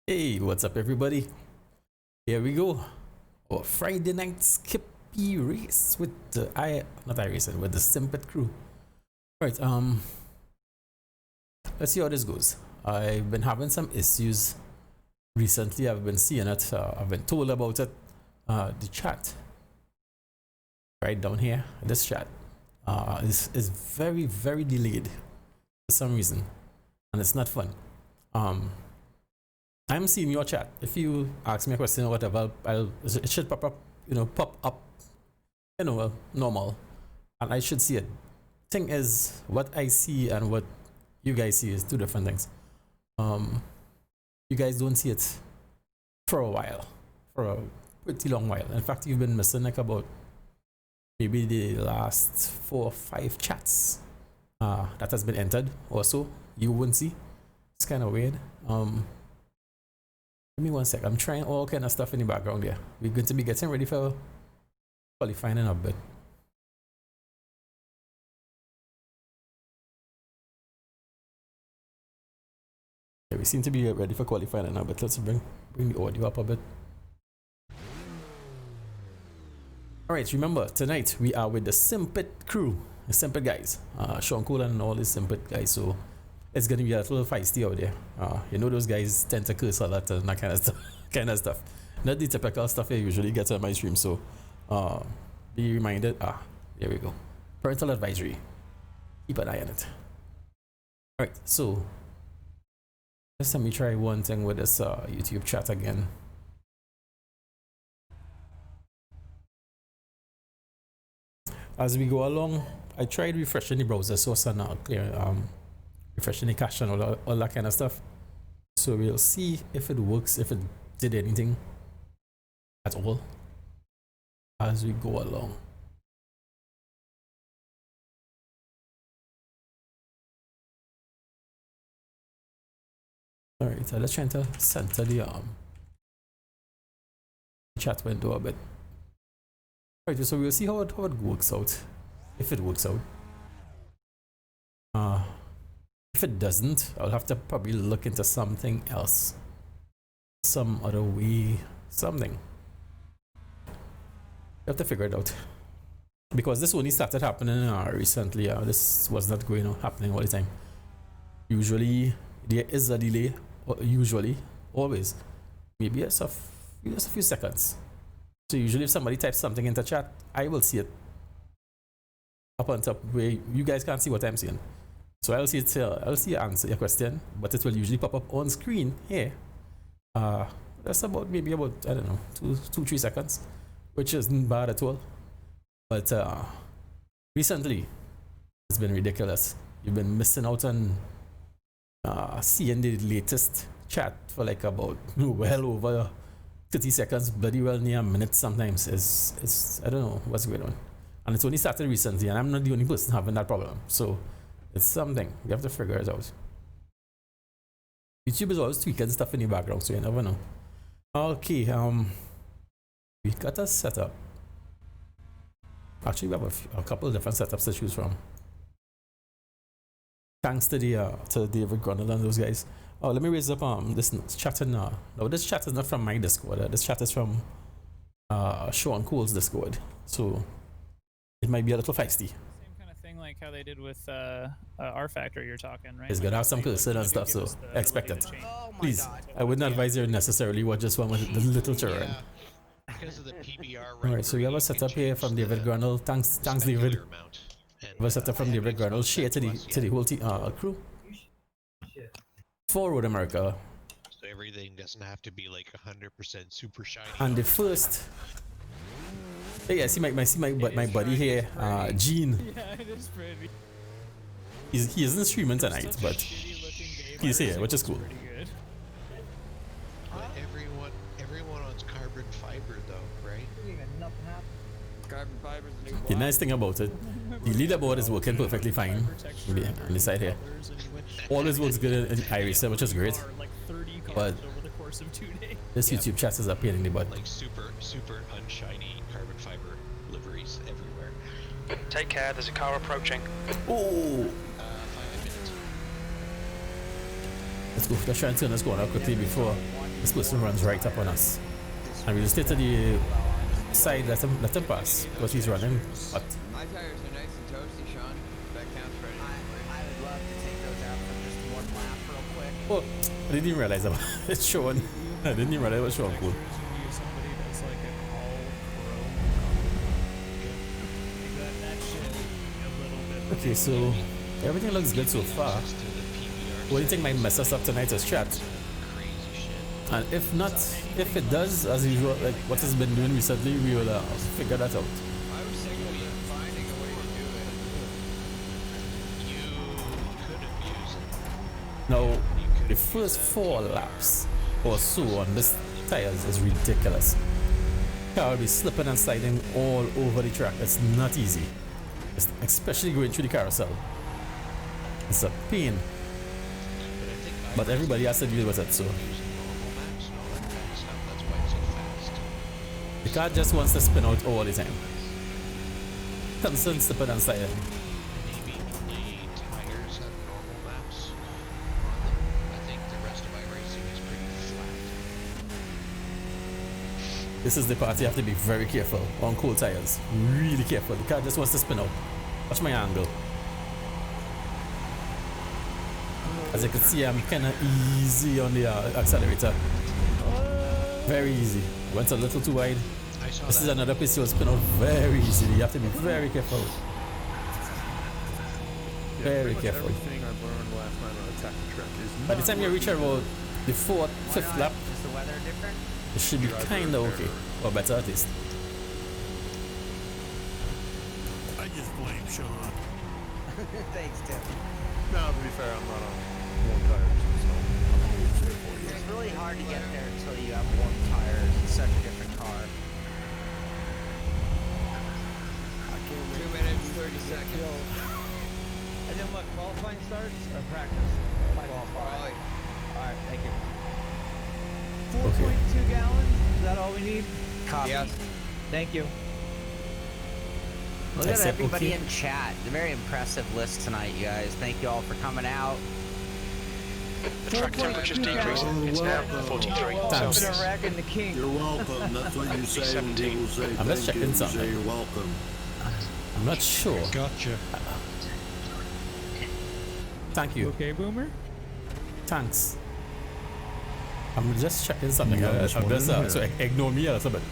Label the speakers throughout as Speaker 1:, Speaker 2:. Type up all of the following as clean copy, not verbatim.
Speaker 1: Hey, what's up, everybody? Here we go. Our Friday night Skippy race with the not iRacing, with the Simpit crew. All right, let's see how this goes. I've been having some issues recently. I've been seeing it. I've been told about it. The chat right down here, this chat is very, very delayed for some reason, and it's not fun. I'm seeing your chat. If you ask me a question or whatever, it should pop up, normal, and I should see it. Thing is, what I see and what you guys see is two different things. You guys don't see it for a while, for a pretty long while. In fact, you've been missing like about maybe the last 4 or 5 chats that has been entered or so. You wouldn't see. It's kind of weird. Give me 1 sec. I'm trying all kind of stuff in the background here. We're going to be getting ready for qualifying in a bit. Yeah, we seem to be ready for qualifying in a bit. Let's bring the audio up a bit. Alright, remember, tonight we are with the Simpit crew, the Simpit guys. Sean Cole and all the Simpit guys, so it's gonna be a little feisty out there. Those guys tend to curse a lot and that kind of stuff. Not the typical stuff you usually get on my stream, so be reminded. There we go. Parental advisory. Keep an eye on it. Alright, so let's let me try one thing with this YouTube chat again. As we go along, I tried refreshing the browser so it's not clear. Refreshing the cache and all that kind of stuff. So we'll see if it works, if it did anything at all as we go along. Alright, so let's try to center the chat window a bit. Alright, so we'll see how it works out. If it works out. If it doesn't, I'll have to probably look into something else. Some other way, something. You have to figure it out. Because this only started happening recently. This was not happening all the time. Usually, there is a delay. Usually, always. Maybe just a few seconds. So usually if somebody types something into chat, I will see it up on top where you guys can't see what I'm seeing. So I'll see answer your question, but it will usually pop up on screen here. That's maybe about I don't know 2-3 seconds, which isn't bad at all. But recently it's been ridiculous. You've been missing out on seeing the latest chat for like about well over 30 seconds, bloody well near a minute sometimes. It's I don't know what's going on. And it's only started recently, and I'm not the only person having that problem. So it's something. You have to figure it out. YouTube is always tweaking stuff in the background, so you never know. Okay, we got a setup. Actually, we have a couple of different setups to choose from. Thanks to David Grundle and those guys. Oh, let me raise up this chat now. No, this chat is not from my Discord. This chat is from Sean Cole's Discord. So it might be a little feisty.
Speaker 2: Like how they did with our factory you're talking, right?
Speaker 1: It's gonna have some cursing and stuff, so expect it. Please, I wouldn't advise you necessarily watch this one with the little children.
Speaker 3: Because of the PBR.
Speaker 1: Alright, so we have a setup here from David Grundle. Thanks David. We have a setup from David Grundle. Share to the whole crew. For Road America.
Speaker 3: So everything doesn't have to be like 100% super shiny.
Speaker 1: And the first. Hey, I see my buddy here, Gene.
Speaker 2: Yeah, it is pretty.
Speaker 1: He isn't streaming tonight, but he's here, which is cool.
Speaker 3: But everyone owns carbon fiber though, right?
Speaker 4: Carbon fiber's the new
Speaker 1: The nice thing about it, the leaderboard is working perfectly fine on the side here. Always works good in iRacing, which is great. But this YouTube chat is a pain in the butt.
Speaker 3: Like super unshiny carbon fiber liveries everywhere.
Speaker 5: Take care, there's a car approaching.
Speaker 1: Oh!
Speaker 3: 5 minutes.
Speaker 1: Let's go. Let's try and turn this corner quickly before This person runs right up on us. And we just stay to the side, let him pass, because he's running. But
Speaker 4: My tires are nice and toasty, Sean. That counts for anything.
Speaker 6: I would love to take those out for just one lap real quick.
Speaker 1: oh, I didn't even realize about it's showing. I didn't even realize it was showing cool.
Speaker 2: Somebody that's like an all pro. That shit a little bit.
Speaker 1: Okay, so everything looks good so far. What do you think might mess us up tonight is chat? And if not, if it does, as usual, like what has been doing recently, we will figure that out.
Speaker 4: I was thinking of finding a way to do it.
Speaker 3: You could have used it.
Speaker 1: Now, the first 4 laps or so on this tires is ridiculous. Car will be slipping and sliding all over the track. It's not easy, especially going through the carousel. It's a pain, but everybody has to deal with it. So the car just wants to spin out all the time. Constant slipping and sliding.
Speaker 3: Maybe only tires have normal maps on them. I think the rest of iRacing is pretty flat.
Speaker 1: This is the part you have to be very careful on cold tires. Really careful. The car just wants to spin out. Watch my angle. As you can see, I'm kind of easy on the accelerator. Very easy. Went a little too wide. This is another place you'll spin out very easily. You have to be very careful. Very careful.
Speaker 7: Everything I learned last night on Attack the Track is
Speaker 1: By the time you reach about the 4th, 5th lap,
Speaker 6: Is the weather different?
Speaker 1: it should be kind of okay. Or better at least.
Speaker 7: I just blame Sean.
Speaker 6: Thanks, Tim.
Speaker 7: No, to be fair, I'm not on warm tires, so I'm always there for you.
Speaker 6: It's really hard to get there until you have warm tires. It's such a different car.
Speaker 4: 2 minutes, 30 seconds.
Speaker 8: And then what, qualifying starts or practice?
Speaker 4: Qualifying.
Speaker 8: Alright, thank you.
Speaker 1: Okay.
Speaker 8: 4.2 gallons? Is that all we need?
Speaker 6: Copy.
Speaker 4: Yes.
Speaker 8: Thank you.
Speaker 6: Look
Speaker 1: I
Speaker 6: at
Speaker 1: said
Speaker 6: everybody
Speaker 1: okay.
Speaker 6: in chat. It's a very impressive list tonight, you guys. Thank you all for coming out.
Speaker 5: The track temperature's decreasing. It's now 43
Speaker 1: Thanks.
Speaker 5: Celsius.
Speaker 8: Racking the king.
Speaker 9: You're welcome. That's what you say when people say
Speaker 1: I'm just
Speaker 9: thank you.
Speaker 1: checking
Speaker 9: You say
Speaker 1: something.
Speaker 9: you're welcome.
Speaker 1: I'm not sure.
Speaker 3: Gotcha.
Speaker 1: Thank you.
Speaker 2: Okay, Boomer?
Speaker 1: Thanks. I'm just checking something.
Speaker 7: Yeah,
Speaker 1: I'm
Speaker 7: this one
Speaker 1: just,
Speaker 7: in here.
Speaker 1: so ignore me a little bit.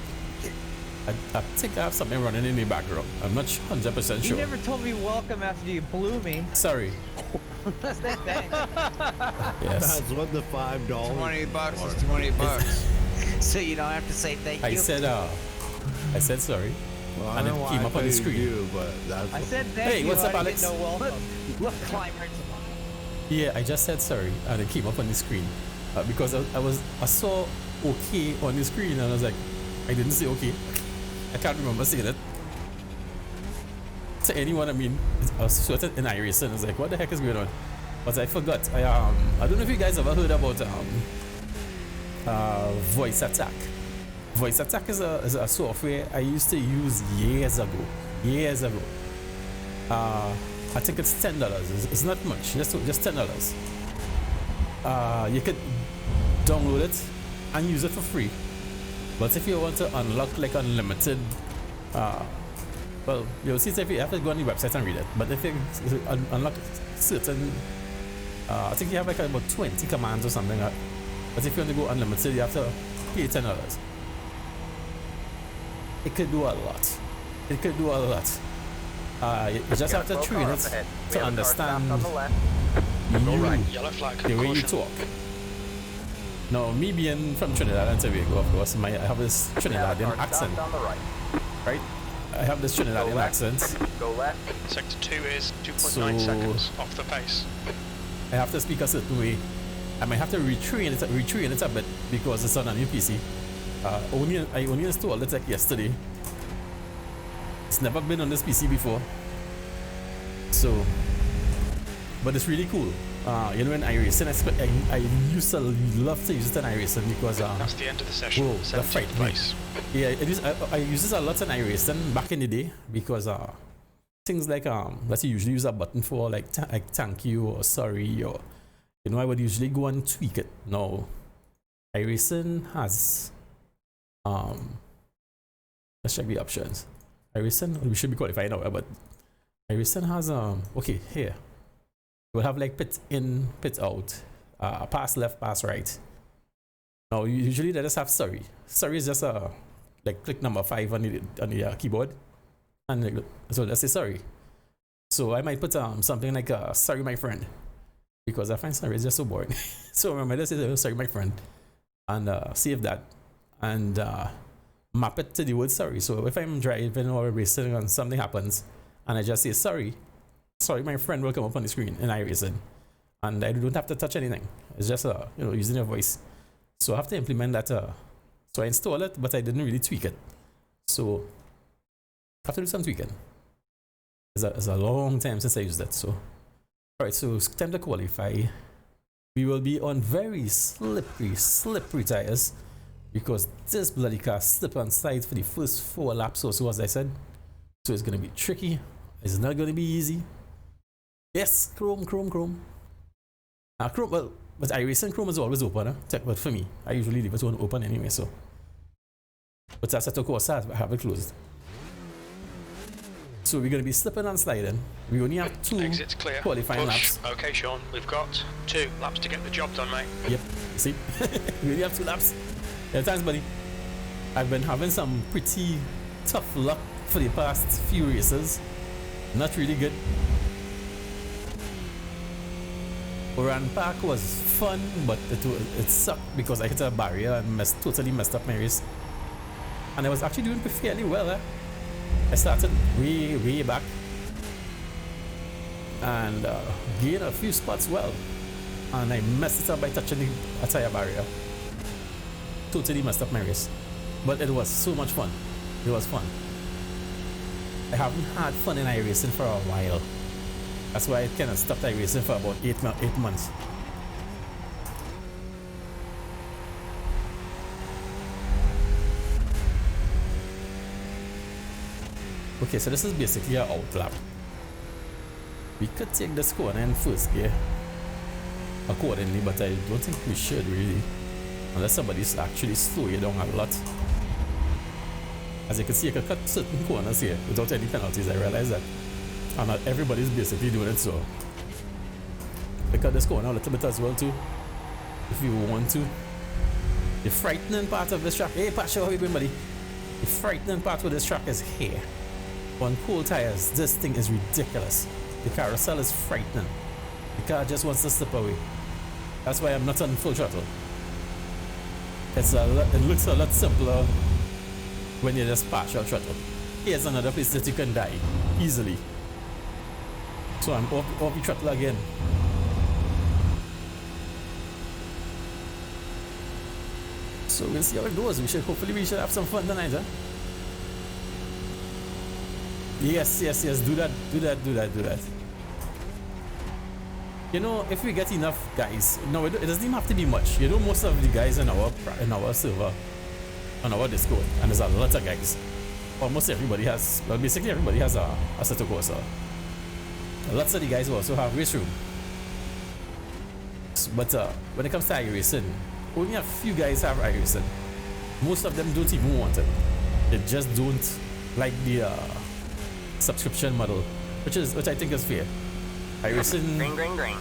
Speaker 1: I think I have something running in the background. I'm not 100%
Speaker 8: You
Speaker 1: sure.
Speaker 8: never told me welcome after you blew me.
Speaker 1: Sorry.
Speaker 8: Thanks.
Speaker 1: Yes.
Speaker 7: That's what the $5
Speaker 4: $20 is $20.
Speaker 6: So you don't have to say thank you.
Speaker 1: I said sorry.
Speaker 7: Well,
Speaker 1: And
Speaker 7: I
Speaker 1: it
Speaker 7: know why
Speaker 1: came
Speaker 7: I
Speaker 1: up on the
Speaker 7: paid
Speaker 1: screen.
Speaker 7: You, but that's
Speaker 8: I
Speaker 7: what-
Speaker 8: said thank
Speaker 1: Hey,
Speaker 8: you.
Speaker 1: what's up,
Speaker 8: I
Speaker 1: Alex?
Speaker 8: didn't know welcome.
Speaker 6: Look, climbers.
Speaker 1: Yeah, I just said sorry, and it came up on the screen because I saw okay on the screen, and I was like, I didn't say okay. I can't remember saying it. To anyone, I mean, I was sort of in iRacing. I was like, what the heck is going on? But I forgot. I don't know if you guys ever heard about Voiceattack. Voiceattack is a software I used to use years ago. I think it's $10. It's not much. Just $10. You could download it and use it for free. But if you want to unlock like unlimited, well, you'll see if you have to go on the website and read it. But if you unlock certain, I think you have like about 20 commands or something. But if you want to go unlimited, you have to pay $10. It could do a lot. You just have to train it to understand
Speaker 5: Yellow flag.
Speaker 1: the way you
Speaker 5: Caution.
Speaker 1: talk. Now, me being from Trinidad and Tobago, of course, I have this Trinidadian accent, right? I have this Trinidadian accent.
Speaker 5: Sector 2 is 2.9
Speaker 1: So-
Speaker 5: seconds off the pace.
Speaker 1: I have to speak a certain way. I might have to retrain it a bit because it's on a new PC. I only installed it like yesterday. It's never been on this PC before. So, but it's really cool. You know, in iRacing, I used to love to use it in iRacing because
Speaker 5: That's the end of the session.
Speaker 1: whoa, that
Speaker 5: 17th
Speaker 1: frightened me.
Speaker 5: place.
Speaker 1: Yeah, I use this a lot in iRacing back in the day because things like that you usually use a button for like thank you or sorry or I would usually go and tweak it. No, iRacing has let's check the options. iRacing, we should be qualified now, but iRacing has okay, here we'll have like pit in, pit out, pass left, pass right. Now usually they just have sorry. Sorry is just like click number 5 on the keyboard, and like, so let's say sorry. So I might put something like sorry my friend, because I find sorry is just so boring. So remember, let's say sorry my friend, and save that, and map it to the word sorry. So if I'm driving or racing and something happens, and I just say sorry my friend will come up on the screen in iRacing, and I don't have to touch anything. It's just using your voice. So I have to implement that. So I install it, but I didn't really tweak it. So I have to do some tweaking. It's a long time since I used that. So alright, so it's time to qualify. We will be on very slippery tires, because this bloody car slip on slide for the first 4 laps or so, as I said. So it's gonna be tricky. It's not gonna be easy. Yes, Chrome. Chrome, well, but iRacing Chrome is always open, but for me, I usually leave it on open anyway, so. But that's at course, I have it closed. So we're gonna be slipping and sliding. We only have 2
Speaker 5: exits clear.
Speaker 1: qualifying laps.
Speaker 5: Okay, Sean, we've got 2 laps to get the job done, mate.
Speaker 1: Yep, see? We only have 2 laps. Yeah, thanks, buddy. I've been having some pretty tough luck for the past few races. Not really good. Oran Park was fun, but it sucked because I hit a barrier and totally messed up my race. And I was actually doing fairly well. I started way back and gained a few spots well, and I messed it up by touching a tire barrier. Totally messed up my race, but it was so much fun. It was fun. I haven't had fun in iRacing for a while. That's why I kind of stopped iRacing for about 8 months. Okay, so this is basically our out lap. We could take this corner in first gear accordingly, but I don't think we should really, unless somebody's actually slow you down a lot. As you can see, I could cut certain corners here without any penalties. I realize that, and not everybody's basically doing it. So we cut this corner a little bit as well too, if you want to. The frightening part of this track, hey Pasha, how you doing, buddy? The frightening part of this track is here. On cold tires, this thing is ridiculous. The carousel is frightening. The car just wants to slip away. That's why I'm not on full throttle. It looks a lot simpler when you just partial throttle. Here's another place that you can die easily. So I'm off the throttle again. So we'll see how it goes. Hopefully we should have some fun tonight, huh? Yes, do that. You know, if we get enough guys, no, it doesn't even have to be much. You know, most of the guys in our server, on our Discord, and there's a lot of guys. Almost everybody has, well, basically everybody has a Assetto Corsa. Lots of the guys also have race room. But when it comes to iRacing, only a few guys have iRacing. Most of them don't even want it. They just don't like the subscription model, which I think is fair. iRacing,
Speaker 6: Green.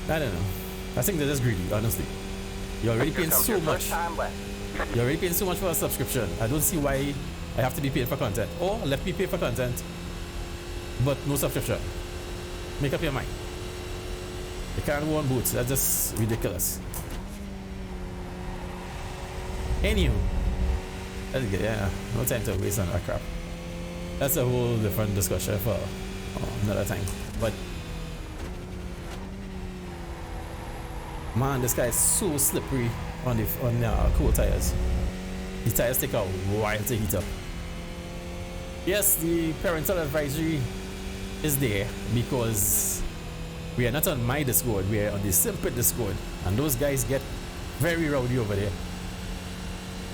Speaker 1: I don't know. I think they're just greedy, honestly. You're already paying so much. You're already paying so much for a subscription. I don't see why I have to be paid for content. Or let me pay for content, but no subscription. Make up your mind. You can't go on boots. That's just ridiculous. Anywho, that's good. Yeah, no time to waste on that crap. That's a whole different discussion for another time. But man, this guy is so slippery on the cool tires. The tires take a while to heat up. Yes, the parental advisory is there because we are not on my Discord, we are on the Simpit Discord, and those guys get very rowdy over there.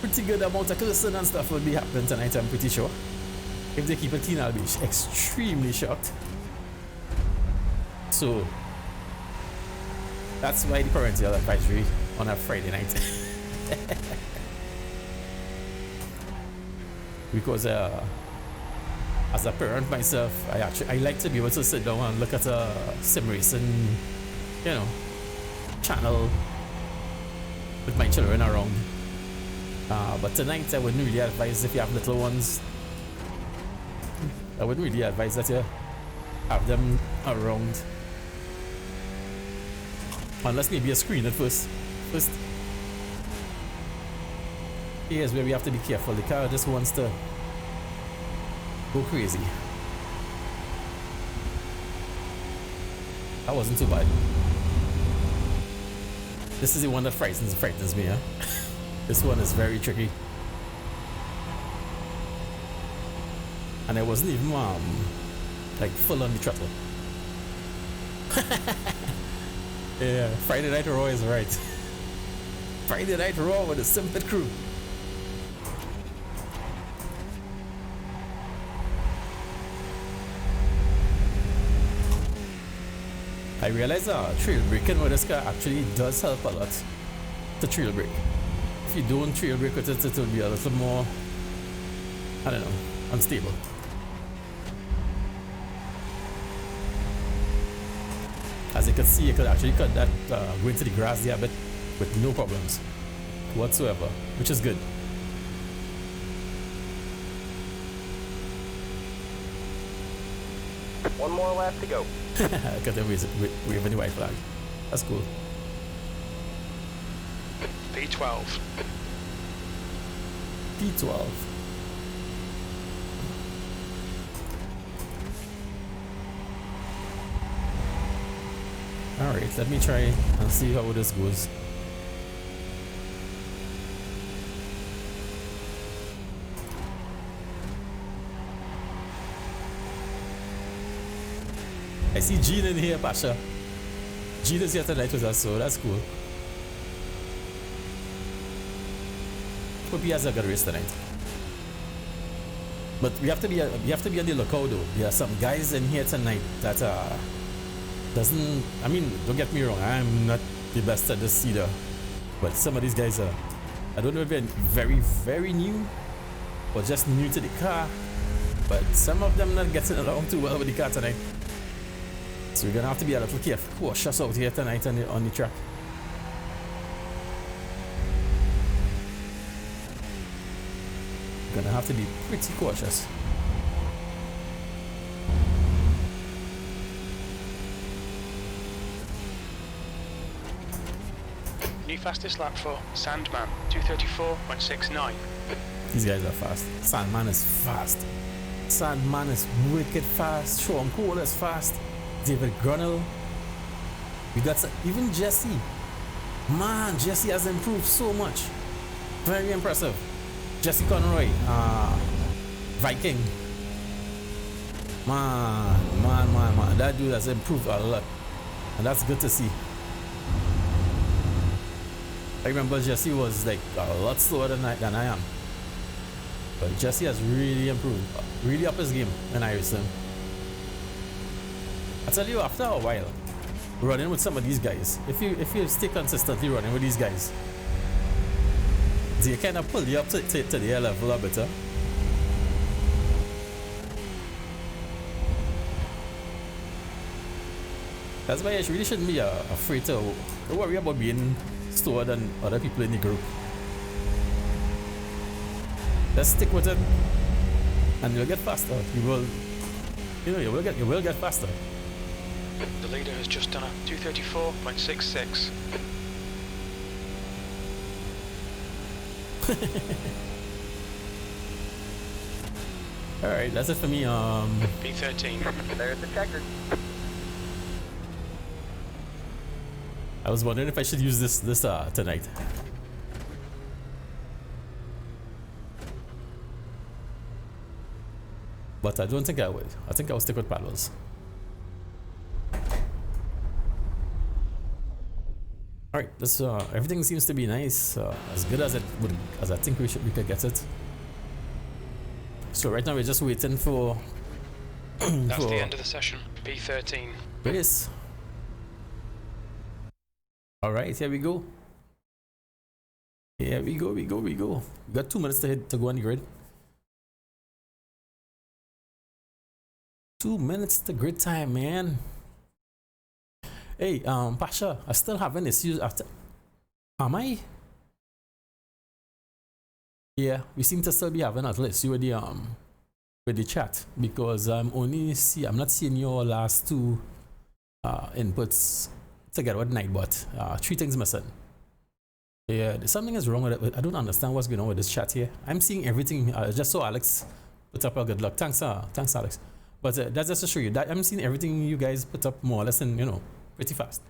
Speaker 1: Pretty good amount of cursing and stuff will be happening tonight, I'm pretty sure. If they keep it clean, I'll be extremely shocked. So that's why the parental advisory on a Friday night. Because as a parent myself, I like to be able to sit down and look at a sim racing, channel with my children around. But tonight I wouldn't really advise, if you have little ones, I wouldn't really advise that you have them around. Unless maybe a screen at first. Here's where we have to be careful. The car just wants to go crazy. That wasn't too bad. This is the one that frightens me, huh? This one is very tricky. And I wasn't even like full on the throttle. Yeah, Friday Night Raw is right. Friday Night Raw with the Simpit crew. I realize trail braking with this car actually does help a lot to trail brake. If you don't trail brake with it, it will be a little more, I don't know, unstable. As you can see, you could actually cut that, go into the grass there a bit with no problems whatsoever, which is good.
Speaker 10: One more lap to go.
Speaker 1: Got them waving the white flag. That's cool.
Speaker 5: P12.
Speaker 1: P12. Alright, let me try and see how this goes. I see Gene in here, Pasha. Gene is here tonight with us, so that's cool. Hope he has a good race tonight. But we have to be on the lookout though. There are some guys in here tonight that doesn't. I mean, don't get me wrong. I'm not the best at this either. But some of these guys are. I don't know if they're very, very new or just new to the car. But some of them not getting along too well with the car tonight. So we're gonna have to be a little careful, cautious out here tonight on the track. Gonna have to be pretty cautious.
Speaker 5: New fastest lap for Sandman, 234.69.
Speaker 1: These guys are fast. Sandman is fast. Sandman is wicked fast. Sean Cole is fast. David Grunnell. We got even Jesse. Man, Jesse has improved so much. Very impressive. Jesse Conroy, Viking. Man. That dude has improved a lot. And that's good to see. I remember Jesse was like a lot slower than I am. But Jesse has really improved. Really up his game in iRacing. I tell you, after a while, running with some of these guys, if you stay consistently running with these guys, they kind of pull you up to their level a bit. That's why you really shouldn't be afraid to worry about being slower than other people in the group. Just stick with it, and you'll get faster. You will get faster.
Speaker 5: The leader has just done a 234.66.
Speaker 1: Alright, that's it for me.
Speaker 5: P13.
Speaker 10: There's the checker.
Speaker 1: I was wondering if I should use this tonight. But I don't think I would. I think I'll stick with paddles. Alright, this everything seems to be nice, as good as I think we could get it. So right now we're just waiting for
Speaker 5: That's the end of the session. P13.
Speaker 1: race. Alright, here we go. Yeah, we go. We got 2 minutes to go on the grid. 2 minutes to grid time, man. Hey, Pasha, I still having issues after. Am I? Yeah, we seem to still be having a little issue with the chat because I'm not seeing your last 2 inputs together with Nightbot. 3 things missing. Yeah, something is wrong with it. I don't understand what's going on with this chat here. I'm seeing everything. Just so Alex put up a good luck. Thanks, Alex. But that's just to show you that I'm seeing everything you guys put up more or less in, pretty fast.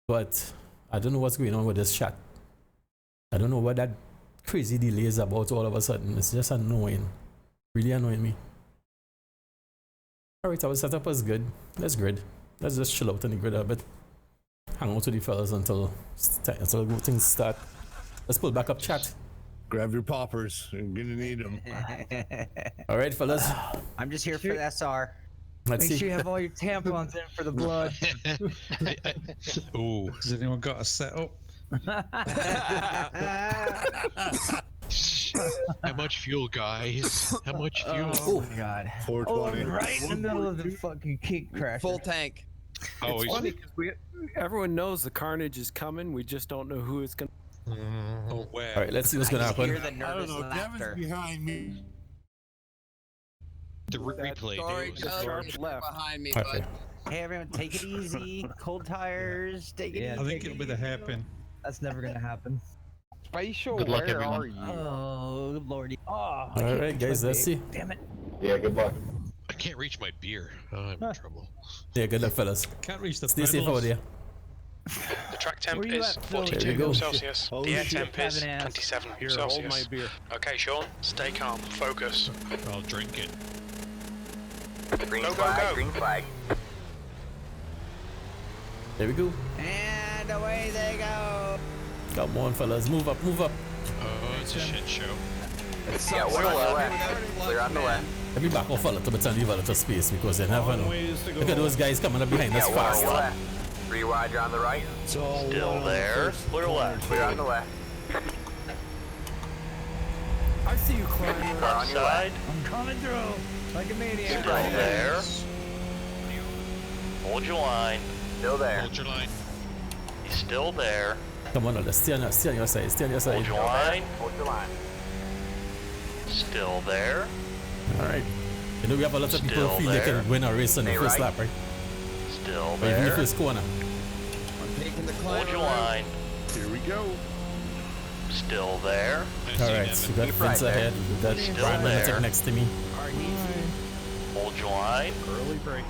Speaker 1: But I don't know what's going on with this chat. I don't know what that crazy delay is about all of a sudden. It's just annoying. Really annoying me. Alright, our setup was good. That's good. Let's just chill out on the grid a bit. Hang out with the fellas until things start. Let's pull back up chat.
Speaker 9: Grab your poppers. You're gonna need them.
Speaker 1: Alright, fellas.
Speaker 6: I'm just here for the SR.
Speaker 1: Let's
Speaker 8: Make
Speaker 1: see.
Speaker 8: sure you have all your tampons in for the blood.
Speaker 11: Ooh, has anyone got a setup?
Speaker 3: How much fuel, guys? How much fuel?
Speaker 8: Oh my god.
Speaker 9: 420.
Speaker 8: Right in the middle of the fucking cake crash.
Speaker 4: Full tank.
Speaker 3: Oh,
Speaker 7: It's funny because everyone knows the carnage is coming. We just don't know who it's gonna.
Speaker 11: Oh, where?
Speaker 1: Alright, let's see what's gonna happen.
Speaker 6: Hear the nervous laughter.
Speaker 9: behind me.
Speaker 3: the replay.
Speaker 4: Sorry,
Speaker 3: dude.
Speaker 4: Doug,
Speaker 7: sharp
Speaker 4: you're
Speaker 7: left.
Speaker 4: behind me,
Speaker 1: Okay.
Speaker 4: bud.
Speaker 6: Hey everyone, take it easy. Cold tires. Take it
Speaker 8: Yeah,
Speaker 6: easy.
Speaker 11: I think it'll be the hairpin.
Speaker 8: That's never gonna happen.
Speaker 4: Spatial,
Speaker 3: Good luck,
Speaker 4: where
Speaker 3: everyone.
Speaker 4: are you?
Speaker 6: Oh lordy.
Speaker 8: Oh,
Speaker 1: Alright, guys, let's see.
Speaker 8: Damn it.
Speaker 9: Yeah, good luck.
Speaker 3: I can't reach my beer. Oh, I'm in trouble.
Speaker 1: Yeah, good luck, fellas.
Speaker 11: Can't reach the
Speaker 1: Stay safe
Speaker 11: pedals.
Speaker 1: over there.
Speaker 5: The track temp
Speaker 8: Where you
Speaker 5: is
Speaker 8: at, Phil?
Speaker 1: There you go.
Speaker 5: 42 Celsius.
Speaker 9: Holy
Speaker 5: The air
Speaker 9: shit.
Speaker 5: temp is
Speaker 8: Having ass.
Speaker 5: 27
Speaker 7: Here, hold my
Speaker 5: Celsius.
Speaker 7: beer.
Speaker 5: Okay, Sean, stay calm. Focus.
Speaker 3: I'll drink it.
Speaker 10: Green
Speaker 5: Go, go,
Speaker 10: flag,
Speaker 5: go.
Speaker 10: green flag.
Speaker 1: There we go.
Speaker 6: And away they go.
Speaker 1: Come on, fellas. Move up.
Speaker 3: Oh, it's a shit show.
Speaker 10: Yeah, one on your left. Clear on the left.
Speaker 1: Let me back off a little bit and leave a little space because you never know. Look at those guys coming up behind
Speaker 10: Yeah,
Speaker 1: us
Speaker 10: one on
Speaker 1: fast.
Speaker 10: your left. 3 wider on the right.
Speaker 9: Still
Speaker 10: there. Clear left. Clear on the left.
Speaker 7: I see you climbing.
Speaker 10: Car on your left.
Speaker 8: I'm coming through like a maniac.
Speaker 10: Right there.
Speaker 12: Hold your line.
Speaker 10: Still there.
Speaker 3: Hold your line.
Speaker 12: He's still there.
Speaker 1: Come on, let's stay on your side. Stay on your side.
Speaker 12: Hold your line.
Speaker 10: Hold your line.
Speaker 12: Still there.
Speaker 1: Alright. You know, we have a lot of people
Speaker 12: Still
Speaker 1: feel they
Speaker 12: there.
Speaker 1: can win a race on the
Speaker 10: Stay
Speaker 1: first
Speaker 10: right.
Speaker 1: lap, right?
Speaker 12: Still
Speaker 1: Or even the
Speaker 12: there.
Speaker 1: first corner.
Speaker 4: I'm taking the climb.
Speaker 12: Hold your line.
Speaker 9: Here we go.
Speaker 12: Still there.
Speaker 3: I see
Speaker 1: Alright,
Speaker 3: them.
Speaker 1: so we got
Speaker 10: Keep right
Speaker 1: Vince
Speaker 10: there.
Speaker 1: ahead. We got
Speaker 12: Still
Speaker 1: Brian
Speaker 12: there.
Speaker 1: next to me.
Speaker 12: Hold your line.
Speaker 7: Early break.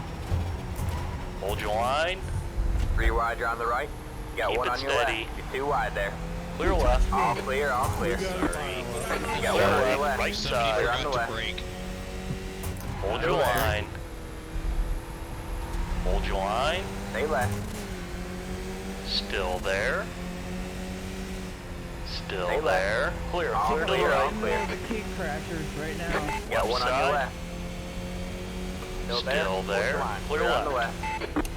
Speaker 12: Hold your line.
Speaker 10: 3 wider on the right. You got
Speaker 12: Keep
Speaker 10: one
Speaker 12: it
Speaker 10: on your
Speaker 12: steady.
Speaker 10: left. You're 2 wide there.
Speaker 12: Clear left.
Speaker 10: All clear, all clear. You got
Speaker 12: Clear
Speaker 10: one on your
Speaker 12: left.
Speaker 10: left.
Speaker 12: Right
Speaker 3: Somebody
Speaker 10: Clear
Speaker 12: side.
Speaker 10: on the
Speaker 3: forgot to
Speaker 10: left.
Speaker 3: brake.
Speaker 12: Hold your line. Hold your line.
Speaker 10: Stay left.
Speaker 12: Still there. Still
Speaker 10: Stay left.
Speaker 12: there. Clear.
Speaker 10: All
Speaker 12: Clear to the
Speaker 10: clear, all
Speaker 12: right.
Speaker 10: clear.
Speaker 8: The cake crashers right now.
Speaker 10: You got one on your
Speaker 12: side.
Speaker 10: left. Still there.
Speaker 12: Still
Speaker 10: Hold your
Speaker 12: there.
Speaker 10: line.
Speaker 12: Clear
Speaker 10: Clear on the
Speaker 12: left.
Speaker 10: left.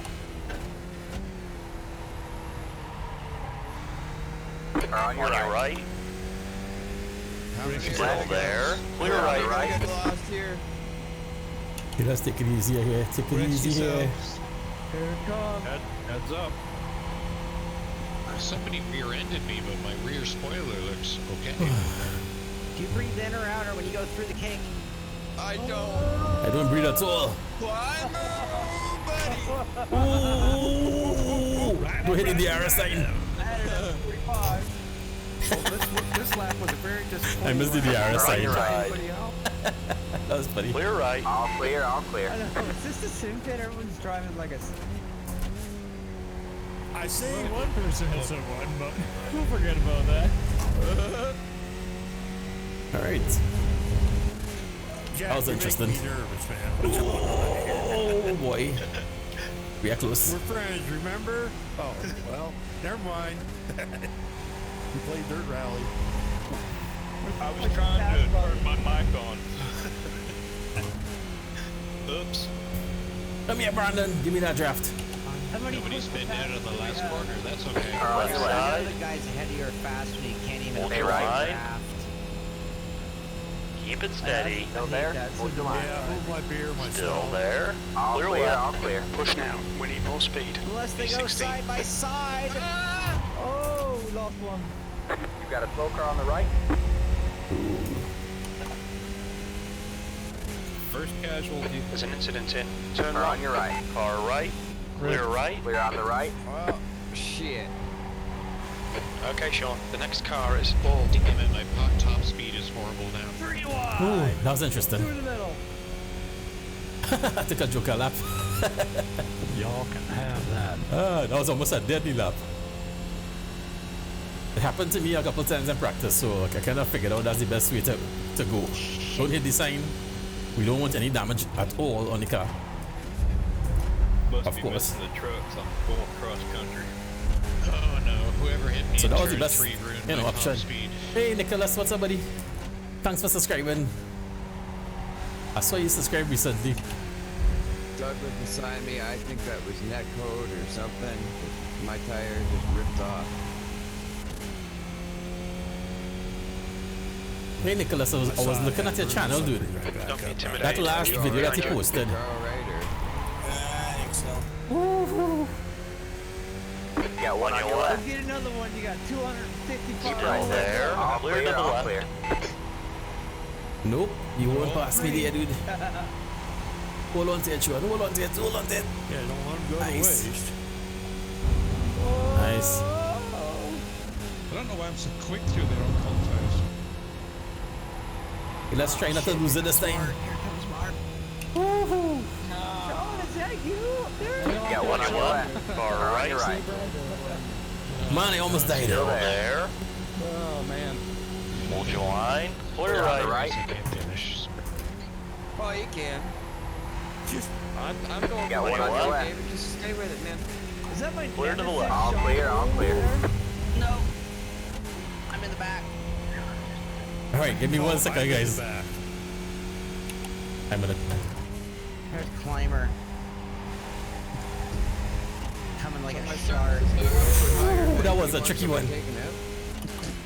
Speaker 10: Car on your
Speaker 12: On your
Speaker 10: right.
Speaker 12: right. Still there. Clear
Speaker 10: on the
Speaker 12: right.
Speaker 10: right.
Speaker 4: Get lost here.
Speaker 1: Okay, let's take it easy here. Take it easy here.
Speaker 8: Here it comes.
Speaker 7: Heads up.
Speaker 3: Somebody rear-ended me, but my rear spoiler looks okay.
Speaker 6: Do you breathe in or out or when you go through the cake?
Speaker 4: I don't.
Speaker 1: I don't breathe at all.
Speaker 4: Climb, buddy.
Speaker 1: Ooh! We're hitting the arrow sign.
Speaker 7: This lap was a very disappointing.
Speaker 1: I missed the arrow
Speaker 12: On
Speaker 1: sign.
Speaker 12: your right.
Speaker 1: That was funny.
Speaker 12: Clear right.
Speaker 10: All clear, all clear.
Speaker 8: I don't know. Is this the Simpit? Everyone's driving like a.
Speaker 7: I say one person hits a one, but
Speaker 2: We'll forget about that.
Speaker 1: Alright.
Speaker 7: Jack,
Speaker 1: was
Speaker 7: you're
Speaker 1: interesting.
Speaker 7: making me nervous, man. What's going on here?
Speaker 1: Oh boy. We are close.
Speaker 7: We're friends, remember? Oh, well, never mind. We played Dirt Rally.
Speaker 8: I was trying to turn
Speaker 5: my mic on.
Speaker 3: Oops.
Speaker 1: Come here, Brandon. Give me that draft.
Speaker 3: Nobody's been out of the last corner. That's okay.
Speaker 10: Car on
Speaker 12: Left
Speaker 10: your
Speaker 6: I
Speaker 10: left.
Speaker 6: know the guys ahead of you are fast when you can't even
Speaker 12: Hold your line. Keep it steady.
Speaker 10: Still there? Hold your line.
Speaker 7: Yeah, hold my beer myself.
Speaker 12: Still there.
Speaker 10: All
Speaker 12: Clear
Speaker 10: clear,
Speaker 12: left.
Speaker 10: all clear.
Speaker 5: Push now. We need more speed.
Speaker 6: Unless they go
Speaker 5: E16.
Speaker 6: side by side.
Speaker 8: Oh, we lost one.
Speaker 10: You've got a slow car on the right.
Speaker 7: First casualty.
Speaker 5: There's an incident in. Turn
Speaker 10: Car
Speaker 5: right.
Speaker 10: on your right.
Speaker 12: Car right. Clear right.
Speaker 10: Clear on the right.
Speaker 4: Oh, shit.
Speaker 5: Okay, Sean. The next car is.
Speaker 3: Oh, damn it, my top speed is horrible now.
Speaker 8: 3
Speaker 1: Ooh,
Speaker 8: wide.
Speaker 1: that was interesting.
Speaker 8: Through the middle.
Speaker 1: I took a joker lap.
Speaker 11: Y'all can have that.
Speaker 1: That was almost a deadly lap. It happened to me a couple times in practice, so I kind of figured out that's the best way to go. Don't hit the sign. We don't want any damage at all on the car.
Speaker 13: Must
Speaker 1: Of
Speaker 13: be
Speaker 1: course.
Speaker 13: missing the trucks. I'm going cross country.
Speaker 3: Oh no, whoever hit me
Speaker 1: So
Speaker 3: in
Speaker 1: that was the
Speaker 3: turn
Speaker 1: best,
Speaker 3: 3 ruined
Speaker 1: you know,
Speaker 3: my top
Speaker 1: option.
Speaker 3: speed.
Speaker 1: Hey Nicholas, what's up, buddy? Thanks for subscribing. I saw you subscribe recently.
Speaker 4: Doug was beside me. I think that was net code or something. My tire just ripped off.
Speaker 1: Hey Nicholas, I was looking at your channel, dude.
Speaker 5: Don't be intimidated.
Speaker 1: That last
Speaker 5: You
Speaker 1: video that you
Speaker 5: alright,
Speaker 1: posted.
Speaker 4: All right, or
Speaker 6: I think so.
Speaker 10: You got one on your
Speaker 8: Let's
Speaker 10: left.
Speaker 8: get another one. You got 255.
Speaker 12: Keep right there.
Speaker 10: All
Speaker 12: Clear to
Speaker 10: clear,
Speaker 12: the
Speaker 10: all
Speaker 12: left.
Speaker 10: clear.
Speaker 1: Nope, you won't pass me there, dude. Hold on to it, Sean. Hold on to it. Hold on to it.
Speaker 7: Yeah, don't let them go
Speaker 1: Nice.
Speaker 7: to waste.
Speaker 1: Nice.
Speaker 11: I don't know why I'm so quick through there on contact.
Speaker 1: Okay, let's try not to lose it this time.
Speaker 6: Here comes Barb.
Speaker 8: Oh, is that you up there?
Speaker 10: You got one on your left.
Speaker 12: Car
Speaker 10: Car on
Speaker 12: right.
Speaker 10: your right.
Speaker 1: Man, I almost died.
Speaker 12: Still there.
Speaker 8: Oh, man.
Speaker 12: Hold your line. Clear
Speaker 10: Clear on the
Speaker 12: right.
Speaker 10: right.
Speaker 3: Can't finish.
Speaker 4: oh, you can. I'm going
Speaker 10: You got
Speaker 4: for
Speaker 10: one
Speaker 4: it,
Speaker 10: on your left.
Speaker 4: David. Just stay with it, man.
Speaker 8: Is that my
Speaker 12: Clear to the
Speaker 8: nemesis,
Speaker 12: left.
Speaker 10: All
Speaker 8: Sean?
Speaker 10: clear, all clear.
Speaker 6: No. I'm in the back.
Speaker 1: Alright, give me 1 second, guys.
Speaker 7: Back.
Speaker 1: I'm gonna.
Speaker 6: There's Climber. Coming like a shark.
Speaker 1: Ooh, that was a tricky one.
Speaker 4: Taken out.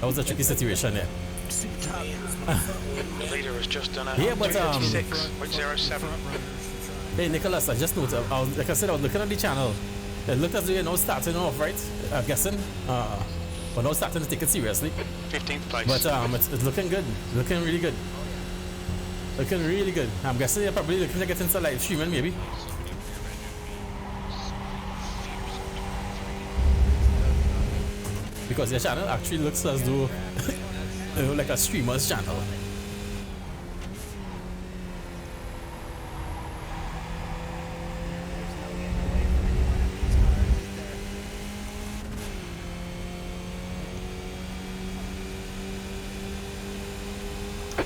Speaker 1: That was a tricky situation there.
Speaker 5: The leader has just done a
Speaker 1: Yeah, but,
Speaker 5: 256.07.
Speaker 1: Hey Nicholas, I just noticed. Like I said, I was looking at the channel. It looked as though you're now starting off, right? I'm guessing. We're now starting to take it seriously.
Speaker 5: 15th place.
Speaker 1: But it's looking good. Looking really good. Looking really good. I'm guessing you're probably looking to get into live streaming, maybe. Because your channel actually looks as though like a streamer's channel.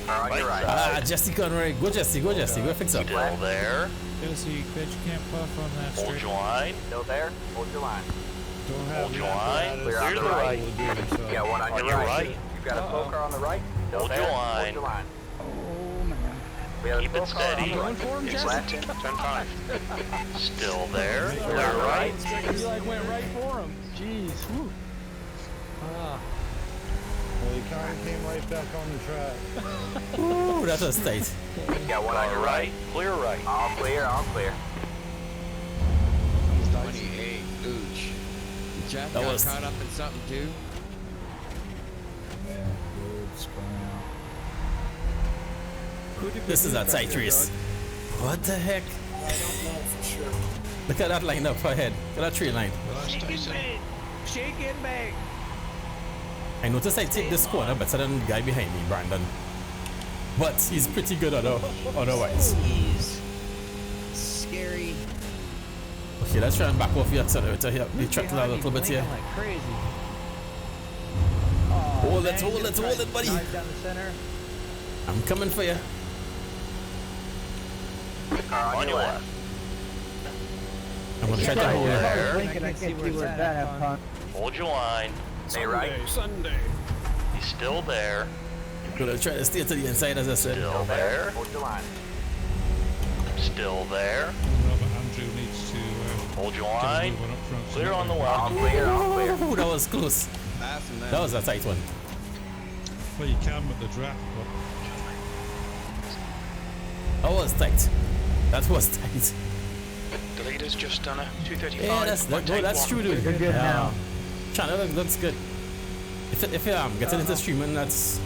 Speaker 10: Car on your right.
Speaker 1: Jesse Conroy. Go Jesse, go Jesse. Go fix up.
Speaker 12: Still there.
Speaker 2: Jesse, bet you can't puff on that
Speaker 12: Hold
Speaker 2: straight.
Speaker 12: your line.
Speaker 10: Still there? Hold your line.
Speaker 7: Don't have
Speaker 12: Hold
Speaker 7: the
Speaker 12: your line.
Speaker 7: apparatus
Speaker 10: Clear
Speaker 12: Clear
Speaker 10: on
Speaker 12: to
Speaker 10: the
Speaker 12: the
Speaker 10: right.
Speaker 12: right.
Speaker 7: to do it
Speaker 10: You got one on
Speaker 12: On
Speaker 10: your
Speaker 12: your
Speaker 10: right.
Speaker 12: right.
Speaker 10: You've got a slow car on the right. Still
Speaker 12: Hold
Speaker 10: there?
Speaker 12: your
Speaker 10: Hold
Speaker 12: line.
Speaker 10: your line.
Speaker 8: Oh, man.
Speaker 10: We have a
Speaker 12: Keep
Speaker 10: slow
Speaker 12: it
Speaker 10: car on
Speaker 12: steady.
Speaker 10: the right.
Speaker 8: For him,
Speaker 5: It's
Speaker 8: Jesse.
Speaker 5: left. Turn 5.
Speaker 12: Still there.
Speaker 10: Clear
Speaker 12: Clear
Speaker 10: on the
Speaker 12: right.
Speaker 8: You like went right for him. Jeez. Whew.
Speaker 9: Well, he kind of came right back on the track.
Speaker 1: Ooh, that was tight.
Speaker 10: You got one on
Speaker 12: Car
Speaker 10: your right.
Speaker 12: right. Clear right.
Speaker 10: All clear, all clear.
Speaker 4: 28. Ooch. Jeff
Speaker 1: That
Speaker 4: got
Speaker 1: was-
Speaker 4: caught up in something too.
Speaker 1: This is a tight race. What the heck?
Speaker 6: I don't know for sure.
Speaker 1: Look at that line up ahead. Look at that tree line.
Speaker 8: Shake and bake. Shake and bake.
Speaker 1: I noticed I take this corner better than the guy behind me, Brandon. But he's pretty good otherwise.
Speaker 6: Jeez. Scary.
Speaker 1: Okay, let's try and back off the accelerator here. The truck a little bit here.
Speaker 8: Like crazy.
Speaker 1: Hold it, hold it, hold it, buddy.
Speaker 8: Dive down the center.
Speaker 1: I'm coming for you.
Speaker 10: Car on your left.
Speaker 1: I'm gonna try to hold it.
Speaker 12: There.
Speaker 8: I can see where it's at.
Speaker 12: Hold your line.
Speaker 10: Stay right.
Speaker 7: Sunday.
Speaker 12: He's still there.
Speaker 1: Gonna try to stay to the inside, as I said.
Speaker 12: Still there.
Speaker 10: Hold your line.
Speaker 12: Still there.
Speaker 11: No, but Andrew needs to
Speaker 12: Hold your
Speaker 11: get a
Speaker 12: line.
Speaker 11: move on up front.
Speaker 12: Clear on the
Speaker 10: All
Speaker 12: left.
Speaker 10: clear, all clear.
Speaker 1: Ooh, that was close.
Speaker 4: Passing
Speaker 1: That was a tight one.
Speaker 11: where you can with the draft, but
Speaker 1: That was tight. That was tight.
Speaker 5: The leader's just done a 235.
Speaker 1: Yeah, that's true, dude.
Speaker 8: You're good now.
Speaker 1: Channel looks good. If you getting into streaming, that's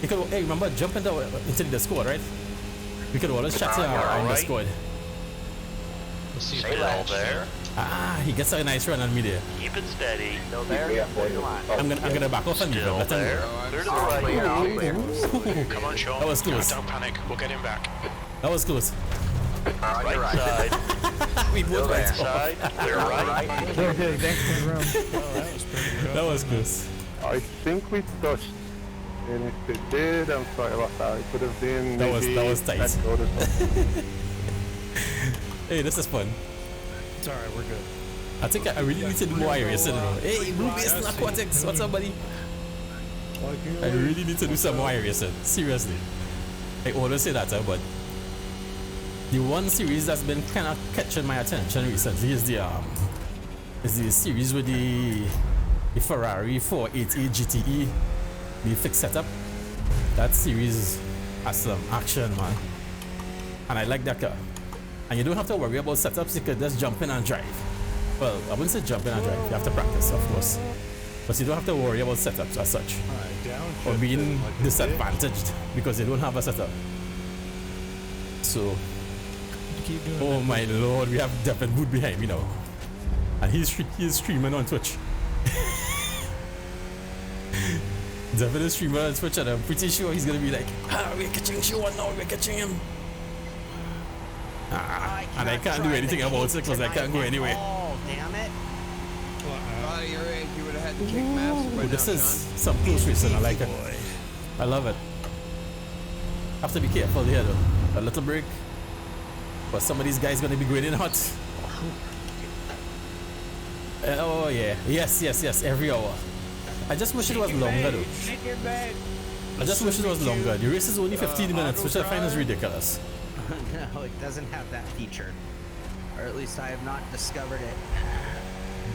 Speaker 1: you could. Hey, remember jump into the Discord, right? We could always chat on Discord.
Speaker 12: Still there.
Speaker 1: He gets a nice run on me there.
Speaker 12: Keep it steady.
Speaker 10: Still there?
Speaker 1: I'm gonna back off and leave him.
Speaker 12: Still
Speaker 1: Let him
Speaker 12: there.
Speaker 1: go.
Speaker 12: Clear to the right.
Speaker 10: All clear.
Speaker 5: Come on, Sean.
Speaker 1: That was close.
Speaker 5: Don't panic. We'll get him back.
Speaker 1: That was close.
Speaker 10: On your
Speaker 12: Right
Speaker 10: right.
Speaker 12: side.
Speaker 1: We both
Speaker 10: there.
Speaker 1: right.
Speaker 12: Side. Clear right.
Speaker 8: Still good. Thanks for the room.
Speaker 11: oh, that was pretty good.
Speaker 1: That was close.
Speaker 9: I think we touched. And if it did, I'm sorry about that. It could have been
Speaker 1: That was tight.
Speaker 9: that code or something.
Speaker 1: Hey, this is fun.
Speaker 11: It's alright, we're good.
Speaker 1: I think I really need to do more iRacing. Hey, Blue Basin Aquatics, what's up, buddy? I really need to do some more iRacing. Seriously. I always say that, but the one series that's been kind of catching my attention recently is the series with the Ferrari 488 GTE, the fixed setup. That series has some action, man. And I like that car. And you don't have to worry about setups, you could just jump in and drive. Well, I wouldn't say jump in and drive, you have to practice, of course. But you don't have to worry about setups as such. Or being disadvantaged because you don't have a setup. So, oh my lord, we have Devin Wood behind me now. And he's streaming on Twitch. Devin is streaming on Twitch and I'm pretty sure he's gonna be like, we're catching Sean now, we're catching him. And I can't do anything about it because I can't go anywhere.
Speaker 6: Oh, damn it.
Speaker 4: At your age, you would have had to kick massive by
Speaker 1: This
Speaker 4: now,
Speaker 1: is
Speaker 4: Sean.
Speaker 1: some close racing, I like it. I love it. Have to be careful here though. A little break. But some of these guys gonna be going in hot. Oh yeah, yes, every hour. I just wish it was longer though. I just wish it was longer. The race is only 15 minutes, which I find is ridiculous.
Speaker 6: No, it doesn't have that feature. Or at least I have not discovered it.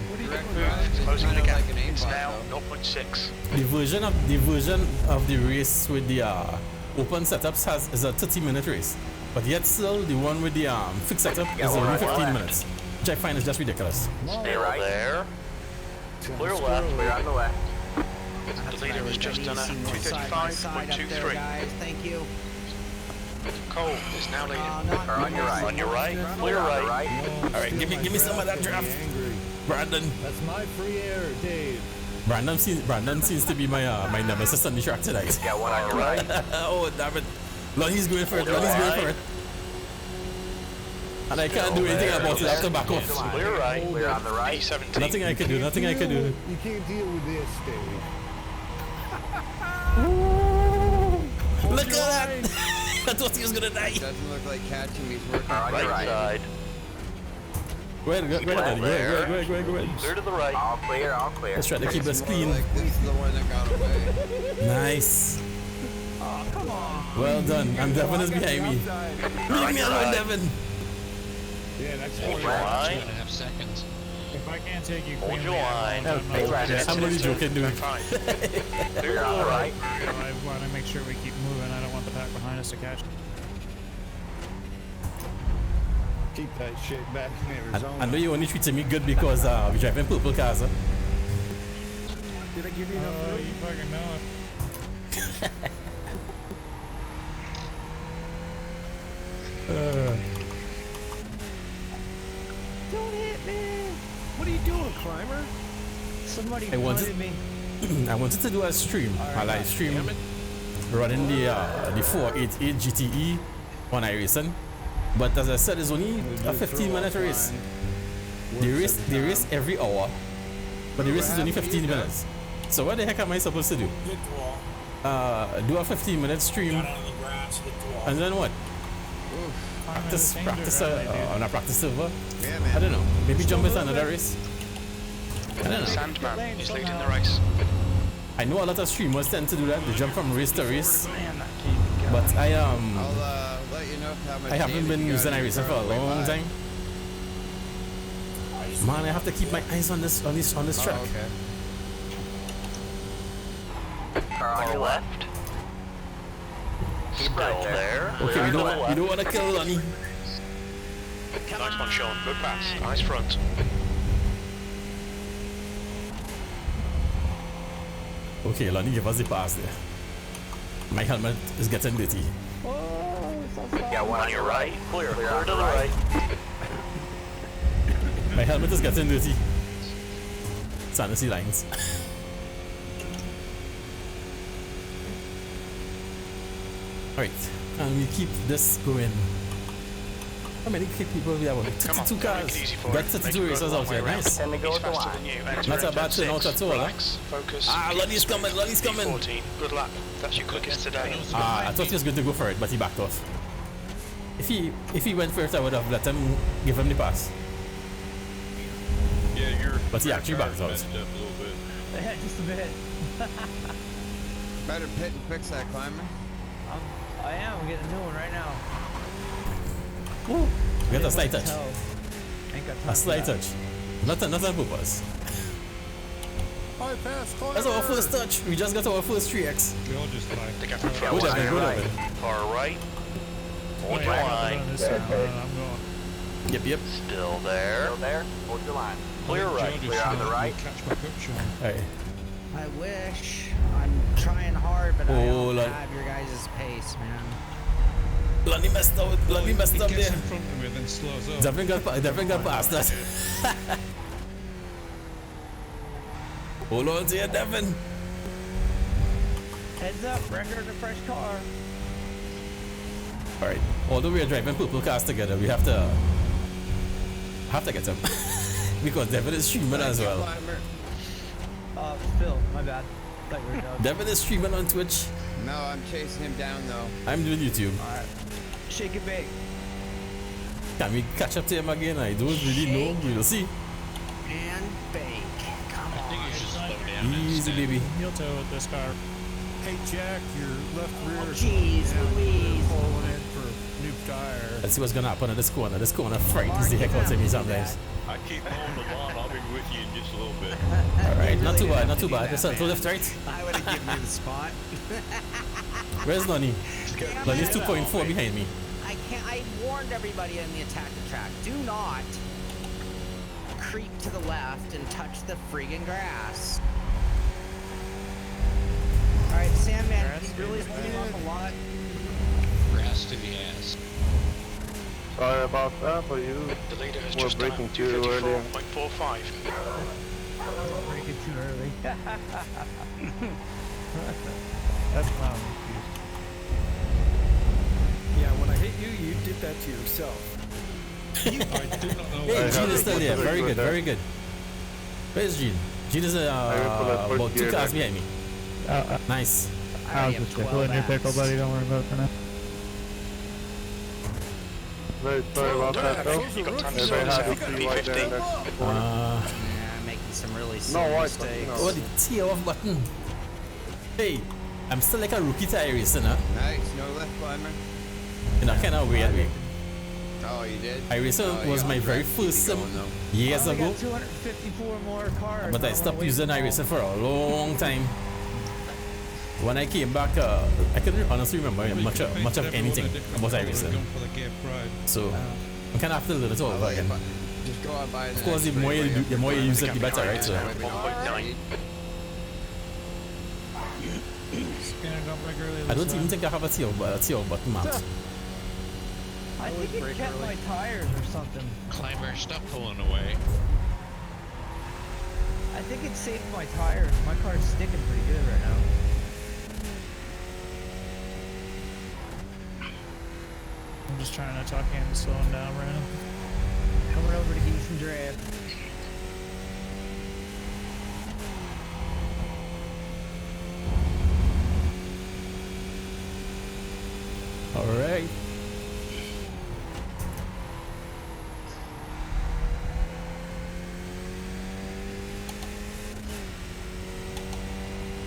Speaker 5: What are you
Speaker 4: Direct
Speaker 5: doing?
Speaker 4: drive is
Speaker 5: Closing
Speaker 4: kinda
Speaker 5: the gap.
Speaker 4: like an
Speaker 5: It's
Speaker 4: aimbot,
Speaker 5: now
Speaker 4: though.
Speaker 5: 0.6.
Speaker 1: The version of the race with the open setups is a 30-minute race, but yet still the one with the fixed setup is only 15 minutes, which I find is just ridiculous.
Speaker 12: Still there. Clear left.
Speaker 10: Clear on the left.
Speaker 5: The leader has just done a 235.23.
Speaker 6: Guys, thank you.
Speaker 5: Cole is now leading.
Speaker 10: On your right.
Speaker 12: On your right. Clear right.
Speaker 1: All right, give me some of that draft, Brandon.
Speaker 9: That's my free air, Dave.
Speaker 1: Brandon seems to be my nemesis on the track tonight.
Speaker 10: Got one on your right.
Speaker 1: Oh damn it! Lord, he's going for it. Lord, he's going for it. And I can't do anything about it. I have to back off.
Speaker 12: Clear right.
Speaker 10: Clear on the right.
Speaker 5: E17.
Speaker 1: Nothing I can do. Nothing I can do.
Speaker 9: You can't deal with this, Dave.
Speaker 1: Look at that! I thought he was gonna die.
Speaker 4: Doesn't look like catching me's working.
Speaker 10: On your
Speaker 12: Right
Speaker 10: right.
Speaker 12: side.
Speaker 1: Go ahead, Daddy. Go ahead.
Speaker 12: Clear to the right.
Speaker 10: All clear, all clear.
Speaker 1: Let's try to keep this
Speaker 4: More
Speaker 1: clean.
Speaker 4: like this is the one that got away.
Speaker 1: Nice.
Speaker 6: Oh, come on.
Speaker 1: Well done. And Devin is behind me. Leave me alone, Devin.
Speaker 9: Yeah, that's
Speaker 12: Hold
Speaker 9: all
Speaker 12: your line.
Speaker 3: 2.5 seconds.
Speaker 2: If I can't take you
Speaker 12: Hold
Speaker 2: cleanly,
Speaker 12: your line.
Speaker 1: I'm only joking, dude.
Speaker 5: Fine.
Speaker 12: Clear to the right.
Speaker 2: I want to make sure we keep moving. I don't want the pack behind us to catch.
Speaker 9: Keep that shit back in Arizona.
Speaker 1: I know you only treating me good because we're driving purple cars. Huh?
Speaker 9: Did I give you enough
Speaker 2: Oh,
Speaker 9: room?
Speaker 2: you fucking know it.
Speaker 8: Don't hit me. What are you doing, climber? Somebody
Speaker 1: I wanted-
Speaker 8: pointed me.
Speaker 1: I wanted to do a stream, a live stream, running the 488 GTE on iRacing. But as I said, it's only a 15-minute race. They race every hour, but the race is only 15 minutes. So what the heck am I supposed to do? Do a 15-minute stream, and then what? Practice on a practice server?
Speaker 4: Yeah, man.
Speaker 1: I don't know. Maybe jump into another race? I don't know.
Speaker 5: Sandman is leading the race.
Speaker 1: I know a lot of streamers tend to do that. They jump from race to race. But
Speaker 4: I'll let you know how much
Speaker 1: I haven't
Speaker 4: damage
Speaker 1: been
Speaker 4: you
Speaker 1: using
Speaker 4: got in
Speaker 1: iRacing
Speaker 4: your
Speaker 1: for a
Speaker 4: car
Speaker 1: long
Speaker 4: way
Speaker 1: time. Man, I have to keep my eyes on this track.
Speaker 4: Oh, okay.
Speaker 10: Car on your left.
Speaker 12: Still there.
Speaker 1: Okay, we don't want to kill Lonnie.
Speaker 5: Nice one, Sean. Good pass. Nice front.
Speaker 1: Okay, Lonnie, give us the pass there. My helmet is getting dirty.
Speaker 10: Yeah, one
Speaker 12: On your right. Clear. Clear to the right.
Speaker 1: My helmet is getting dirty. Sanity lines. Alright, and we keep this going. How many people we have? 32 cars. Got 32 racers out here. Nice.
Speaker 10: And they go with the line.
Speaker 1: Not a bad turnout at all, huh?
Speaker 5: Focus.
Speaker 1: Ah, Lonnie's coming, Lonnie's coming.
Speaker 5: 14. Good lap. That's your quickest today.
Speaker 1: I thought he was going to go for it, but he backed off. If he went for it, I would have let him give him the pass.
Speaker 13: Yeah, you're.
Speaker 1: But he actually backed out.
Speaker 13: Up a little bit.
Speaker 8: Yeah, just a bit.
Speaker 4: Better pit and fix that, Climber.
Speaker 8: I am. I'm getting a new one right now.
Speaker 1: Woo! We got a slight touch.
Speaker 8: Ain't got time
Speaker 1: A slight
Speaker 8: for that.
Speaker 1: touch. Not on purpose.
Speaker 7: I passed Climber.
Speaker 1: That's our first touch. We just got our first 3x.
Speaker 11: We all just like.
Speaker 5: They got
Speaker 10: Yeah,
Speaker 1: Good
Speaker 10: one on
Speaker 1: Devin,
Speaker 10: your
Speaker 1: good
Speaker 10: right.
Speaker 1: Devin.
Speaker 12: Far right. Hold your line.
Speaker 13: I'm going.
Speaker 1: Yep.
Speaker 12: Still there.
Speaker 10: Still there. Hold your line.
Speaker 12: Clear right.
Speaker 11: Joe just
Speaker 10: Clear on the
Speaker 11: said,
Speaker 10: right.
Speaker 11: "You'll catch back up, Sean."
Speaker 1: Alright.
Speaker 6: I wish. I'm trying hard, but I
Speaker 1: Oh,
Speaker 6: don't
Speaker 1: like-
Speaker 6: have your guys' pace, man.
Speaker 1: Lonnie messed up. Lonnie messed
Speaker 11: He
Speaker 1: up
Speaker 11: gets
Speaker 1: there.
Speaker 11: in front of me, then slows up.
Speaker 1: Devin got past that. Hold on to you, Devin.
Speaker 8: Heads up, record a fresh car.
Speaker 1: Alright. Although we are driving purple cars together, we have to get him. Because Devin is streaming as well.
Speaker 8: Phil, my bad. Thought you were done.
Speaker 1: Devin is streaming on Twitch.
Speaker 4: No, I'm chasing him down though.
Speaker 1: I'm doing YouTube.
Speaker 8: Alright. Shake it big.
Speaker 1: Can we catch up to him again? I don't really know. We'll see.
Speaker 6: And bake. Come
Speaker 13: I think
Speaker 6: on.
Speaker 13: you should slow down.
Speaker 1: Easy, baby.
Speaker 2: Heel toe with this car.
Speaker 7: Hey, Jack, your left rear is
Speaker 6: Jeez Louise.
Speaker 7: pulling in for new tire.
Speaker 1: Let's see what's gonna happen at this corner. This corner frightens the heck out of me sometimes.
Speaker 13: I keep on the line. I'll be with you in just a little bit.
Speaker 1: Alright, not too
Speaker 6: really
Speaker 1: bad, not too
Speaker 6: do
Speaker 1: bad.
Speaker 6: that,
Speaker 1: Just a little
Speaker 6: man.
Speaker 1: left, right.
Speaker 6: I would have given you the spot.
Speaker 1: Where's Lonnie? Lonnie's 2.4 behind me.
Speaker 6: I warned everybody on the attack track. Do not creep to the left and touch the friggin' grass. Alright, Sandman, he's really holding off a lot.
Speaker 3: Grass to the ass.
Speaker 9: Sorry about that, but you
Speaker 5: The leader has
Speaker 9: were
Speaker 5: just done
Speaker 9: breaking too early.
Speaker 5: 254.45.
Speaker 8: Break it too early. That's my own excuse.
Speaker 7: Yeah, when I hit you, you did that to yourself.
Speaker 11: I do not know.
Speaker 1: Hey,
Speaker 9: I
Speaker 1: Gene
Speaker 9: have
Speaker 1: is still
Speaker 9: to
Speaker 1: there.
Speaker 9: put
Speaker 1: Very
Speaker 9: it
Speaker 1: good,
Speaker 9: there.
Speaker 1: very good. Where's Gene? Gene is
Speaker 9: will put that
Speaker 1: about
Speaker 9: first
Speaker 1: 2
Speaker 9: gear
Speaker 1: cars
Speaker 9: there.
Speaker 1: behind me. Nice.
Speaker 6: I already have 12 apps.
Speaker 14: Don't worry about it for now.
Speaker 9: Very sorry about that though.
Speaker 5: You got time to
Speaker 9: Very
Speaker 5: slow this
Speaker 9: happy
Speaker 5: out.
Speaker 9: to see you right there in the corner.
Speaker 6: Yeah, I'm making some really silly
Speaker 9: No, why?
Speaker 6: mistakes.
Speaker 9: No.
Speaker 1: Oh, the tear off button. Hey, I'm still like a rookie tire racer, huh?
Speaker 4: Nice, no left, Climber.
Speaker 1: In a kind of weird way.
Speaker 4: Oh, you did?
Speaker 1: iRacing was my very first sim years
Speaker 8: I
Speaker 1: ago,
Speaker 8: got 254 more cars.
Speaker 1: but I stopped using iRacing for a long time. When I came back, I couldn't honestly remember much of anything about iRacing. So I'm kind of have to learn it all over again.
Speaker 4: Just go out by
Speaker 1: Of course, the more you use it, the better, right? So I don't even think I have a TL button mapped.
Speaker 8: I think it kept my tires or something.
Speaker 3: Climber, stop pulling away.
Speaker 8: I think it saved my tires. My car's sticking pretty good right now.
Speaker 2: I'm just trying to talk him to slow him down right now.
Speaker 8: Coming over to Heath and Drab.
Speaker 1: Alright.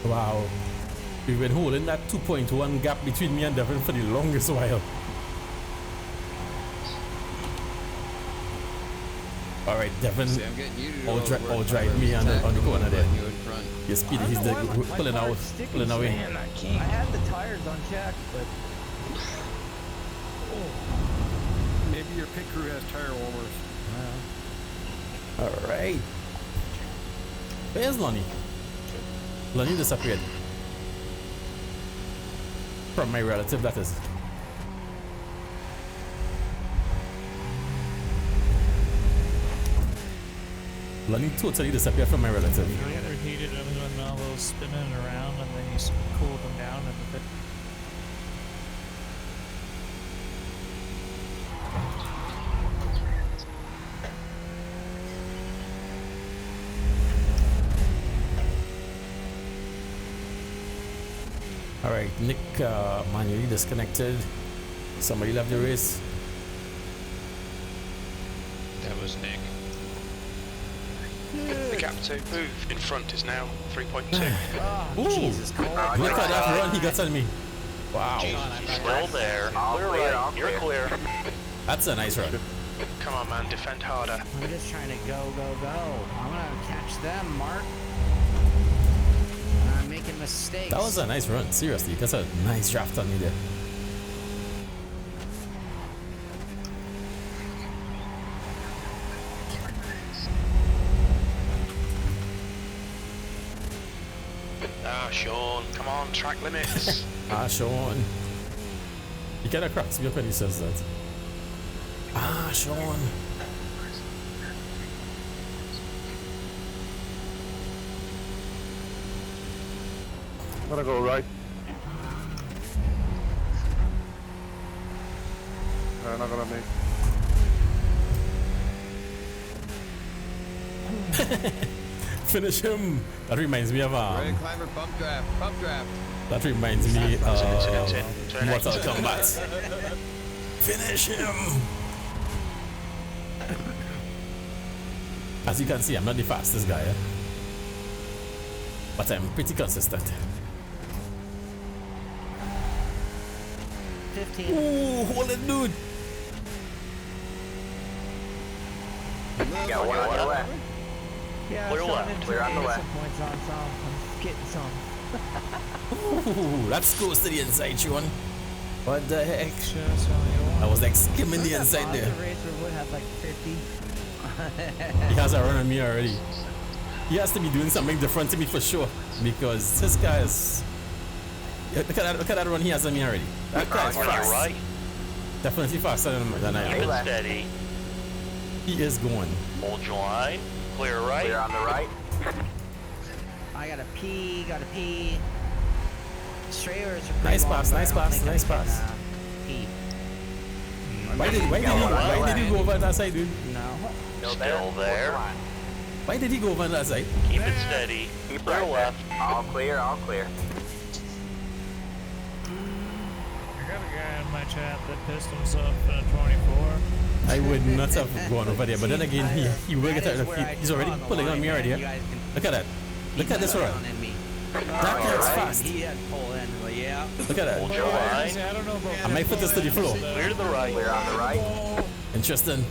Speaker 1: Wow. We've been holding that 2.1 gap between me and Devin for the longest while. Alright, Devin all drive me on the corner there. Yes, Speedy, he's pulling away.
Speaker 8: I had the tires unchecked, but
Speaker 7: Maybe your pit crew has tire warmers.
Speaker 1: All right. Where's Lonnie? Lonnie disappeared. From my relative, that is. Lonnie totally disappeared from my relative.
Speaker 2: He overheated him when all those spinning around, and then he cooled them down in the pit.
Speaker 1: All right, Nick manually disconnected. Somebody left the race.
Speaker 3: That was Nick.
Speaker 5: The gap to move in front is now 3.2.
Speaker 1: Ooh,
Speaker 6: Jesus, Cole.
Speaker 1: look at that run he got on me. Wow.
Speaker 12: Still there. Clear right. You're clear.
Speaker 1: That's a nice run.
Speaker 5: Come on, man, defend harder.
Speaker 6: I'm just trying to go. I'm gonna catch them, Mark. I'm making mistakes.
Speaker 1: That was a nice run. Seriously, that's a nice draft on me there.
Speaker 5: Ah, Sean, come on, track limits.
Speaker 1: Sean. He kind of cracks me up when he says that. Sean.
Speaker 9: I'm gonna go right. I'm not gonna make.
Speaker 1: Finish him. That reminds me of
Speaker 4: Ready, climber, pump draft, pump draft.
Speaker 1: That reminds me of Mortal Kombat. Finish him. As you can see, I'm not the fastest guy, but I'm pretty consistent.
Speaker 6: 15.
Speaker 1: Ooh, hold it, dude.
Speaker 10: Yeah, one on your left.
Speaker 8: Yeah,
Speaker 12: Clear
Speaker 8: so
Speaker 12: left.
Speaker 8: I'm
Speaker 10: Clear on the
Speaker 8: getting
Speaker 10: left.
Speaker 8: some points on some. I'm getting some.
Speaker 1: Ooh, that's close to the inside, Sean. What the heck? I was like skimming the inside there.
Speaker 8: The racer would have like 50.
Speaker 1: He has a run on me already. He has to be doing something different to me for sure, because this guy is. Look at that run he has on me already. That guy is
Speaker 12: Clear
Speaker 1: fast.
Speaker 12: right.
Speaker 1: Definitely faster than I
Speaker 12: Keep
Speaker 1: am.
Speaker 12: it steady.
Speaker 1: He is going.
Speaker 12: Hold your line. Clear right.
Speaker 10: Clear on the right.
Speaker 6: I gotta pee. Straighters are pretty
Speaker 1: Nice
Speaker 6: long,
Speaker 1: pass,
Speaker 6: but I
Speaker 1: nice
Speaker 6: don't
Speaker 1: pass,
Speaker 6: think I
Speaker 1: nice
Speaker 6: can,
Speaker 1: pass.
Speaker 6: Pee.
Speaker 1: Why did he go over that side, dude?
Speaker 6: No.
Speaker 12: Still there.
Speaker 1: Why did he go over that side?
Speaker 12: Keep it steady.
Speaker 10: Keep
Speaker 12: Clear
Speaker 10: right
Speaker 12: left.
Speaker 10: there. All clear, all clear.
Speaker 2: I got a guy in my chat that pissed himself in a 24.
Speaker 1: I would not have gone over there, but then again, he will get out of the He's already pulling on me already. Look at that. Look at this run. That guy's fast.
Speaker 6: He had pull in, but yeah.
Speaker 1: Look at
Speaker 12: Hold
Speaker 1: that.
Speaker 12: your line.
Speaker 2: I don't know about
Speaker 1: And my foot is to the floor.
Speaker 12: Clear to the right.
Speaker 10: Clear on the right.
Speaker 1: Interesting.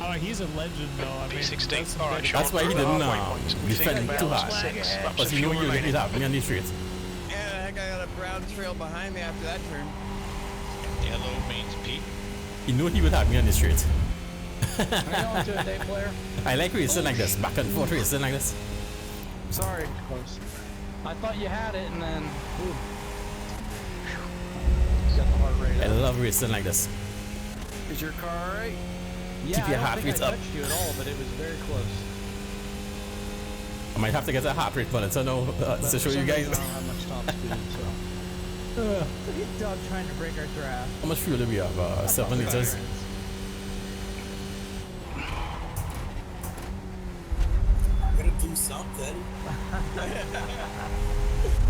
Speaker 2: Oh, he's a legend, though. I mean,
Speaker 5: P16. All right, Sean.
Speaker 1: That's why he didn't defend too hard.
Speaker 5: Six.
Speaker 1: Because he knew you would have me on the street.
Speaker 4: Yeah, that guy got a brown trail behind me after that turn.
Speaker 11: Yellow means Pete.
Speaker 1: He knew he would have me on the street.
Speaker 8: Are you going to a day player?
Speaker 1: I like racing like this, back and forth racing like this.
Speaker 8: Sorry. I thought you had it and then. Ooh. Got the heart rate
Speaker 1: I
Speaker 8: up.
Speaker 1: love racing like this.
Speaker 4: Is your car alright?
Speaker 8: Yeah,
Speaker 1: Keep your
Speaker 8: I
Speaker 1: heart
Speaker 8: don't think
Speaker 1: rate
Speaker 8: I
Speaker 1: up.
Speaker 8: touched you at all, but it was very close.
Speaker 1: I might have to get a heart rate monitor now
Speaker 8: But
Speaker 1: to
Speaker 8: for
Speaker 1: show
Speaker 8: some
Speaker 1: you guys.
Speaker 8: reason, I don't have much top speed, so. Look at this dog trying to break our draft.
Speaker 1: How much fuel do we have? 7 liters.
Speaker 14: Gotta do something.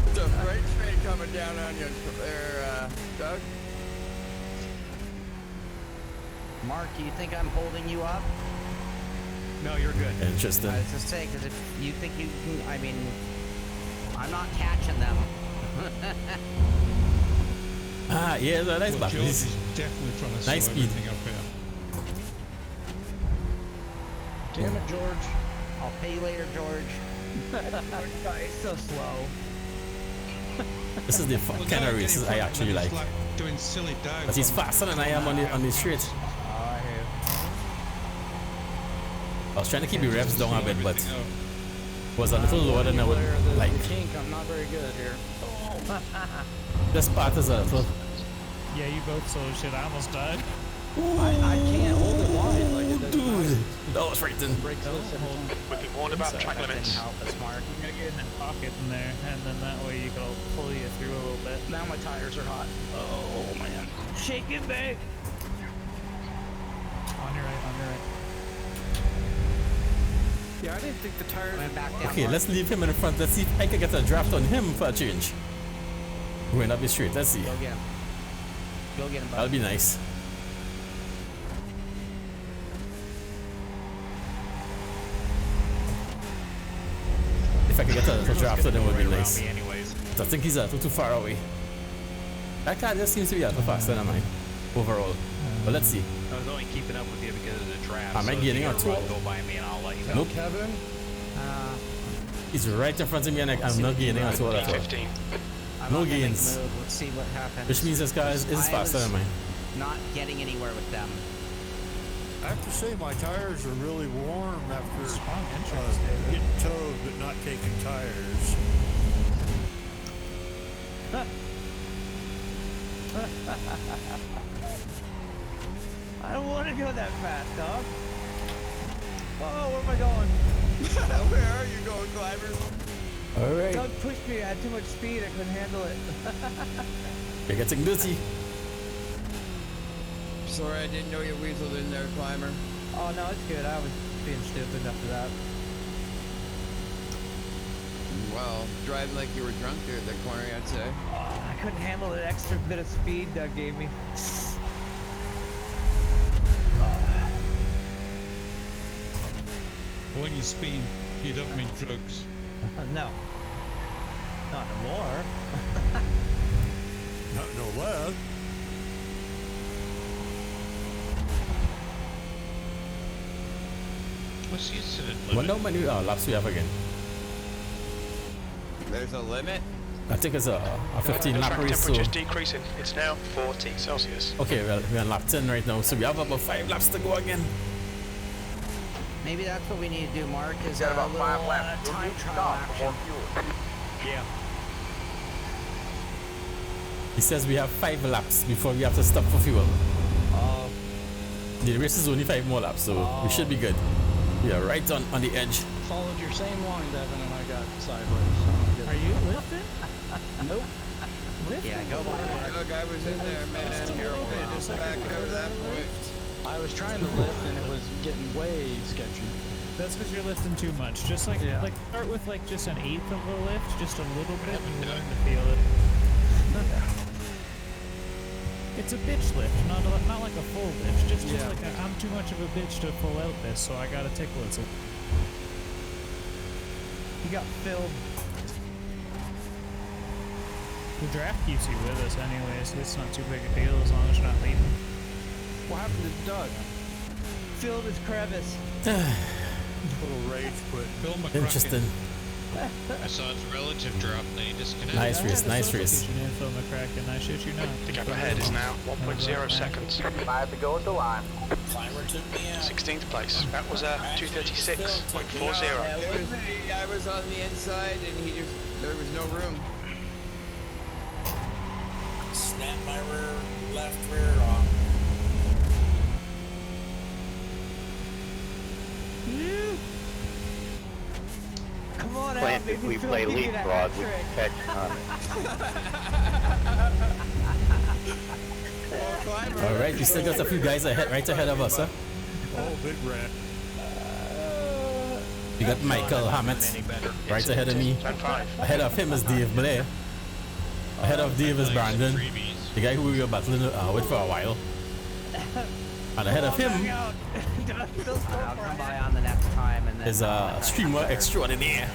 Speaker 4: It's a freight train coming down on you there, Doug.
Speaker 6: Mark, do you think I'm holding you up?
Speaker 7: No, you're good.
Speaker 1: Interesting.
Speaker 6: I was just saying, because if you think you can, I mean, I'm not catching them.
Speaker 1: Yeah, it's a nice
Speaker 11: Well,
Speaker 1: back.
Speaker 11: George is definitely trying to
Speaker 1: Nice
Speaker 11: slow
Speaker 1: speed.
Speaker 11: everything up here.
Speaker 8: Damn it, George.
Speaker 6: I'll pay you later, George.
Speaker 8: George, he's so slow.
Speaker 1: This is the kind of races I actually like.
Speaker 11: Doing silly dives.
Speaker 1: But he's faster than I am on the straight. I was trying to keep the revs down a bit, but was a little lower than I would like.
Speaker 8: I'm not very good here.
Speaker 1: This part is a little.
Speaker 2: Yeah, you both slow as shit. I almost died.
Speaker 8: I can't hold it wide like it does.
Speaker 1: Dude, that was frightening.
Speaker 5: We've been warned about the track limits.
Speaker 2: Help us, Mark. I'm gonna get in that pocket in there, and then that way you can pull you through a little bit.
Speaker 8: Now my tires are hot. Oh man. Shake it back.
Speaker 2: On your right, on your right.
Speaker 8: Yeah, I didn't think the tires went back down.
Speaker 1: Okay, let's leave him in the front. Let's see if I can get a draft on him for a change. Going up the street. Let's see.
Speaker 6: Go get him. Go get him, bud.
Speaker 1: That'll be nice. If I could get a little draft on him, it would be nice. I think he's a little too far away. That car just seems to be a little faster than mine overall. But let's see.
Speaker 15: I was only keeping up with you because of the draft.
Speaker 1: Am I getting on tour?
Speaker 15: Go by me and I'll let you know.
Speaker 1: Nope.
Speaker 8: Kevin?
Speaker 1: He's right in front of me and I'm not gaining on tour at all.
Speaker 5: 15.
Speaker 1: No gains.
Speaker 6: Let's see what happens.
Speaker 1: Which means this guy is faster than mine.
Speaker 6: Not getting anywhere with them.
Speaker 7: I have to say, my tires are really warm after
Speaker 2: Strong entrance, David.
Speaker 7: getting towed but not taking tires.
Speaker 8: I don't want to go that fast, dog. Oh, where am I going? Where are you going, Climber?
Speaker 1: Alright.
Speaker 8: Doug pushed me. I had too much speed. I couldn't handle it.
Speaker 1: You're getting dirty.
Speaker 4: Sorry, I didn't know you weaseled in there, Climber.
Speaker 8: Oh, no, it's good. I was being stupid after that.
Speaker 4: Well, driving like you were drunk there at that corner, I'd say.
Speaker 8: Oh, I couldn't handle that extra bit of speed Doug gave me.
Speaker 11: When you speed, you don't mean drugs.
Speaker 8: No. Not no more.
Speaker 7: Not no less.
Speaker 3: What's the incident
Speaker 1: Wonder
Speaker 3: limit?
Speaker 1: how many laps we have again.
Speaker 4: There's a limit?
Speaker 1: I think it's a 15
Speaker 5: The
Speaker 1: lap
Speaker 5: track
Speaker 1: race. So.
Speaker 5: temperature is decreasing. It's now 40 Celsius.
Speaker 1: Okay, well, we're on lap 10 right now, so we have about 5 laps to go again.
Speaker 6: Maybe that's what we need to do, Mark, is
Speaker 10: Got
Speaker 6: a
Speaker 10: about
Speaker 6: little
Speaker 10: 5 laps.
Speaker 6: time
Speaker 10: You'll
Speaker 6: trial
Speaker 10: stop for
Speaker 6: action.
Speaker 10: more fuel.
Speaker 15: Yeah.
Speaker 1: He says we have 5 laps before we have to stop for fuel.
Speaker 8: Oh.
Speaker 1: The race is only 5 more laps, so we should be good. We are right on the edge.
Speaker 8: Followed your same line, Devin, and I got sideways.
Speaker 2: Are you lifting?
Speaker 8: Nope.
Speaker 6: Yeah, go on.
Speaker 4: Look, I was in there, man.
Speaker 8: Just a little bit, just like
Speaker 4: Back
Speaker 8: a
Speaker 4: over that point.
Speaker 8: I was trying to lift, and it was getting way sketchy.
Speaker 2: That's because you're lifting too much. Just like start with like just an eighth of a lift, just a little bit, and you learn to feel it. It's a bitch lift, not like a full lift. Just like I'm too much of a bitch to pull out this, so I gotta tickle it.
Speaker 8: He got filled.
Speaker 2: The draft keeps you with us anyways. It's not too big a deal as long as you're not leaving.
Speaker 8: What happened to Doug? Filled his crevice.
Speaker 7: Little rage quit.
Speaker 11: Bill McCracken.
Speaker 1: Interesting.
Speaker 3: I saw his relative drop and then he disconnected.
Speaker 1: Nice race, nice race.
Speaker 2: Phil McCracken, I shit you not.
Speaker 5: The gap ahead is now 1.0 seconds.
Speaker 10: 5 to go at the line.
Speaker 14: Climber took me out.
Speaker 5: 16th place. That was 236.40.
Speaker 4: I was on the inside and there was no room.
Speaker 14: Snap my left rear off.
Speaker 8: Come on out,
Speaker 9: If
Speaker 8: baby.
Speaker 9: we
Speaker 8: Phil,
Speaker 9: play
Speaker 8: give me that
Speaker 9: leapfrog,
Speaker 8: hat
Speaker 9: we
Speaker 8: trick.
Speaker 9: can catch on it.
Speaker 1: Alright, we still got a few guys right ahead of us, huh?
Speaker 7: Oh, big rat.
Speaker 1: We got Michael Hammett right ahead of me. Ahead of him is Dave Blair. Ahead of Dave is Brandon, the guy who we were battling with for a while. And ahead of him
Speaker 6: I'll come by on the next time and then
Speaker 1: is a streamer extraordinaire,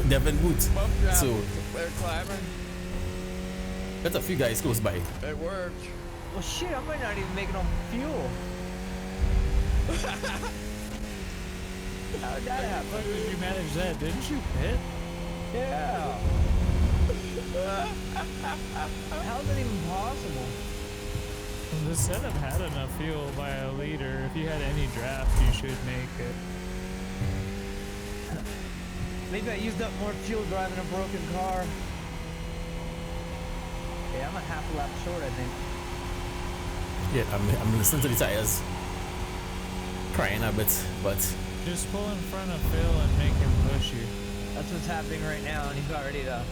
Speaker 1: Devin Booth. So,
Speaker 4: They're climbing.
Speaker 1: got a few guys close by.
Speaker 4: It worked.
Speaker 8: Well, shit, I might not even make it on fuel. How did that happen?
Speaker 2: How did you manage that? Didn't you pit?
Speaker 8: Yeah. How is that even possible?
Speaker 2: The setup had enough fuel by a liter. If you had any draft, you should make it.
Speaker 8: Maybe I used up more fuel driving a broken car. Yeah, I'm a half a lap short, I think.
Speaker 1: Yeah, I'm listening to the tires. Crying a bit, but
Speaker 2: Just pull in front of Phil and make him push you.
Speaker 8: That's what's happening right now, and he's about ready to.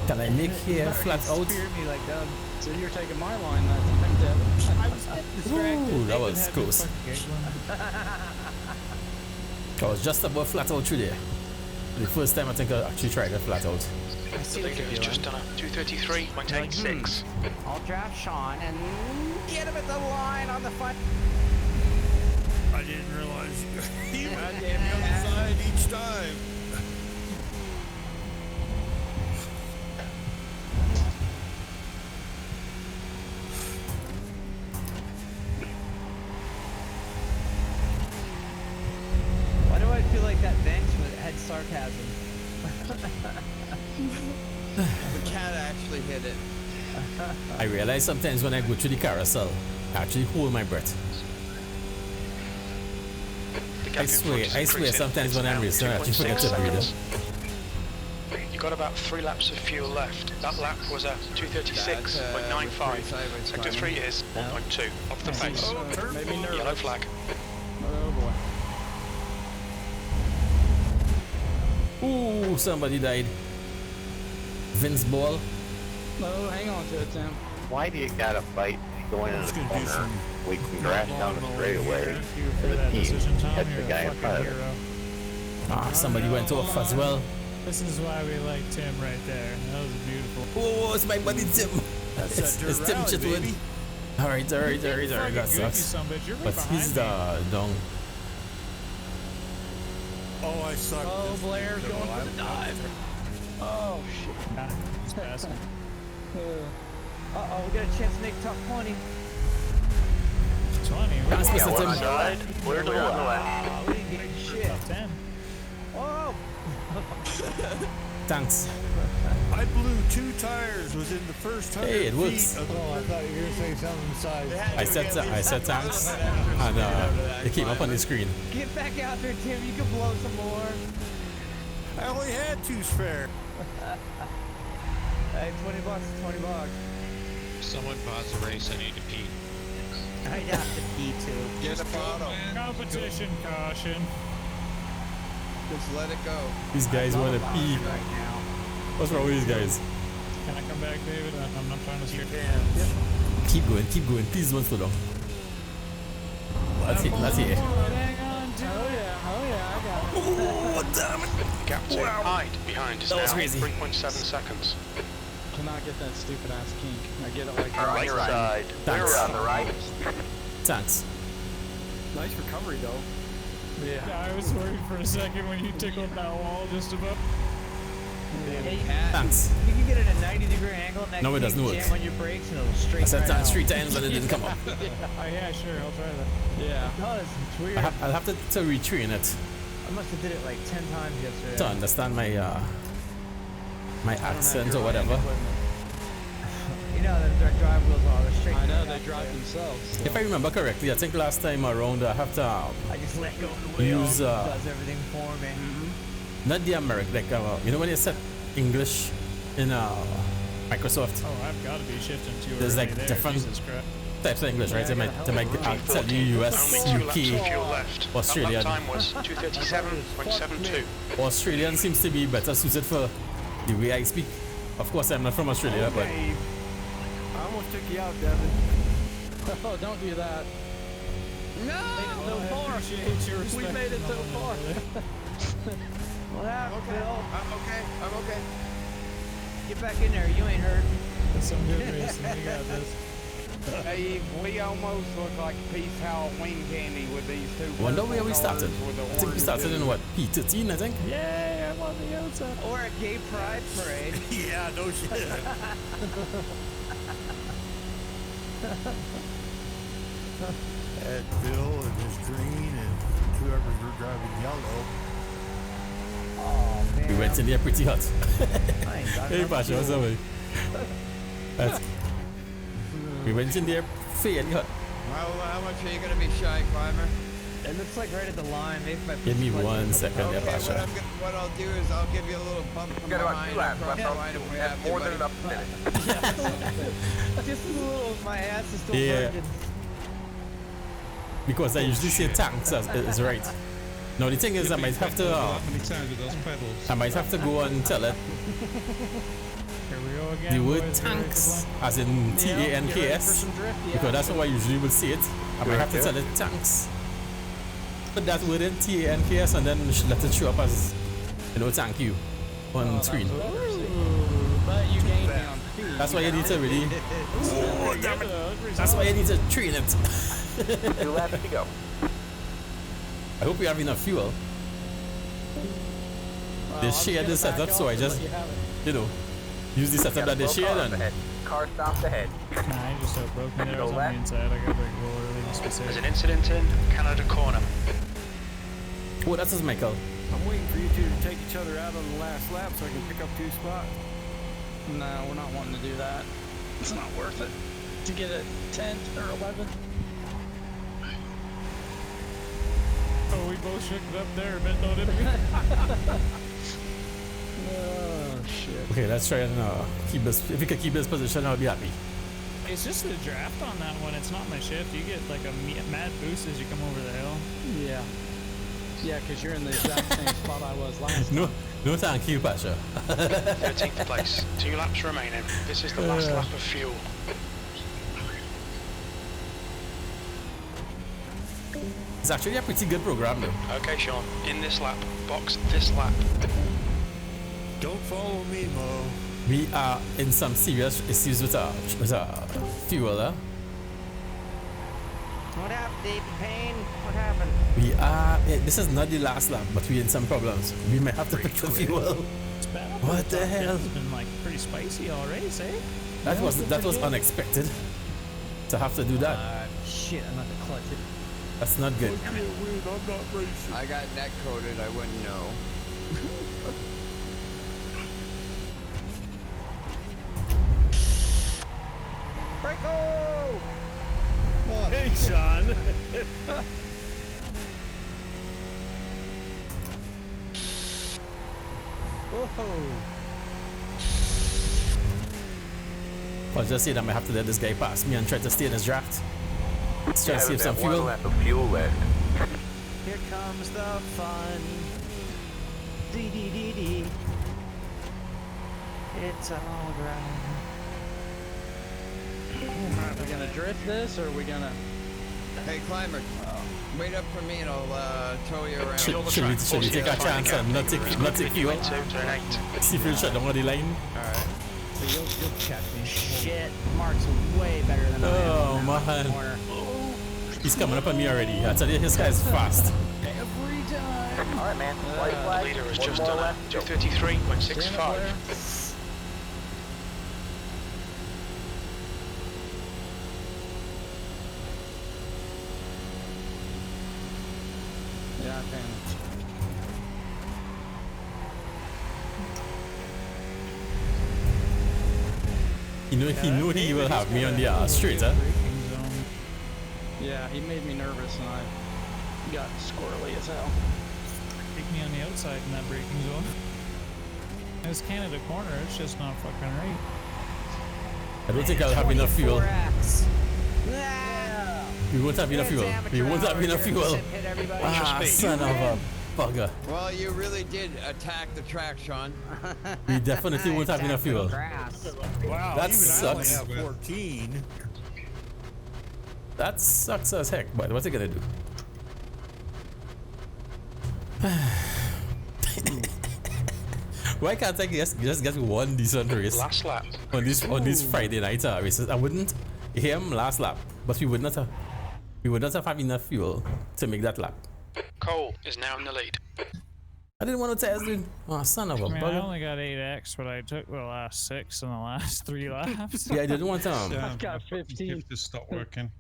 Speaker 1: can I make here flat out?
Speaker 8: Spear me like Doug.
Speaker 16: So you're taking my line, I think, Devin.
Speaker 8: I was getting distracted.
Speaker 1: Ooh, that was close. I was just about flat out through there. The first time I think I actually tried to flat out.
Speaker 5: I think it was just done a 233.86.
Speaker 6: I'll draft Sean and get him at the line on the front.
Speaker 7: I didn't realize you had me on the side each time.
Speaker 8: Why do I feel like that bench had sarcasm?
Speaker 4: The cat actually hit it.
Speaker 1: I realize sometimes when I go through the carousel, I actually hold my breath. I swear sometimes when I'm racing, I actually forget to breathe.
Speaker 5: You got about 3 laps of fuel left. That lap was at 236.95. Sector 3 is 1.2 off the pace.
Speaker 16: Maybe nervous.
Speaker 5: Yellow flag.
Speaker 16: Oh boy.
Speaker 1: Ooh, somebody died. Vince Ball.
Speaker 16: No, hang on to it, Tim.
Speaker 9: Why do you gotta fight going in the corner? We can crash down the straightaway.
Speaker 2: For
Speaker 9: The
Speaker 2: that
Speaker 9: team
Speaker 2: decision, Tom,
Speaker 9: catch
Speaker 2: you're
Speaker 9: the
Speaker 2: a
Speaker 9: guy in
Speaker 2: fucking
Speaker 9: front of
Speaker 2: hero.
Speaker 9: it.
Speaker 1: Ah, somebody went off as well.
Speaker 2: This is why we like Tim right there. That was beautiful.
Speaker 1: Oh, it's my buddy Tim.
Speaker 7: That's
Speaker 1: It's
Speaker 7: that dirt
Speaker 1: Tim
Speaker 7: rally,
Speaker 1: Chitwood.
Speaker 7: baby.
Speaker 1: Alright,
Speaker 2: Fucking
Speaker 1: that
Speaker 2: goofy
Speaker 1: sucks.
Speaker 2: son of a bitch. You're right
Speaker 1: But
Speaker 2: behind
Speaker 1: he's
Speaker 2: me.
Speaker 1: down.
Speaker 7: Oh, I suck.
Speaker 16: Oh, Blair's going for the dive. Oh, shit.
Speaker 2: Nah, he's passing.
Speaker 8: Uh-oh, we got a chance to make top 20.
Speaker 2: 20.
Speaker 1: Pass
Speaker 2: We're
Speaker 1: Mr.
Speaker 12: One
Speaker 1: Tim.
Speaker 12: side, clear to the left.
Speaker 8: Oh, we didn't get shit.
Speaker 2: top 10.
Speaker 8: Whoa!
Speaker 1: Thanks.
Speaker 7: I blew 2 tires within the first 100
Speaker 1: Hey, it
Speaker 7: feet
Speaker 1: works.
Speaker 7: of the
Speaker 17: Oh, I thought you were going to say something besides.
Speaker 1: I said thanks, and it came up on the screen.
Speaker 8: Get back out there, Tim. You can blow some more.
Speaker 7: I only had 2 spare.
Speaker 8: Hey, $20, $20.
Speaker 3: Someone pause the race. I need to pee.
Speaker 6: I'd have to pee too.
Speaker 4: Get a bottle.
Speaker 2: Competition caution.
Speaker 4: Just let it go.
Speaker 1: These guys want to pee.
Speaker 6: Right now.
Speaker 1: What's wrong with these guys?
Speaker 2: Can I come back, David? I'm not trying to steer.
Speaker 1: Keep going. Please don't slow down. That's it.
Speaker 2: Hang on to it.
Speaker 16: I got it.
Speaker 1: Oh, damn it.
Speaker 5: Gap to hide behind is
Speaker 1: That
Speaker 5: now
Speaker 1: was crazy.
Speaker 5: 3.7 seconds.
Speaker 16: Cannot get that stupid ass kink. I get it like
Speaker 12: Right side, clear
Speaker 1: Thanks.
Speaker 12: on the right.
Speaker 1: Thanks.
Speaker 16: Nice recovery, though.
Speaker 2: Yeah, I was worried for a second when you tickled that wall just above.
Speaker 1: Thanks.
Speaker 8: You can get it at a 90-degree angle and that
Speaker 1: No, it
Speaker 8: kink
Speaker 1: doesn't work.
Speaker 8: jam on your brakes and it'll straight
Speaker 1: I said
Speaker 8: right
Speaker 1: thanks
Speaker 8: out.
Speaker 1: 3 times and it didn't come up.
Speaker 2: Oh, yeah, sure. I'll try that.
Speaker 16: Yeah.
Speaker 8: It does. It's weird.
Speaker 1: I'll have to retrain it
Speaker 8: I must have did it like 10 times yesterday.
Speaker 1: to understand my accent or whatever.
Speaker 8: You know that their drive wheels are straight.
Speaker 16: I know, they drive themselves. So.
Speaker 1: If I remember correctly, I think last time around I have to
Speaker 8: I just let go of the wheel.
Speaker 1: use
Speaker 8: It does everything for me.
Speaker 1: not the American, like you know when you set English in Microsoft.
Speaker 2: Oh, I've got to be shifting to
Speaker 1: There's like
Speaker 2: there.
Speaker 1: different
Speaker 2: Jesus Christ.
Speaker 1: types of English, right? They might tell you US,
Speaker 5: Only 2 laps of
Speaker 1: UK,
Speaker 5: fuel left.
Speaker 1: Australia.
Speaker 5: That lap time was 237.72.
Speaker 1: Australian seems to be better suited for the way I speak. Of course, I'm not from Australia, but
Speaker 7: I almost took you out, Devin.
Speaker 16: Oh, don't do that.
Speaker 8: No!
Speaker 2: Well, I appreciate your respect.
Speaker 16: We made it so far.
Speaker 8: What happened, Phil?
Speaker 4: I'm okay.
Speaker 8: Get back in there. You ain't hurt.
Speaker 2: That's some good racing. We got this.
Speaker 10: Hey, we almost look like Peace Halloween candy with these 2
Speaker 1: wonder where we started.
Speaker 10: with the
Speaker 1: I think we
Speaker 10: orange
Speaker 1: started in what, P13, I think?
Speaker 2: Yay, I'm on the outside.
Speaker 8: Or a gay pride parade.
Speaker 7: Yeah, no shit. Had Bill and his green and whoever were driving yellow.
Speaker 8: man.
Speaker 1: We went in there pretty hot. Hey,
Speaker 8: got
Speaker 1: Pasha, what's up, man? We went in there fairly hot.
Speaker 4: How much are you gonna be shy, Climber?
Speaker 8: It looks like right at the line. Maybe if I
Speaker 1: Give me 1 second there,
Speaker 4: Okay,
Speaker 1: Pasha.
Speaker 4: what I'll do is I'll give you a little bump from
Speaker 12: Got about
Speaker 4: behind.
Speaker 12: 2 laps left.
Speaker 4: We have
Speaker 12: More than enough minutes.
Speaker 8: Just a little. My ass is still
Speaker 1: Yeah.
Speaker 8: burning.
Speaker 1: Because I usually say tanks is right. Now the thing is, I might have to.
Speaker 11: How many times with those pedals?
Speaker 1: I might have to go and tell it.
Speaker 2: Here we go again.
Speaker 1: The word
Speaker 2: boys.
Speaker 1: tanks, as in TANKS, because that's how I usually would say it. I might have to tell it tanks. Put that word in TANKS and then let it show up as, thank you on screen.
Speaker 8: But you gained me on speed.
Speaker 1: That's why you need to really. Oh, damn it. That's why you need to train it.
Speaker 12: 2 laps to go.
Speaker 1: I hope we have enough fuel. They shared the setup, so I just, use the setup that they shared and.
Speaker 12: Car stopped ahead.
Speaker 2: Nah, I just broke me there. I was on the inside. I got break roll early.
Speaker 5: There's an incident in Canada Corner.
Speaker 1: Oh, that's us, Michael.
Speaker 17: I'm waiting for you two to take each other out on the last lap so I can pick up 2 spots.
Speaker 8: No, we're not wanting to do that. It's not worth it to get a 10th or 11th.
Speaker 2: Oh, we both shook it up there, but no, didn't we?
Speaker 8: Oh shit.
Speaker 1: Okay, let's try and keep this. If we could keep this position, I'll be happy.
Speaker 2: It's just the draft on that one. It's not my shift. You get like a mad boost as you come over the hill.
Speaker 8: Yeah. Yeah, because you're in the exact same spot I was last time.
Speaker 1: No, thank you, Pasha.
Speaker 5: 13th place. 2 laps remaining. This is the last lap of fuel.
Speaker 1: It's actually a pretty good program, though.
Speaker 5: Okay, Sean. In this lap. Box this lap.
Speaker 7: Don't follow me, Mo.
Speaker 1: We are in some serious issues with our fuel.
Speaker 6: What happened, David Payne? What happened?
Speaker 1: We are. This is not the last lap, but we're in some problems. We might have to pick the fuel.
Speaker 2: It's bad.
Speaker 1: What the hell?
Speaker 2: It's been like pretty spicy already, say?
Speaker 1: That was unexpected. To have to do that.
Speaker 8: Shit, I'm not gonna clutch it.
Speaker 1: That's not good.
Speaker 7: I'm not racing.
Speaker 4: I got neck coated. I wouldn't know.
Speaker 8: Breako!
Speaker 7: Hey, Sean.
Speaker 1: I'll just say that I might have to let this guy pass me and try to stay in his draft. Let's try to save some
Speaker 12: 1
Speaker 1: fuel.
Speaker 12: lap of fuel left.
Speaker 8: Here comes the fun. D. It's all right. Are we gonna drift this, or are we gonna?
Speaker 4: Hey, Climber, wait up for me and I'll tow you around.
Speaker 1: Should we take a chance and not take fuel? See if we'll shut down on the line.
Speaker 8: Alright. So you'll check me. Shit, Mark's way better than I am.
Speaker 1: Oh man. He's coming up on me already. I tell you, this guy's fast.
Speaker 8: Every time.
Speaker 12: Alright, man. White
Speaker 5: The
Speaker 12: flag.
Speaker 5: leader is
Speaker 12: 1
Speaker 5: just
Speaker 12: more
Speaker 5: done
Speaker 12: lap.
Speaker 5: 2:33.65.
Speaker 8: Yeah, I panicked.
Speaker 1: He knew he will have me on the straight, huh?
Speaker 8: Yeah, he made me nervous and I got squirrely as hell.
Speaker 2: Take me on the outside in that braking zone. It's Canada Corner. It's just not fucking right.
Speaker 1: I don't think I'll have enough fuel.
Speaker 6: 24X.
Speaker 1: We won't have enough fuel. We won't have enough fuel. Ah, son of a bugger.
Speaker 4: Well, you really did attack the track, Sean.
Speaker 1: We definitely won't have enough fuel.
Speaker 7: Wow,
Speaker 1: That
Speaker 7: even
Speaker 1: sucks.
Speaker 7: I only have 14.
Speaker 1: That sucks as heck, but what's it gonna do? Why can't I just get one decent race?
Speaker 5: Last lap.
Speaker 1: On this Friday night races? I wouldn't him last lap, but we would not have enough fuel to make that lap.
Speaker 5: Cole is now in the lead.
Speaker 1: I didn't want to test, dude. Oh, son of a
Speaker 2: I mean, I
Speaker 1: bugger.
Speaker 2: only got 8x, but I took the last 6 in the last 3 laps.
Speaker 1: Yeah, I didn't want to.
Speaker 8: I've got 15.
Speaker 11: Just stop working.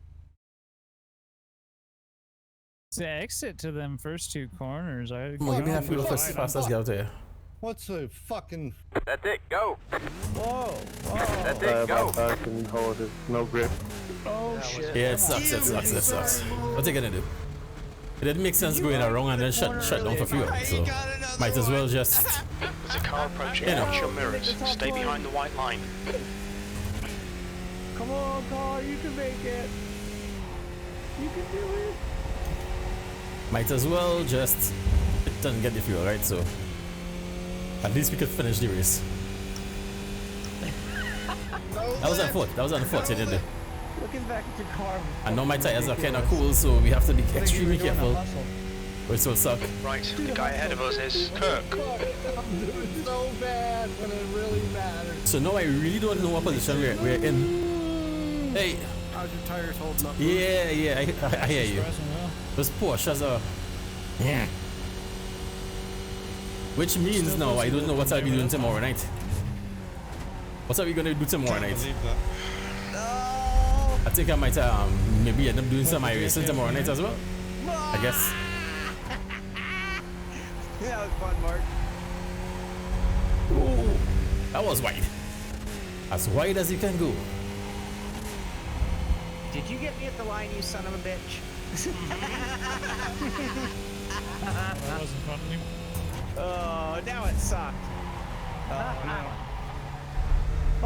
Speaker 2: So exit to them first two corners.
Speaker 1: Come on, give me that fuel fast as get out there.
Speaker 7: What's a fucking...
Speaker 12: That's it, go!
Speaker 8: Whoa!
Speaker 12: That's it, go!
Speaker 9: No grip.
Speaker 8: Oh shit!
Speaker 1: Yeah, it sucks. It sucks. What are you gonna do? It didn't make sense going around and then shut down for fuel. So might as well just.
Speaker 5: There's a car approaching. Watch your mirrors. Stay behind the white line.
Speaker 8: Come on, car, you can make it. You can do it.
Speaker 1: Might as well just hit and get the fuel, right? So at least we could finish the race. That was on foot. You didn't do.
Speaker 8: Looking back at your car.
Speaker 1: I know my tires are kind of cool, so we have to be extremely careful. Or it will suck.
Speaker 5: Right, the guy ahead of us is Kirk.
Speaker 7: I'm doing so bad when it really matters.
Speaker 1: So now I really don't know what position we're in. Hey.
Speaker 17: How's your tires holding up?
Speaker 1: Yeah, I hear you. Those Porsches are. Yeah. Which means now I don't know what I'll be doing tomorrow night. What are we gonna do tomorrow night? I think I might maybe end up doing some iRacing tomorrow night as well. I guess.
Speaker 8: That was fun, Mark.
Speaker 1: Ooh, that was wide. As wide as you can go.
Speaker 6: Did you get me at the line, you son of a bitch?
Speaker 2: That wasn't fun anymore.
Speaker 6: Oh, now it sucked.
Speaker 8: Oh no.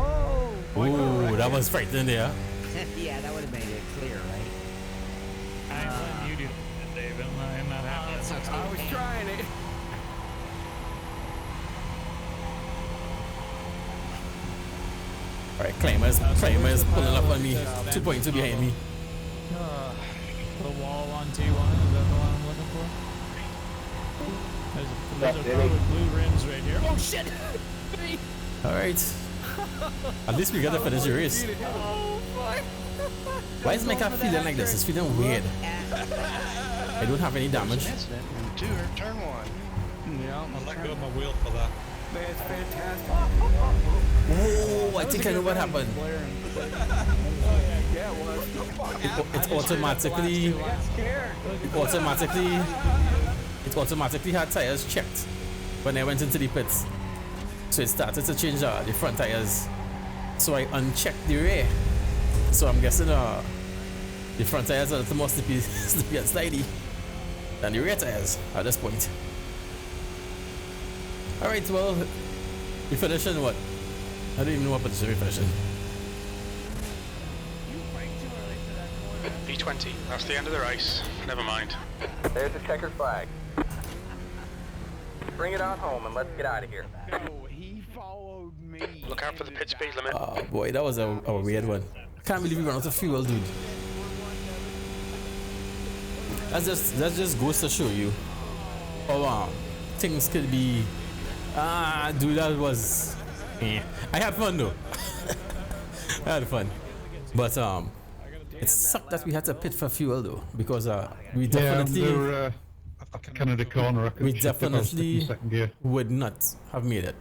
Speaker 8: Oh.
Speaker 1: Ooh, that was frightening there.
Speaker 6: Yeah, that would have made it clear, right?
Speaker 2: I ain't letting you do it, David. I'm not happy.
Speaker 6: I
Speaker 17: was trying it.
Speaker 1: Alright, Claimer's pulling up on me. 2.2 behind me.
Speaker 2: The wall on T1, is that the one I'm looking for? There's a car with blue rims right here. Oh shit!
Speaker 1: Alright. At least we gotta finish the race. Why is my car feeling like this? It's feeling weird. I don't have any damage.
Speaker 10: Turn one.
Speaker 11: Yeah, I let go of my wheel for that.
Speaker 17: That's fantastic.
Speaker 1: Oh, I think I know what happened.
Speaker 17: Yeah, it was.
Speaker 1: It automatically had tires checked when I went into the pits. So it started to change the front tires. So I unchecked the rear. So I'm guessing the front tires are a little more slippy and slidey than the rear tires at this point. Alright, well, we finish in what? I don't even know what position we finish in.
Speaker 5: P20, that's the end of the race. Never mind.
Speaker 12: There's the checkered flag. Bring it on home and let's get out of here.
Speaker 10: No, he followed me.
Speaker 5: Look out for the pit speed limit.
Speaker 1: Oh boy, that was a weird one. I can't believe we ran out of fuel, dude. That just goes to show you how things could be. Dude, that was. I had fun though. I had fun, but it sucked that we had to pit for fuel though, because we definitely.
Speaker 9: Canada corner.
Speaker 1: We definitely would not have made it.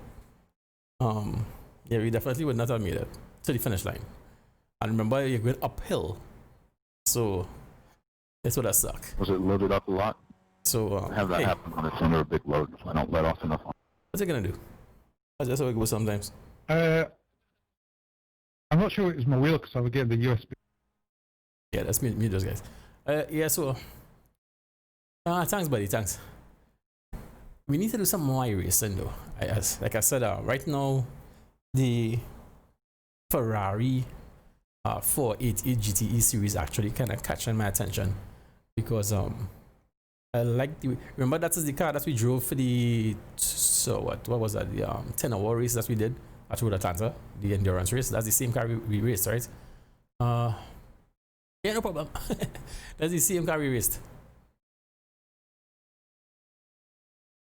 Speaker 1: Yeah, we definitely would not have made it to the finish line. And remember, you're going uphill, so this would have sucked.
Speaker 9: Was it loaded up a lot?
Speaker 1: So
Speaker 9: have that happen when it's under a big load. If I don't let off enough.
Speaker 1: What's it gonna do? That's how it goes sometimes.
Speaker 9: I'm not sure it was my wheel because I was getting the USB.
Speaker 1: Yeah, that's me those guys. Yeah, so. Thanks, buddy. Thanks. We need to do some more iRacing though. Like I said, right now, the Ferrari 488 GTE series actually kind of catching my attention because I like the. Remember that is the car that we drove for the. So what was that? The 10-hour race that we did at Road Atlanta, the endurance race. That's the same car we raced, right? Yeah, no problem. That's the same car we raced.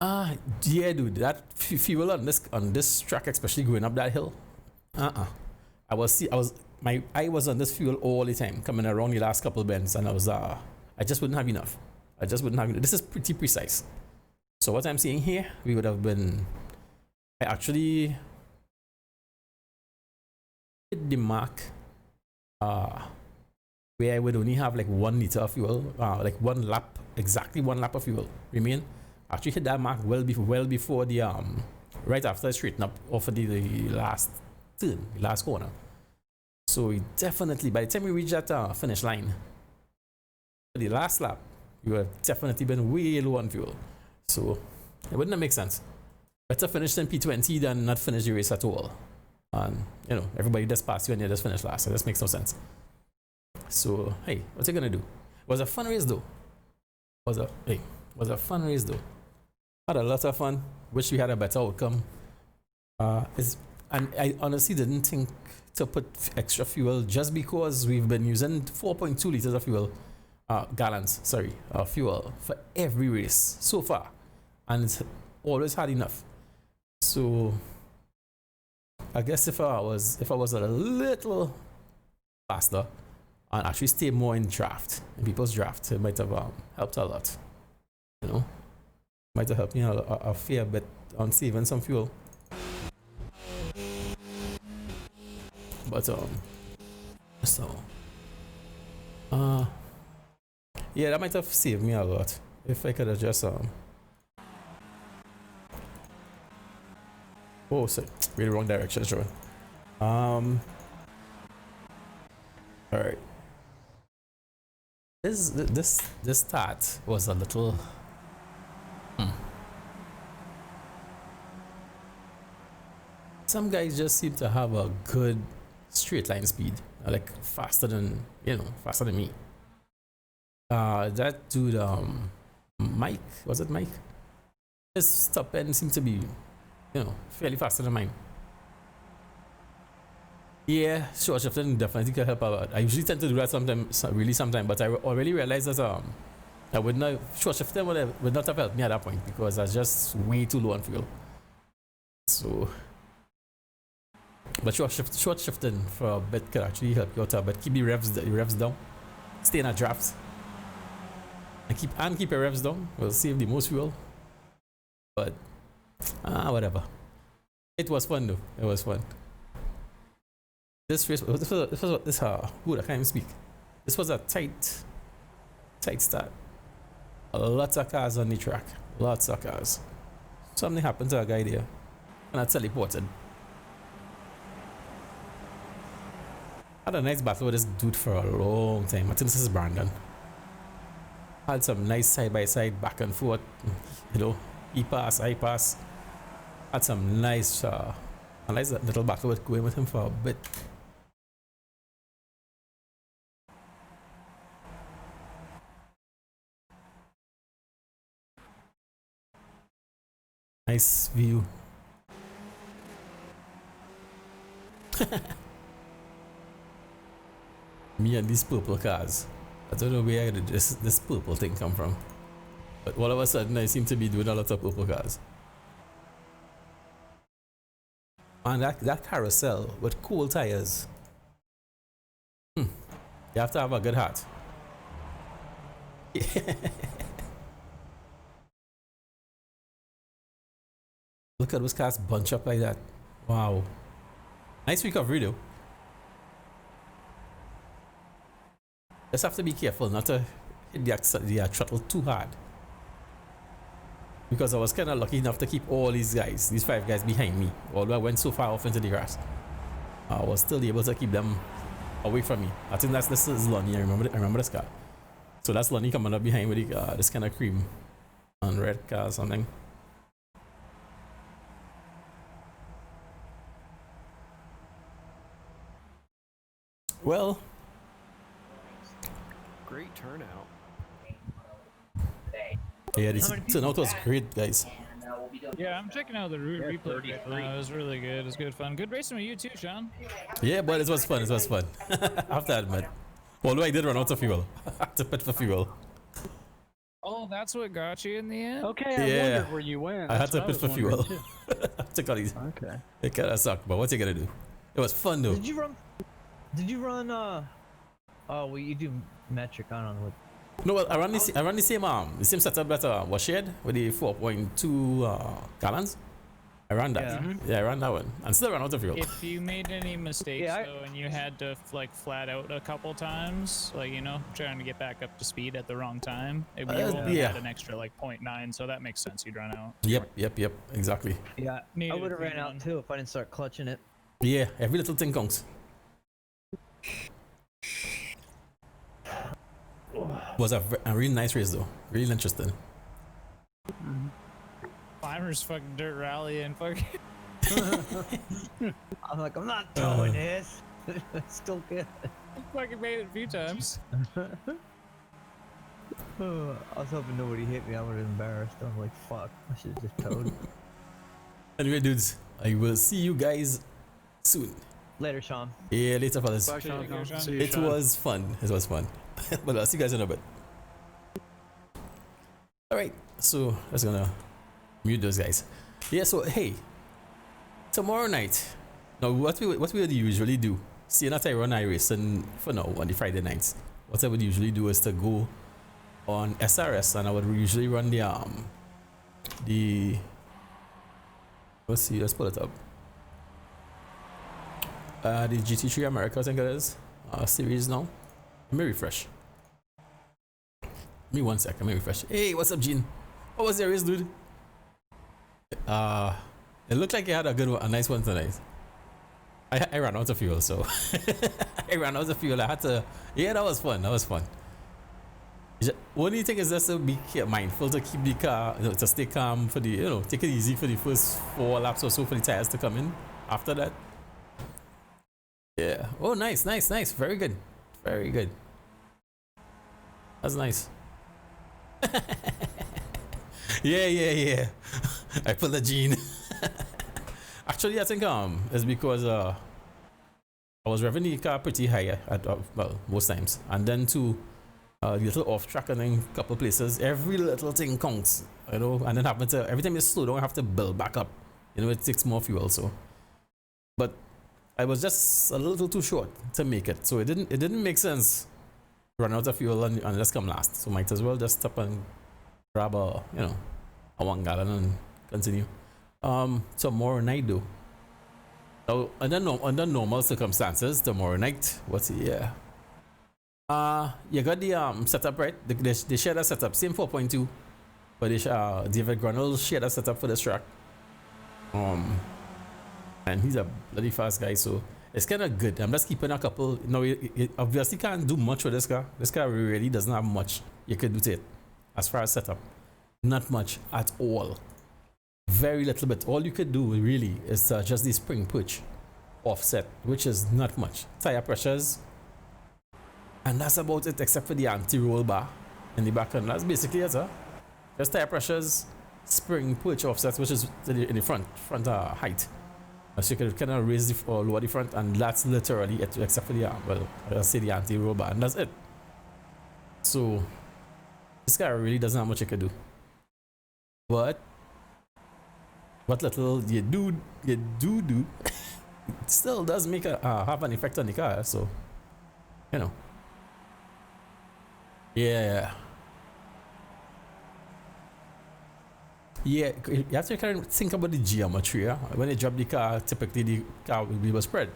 Speaker 1: Yeah, dude, that fuel on this track, especially going up that hill. I was on this fuel all the time, coming around the last couple of bends, and I just wouldn't have enough. This is pretty precise. So what I'm seeing here, we would have been. I actually hit the mark. where I would only have like 1 liter of fuel, like 1 lap, exactly 1 lap of fuel remain. Actually hit that mark well before the right after I straighten up off of the last turn, the last corner. So we definitely, by the time we reach that finish line, for the last lap, you have definitely been way low on fuel. So it wouldn't make sense. Better finish in P20 than not finish the race at all. And you know, everybody just pass you and you just finish last. So this makes no sense. So hey, what's it gonna do? It was a fun race though. Was a fun race though. Had a lot of fun. Wish we had a better outcome. And I honestly didn't think to put extra fuel just because we've been using 4.2 liters of fuel, gallons, sorry, fuel for every race so far, and it's always had enough. So I guess if I was a little faster and actually stay more in draft, in people's draft, it might have helped a lot. You know, might have helped me a fair bit on saving some fuel. But yeah, that might have saved me a lot if I could have just oh, sorry, really wrong direction, sure. All right. This start was a little. Some guys just seem to have a good straight line speed, like faster than me. That dude, Mike, was it Mike? His top end seemed to be, fairly faster than mine. Yeah, short shifting definitely can help a lot. I usually tend to do that sometimes, but I already realized that I would not, short shifting would not have helped me at that point because I was just way too low on fuel. So, but short shifting for a bit could actually help you out a bit. Keep the revs down, stay in a draft, and keep your revs down. Will save the most fuel. But whatever. It was fun though. It was fun. This race, I can't even speak. This was a tight start. Lots of cars on the track. Lots of cars. Something happened to a guy there, and I teleported. Had a nice battle with this dude for a long time. I think this is Brandon. Had some nice side by side, back and forth. He pass, I pass. Had some nice, a nice little battle with going with him for a bit. Nice view. Me and these purple cars. I don't know where this purple thing come from. But all of a sudden I seem to be doing a lot of purple cars. And that carousel with cool tires. You have to have a good heart. Look at those cars bunch up like that. Wow. Nice recovery though. Just have to be careful not to hit the throttle too hard. Because I was kind of lucky enough to keep all these 5 guys behind me. Although I went so far off into the grass, I was still able to keep them away from me. I think this is Lonnie. I remember this car. So that's Lonnie coming up behind with this kind of cream and red car or something. Well,
Speaker 17: great turnout.
Speaker 1: Yeah, this turnout was great, guys.
Speaker 2: Yeah, I'm checking out the replay. It was really good. It was good fun. Good racing with you too, Sean.
Speaker 1: Yeah, but it was fun. It was fun. I have to admit. Although I did run out of fuel. I had to pit for fuel.
Speaker 2: Oh, that's what got you in the end?
Speaker 17: Okay, I wondered where you went.
Speaker 1: I had to pit for fuel.
Speaker 17: Okay.
Speaker 1: It kind of sucked, but what you gonna do? It was fun though.
Speaker 8: Did you run oh well, you do metric, I don't know what.
Speaker 1: No, well, I run the same setup that was shared with the 4.2 gallons. I ran that. Yeah, I ran that one. And still ran out of fuel.
Speaker 2: If you made any mistakes though, and you had to like flat out a couple times, like you know, trying to get back up to speed at the wrong time, you only had an extra like 0.9, so that makes sense. You'd run out.
Speaker 1: Yep. Exactly.
Speaker 8: Yeah, I would have ran out too if I didn't start clutching it.
Speaker 1: Yeah, every little thing counts. Was a really nice race though. Really interesting.
Speaker 2: Climbers fucking dirt rally and fucking.
Speaker 8: I'm like, I'm not towing this. It's still good.
Speaker 2: I fucking made it a few times.
Speaker 8: I was hoping nobody hit me. I would have been embarrassed. I was like, fuck. I should have just towed.
Speaker 1: Anyway, dudes, I will see you guys soon.
Speaker 8: Later, Sean.
Speaker 1: Yeah, later, fellas.
Speaker 17: Bye, Sean.
Speaker 1: It was fun. It was fun. But I'll see you guys in a bit. Alright, so that's gonna mute those guys. Yeah, so hey, tomorrow night. Now what we would usually do, seeing that I run iRacing for now on the Friday nights, what I would usually do is to go on SRS, and I would usually run the let's pull it up. The GT3 America, I think it is, series now. Let me refresh. Give me 1 second, let me refresh. Hey, what's up, Gene? What was your race, dude? It looked like you had a good one, a nice one tonight. I ran out of fuel, so I ran out of fuel. I had to. Yeah, that was fun. That was fun. Only thing is just to be mindful to keep the car, to stay calm for the, take it easy for the first 4 laps or so for the tires to come in. After that, yeah. Oh, nice. Very good. Very good. That's nice. Yeah. I pulled the gene. Actually, I think it's because I was revving the car pretty high at well, most times, and then to little off track and then couple places, every little thing counts, and then every time you slow down, I have to build back up. It takes more fuel. So, but I was just a little too short to make it, so it didn't make sense. Run out of fuel and just come last. So might as well just stop and grab a 1 gallon and continue. Tomorrow night though. So under normal circumstances, tomorrow night, what's it? Yeah. You got the setup right. They share that setup, same 4.2, but David Granell shared that setup for this track. And he's a bloody fast guy, so it's kind of good. I'm just keeping a couple. No, it obviously can't do much with this car. This car really doesn't have much you could do to it as far as setup. Not much at all. Very little bit. All you could do really is just the spring push offset, which is not much. Tire pressures, and that's about it, except for the anti-roll bar in the back end. That's basically it, Just tire pressures, spring push offsets, which is in the front height. So you can kind of raise or lower the front, and that's literally it, except for the I'll say the anti-roll bar, and that's it. So this guy really doesn't have much you can do. But what little you do it still does make have an effect on the car. So yeah. Yeah, you have to kind of think about the geometry. When you drop the car, typically the car will be spread.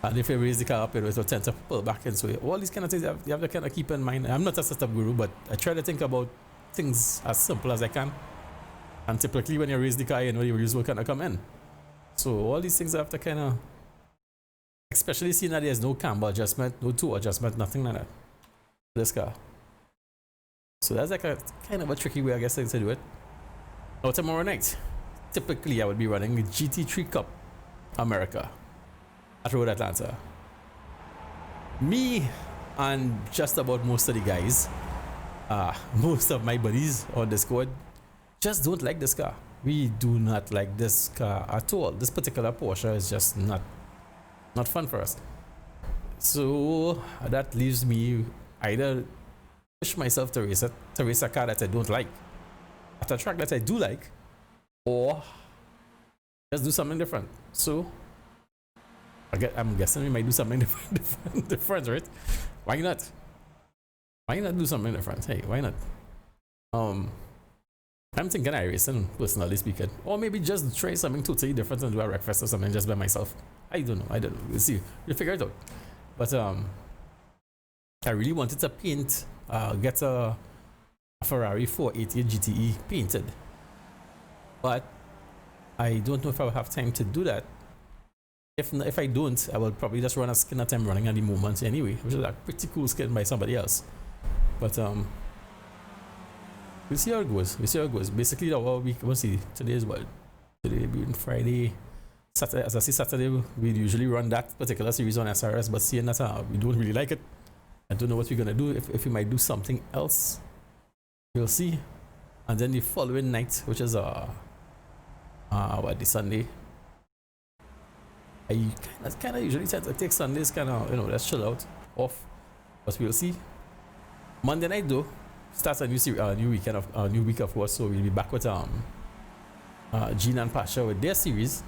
Speaker 1: And if you raise the car up, it will tend to pull back in. So all these kind of things you have to kind of keep in mind. I'm not a setup guru, but I try to think about things as simple as I can. And typically when you raise the car, your wheels will kind of come in. So all these things I have to kind of, especially seeing that there's no camber adjustment, no toe adjustment, nothing like that. This car. So that's like a kind of a tricky way, I guess, to do it. Now tomorrow night, typically I would be running the GT3 Cup America at Road Atlanta. Me and just about most of the guys, most of my buddies on Discord, just don't like this car. We do not like this car at all. This particular Porsche is just not fun for us. So that leaves me either push myself to race a car that I don't like at a track that I do like, or just do something different. So I'm guessing we might do something different, right? Why not? Why not do something different? Hey, why not? I'm thinking iRacing, personally speaking. Or maybe just try something totally different and do a breakfast or something just by myself. I don't know. We'll see. We'll figure it out. But I really wanted to paint, get a Ferrari 488 GTE painted. But I don't know if I will have time to do that. If I don't, I will probably just run a skin that I'm running at the moment anyway, which is a pretty cool skin by somebody else. But we'll see how it goes. Basically, the whole week, we'll see. Today is what? Today being Friday. Saturday, as I say, Saturday, we usually run that particular series on SRS, but seeing that we don't really like it, I don't know what we're gonna do. If we might do something else, we'll see. And then the following night, which is the Sunday, I kind of usually tend to take Sundays, kind of, let's chill out, off. But we'll see. Monday night though starts a new week of course. So we'll be back with Gene and Pasha with their series.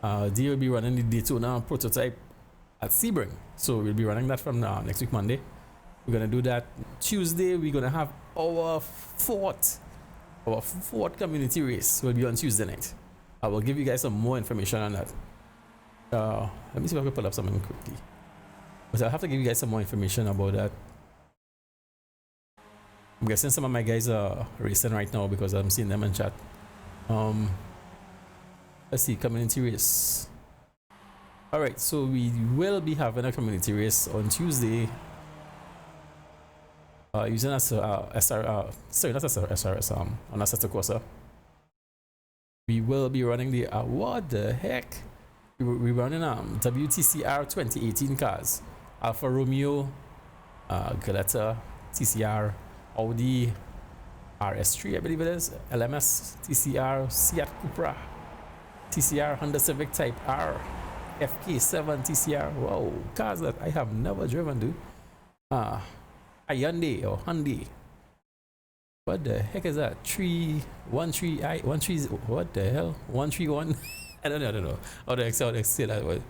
Speaker 1: They will be running the Daytona prototype at Sebring. So we'll be running that from next week Monday. We're gonna do that Tuesday. We're gonna have our fourth community race. Will be on Tuesday night. I will give you guys some more information on that. Let me see if I can pull up something quickly. But I'll have to give you guys some more information about that. I'm guessing some of my guys are racing right now because I'm seeing them in chat. Let's see, community race. Alright, so we will be having a community race on Tuesday. Using SRS on Assetto Corsa. We will be running the what the heck? We're running WTCR 2018 cars. Alfa Romeo, Galetta, TCR, Audi RS3, I believe it is, LMS, TCR, Seat Cupra, TCR, Honda Civic Type R, FK7 TCR. Wow, cars that I have never driven, dude. Hyundai or Hyundai. What the heck is that? 313 what the hell? 131. I don't know. How do I say that word?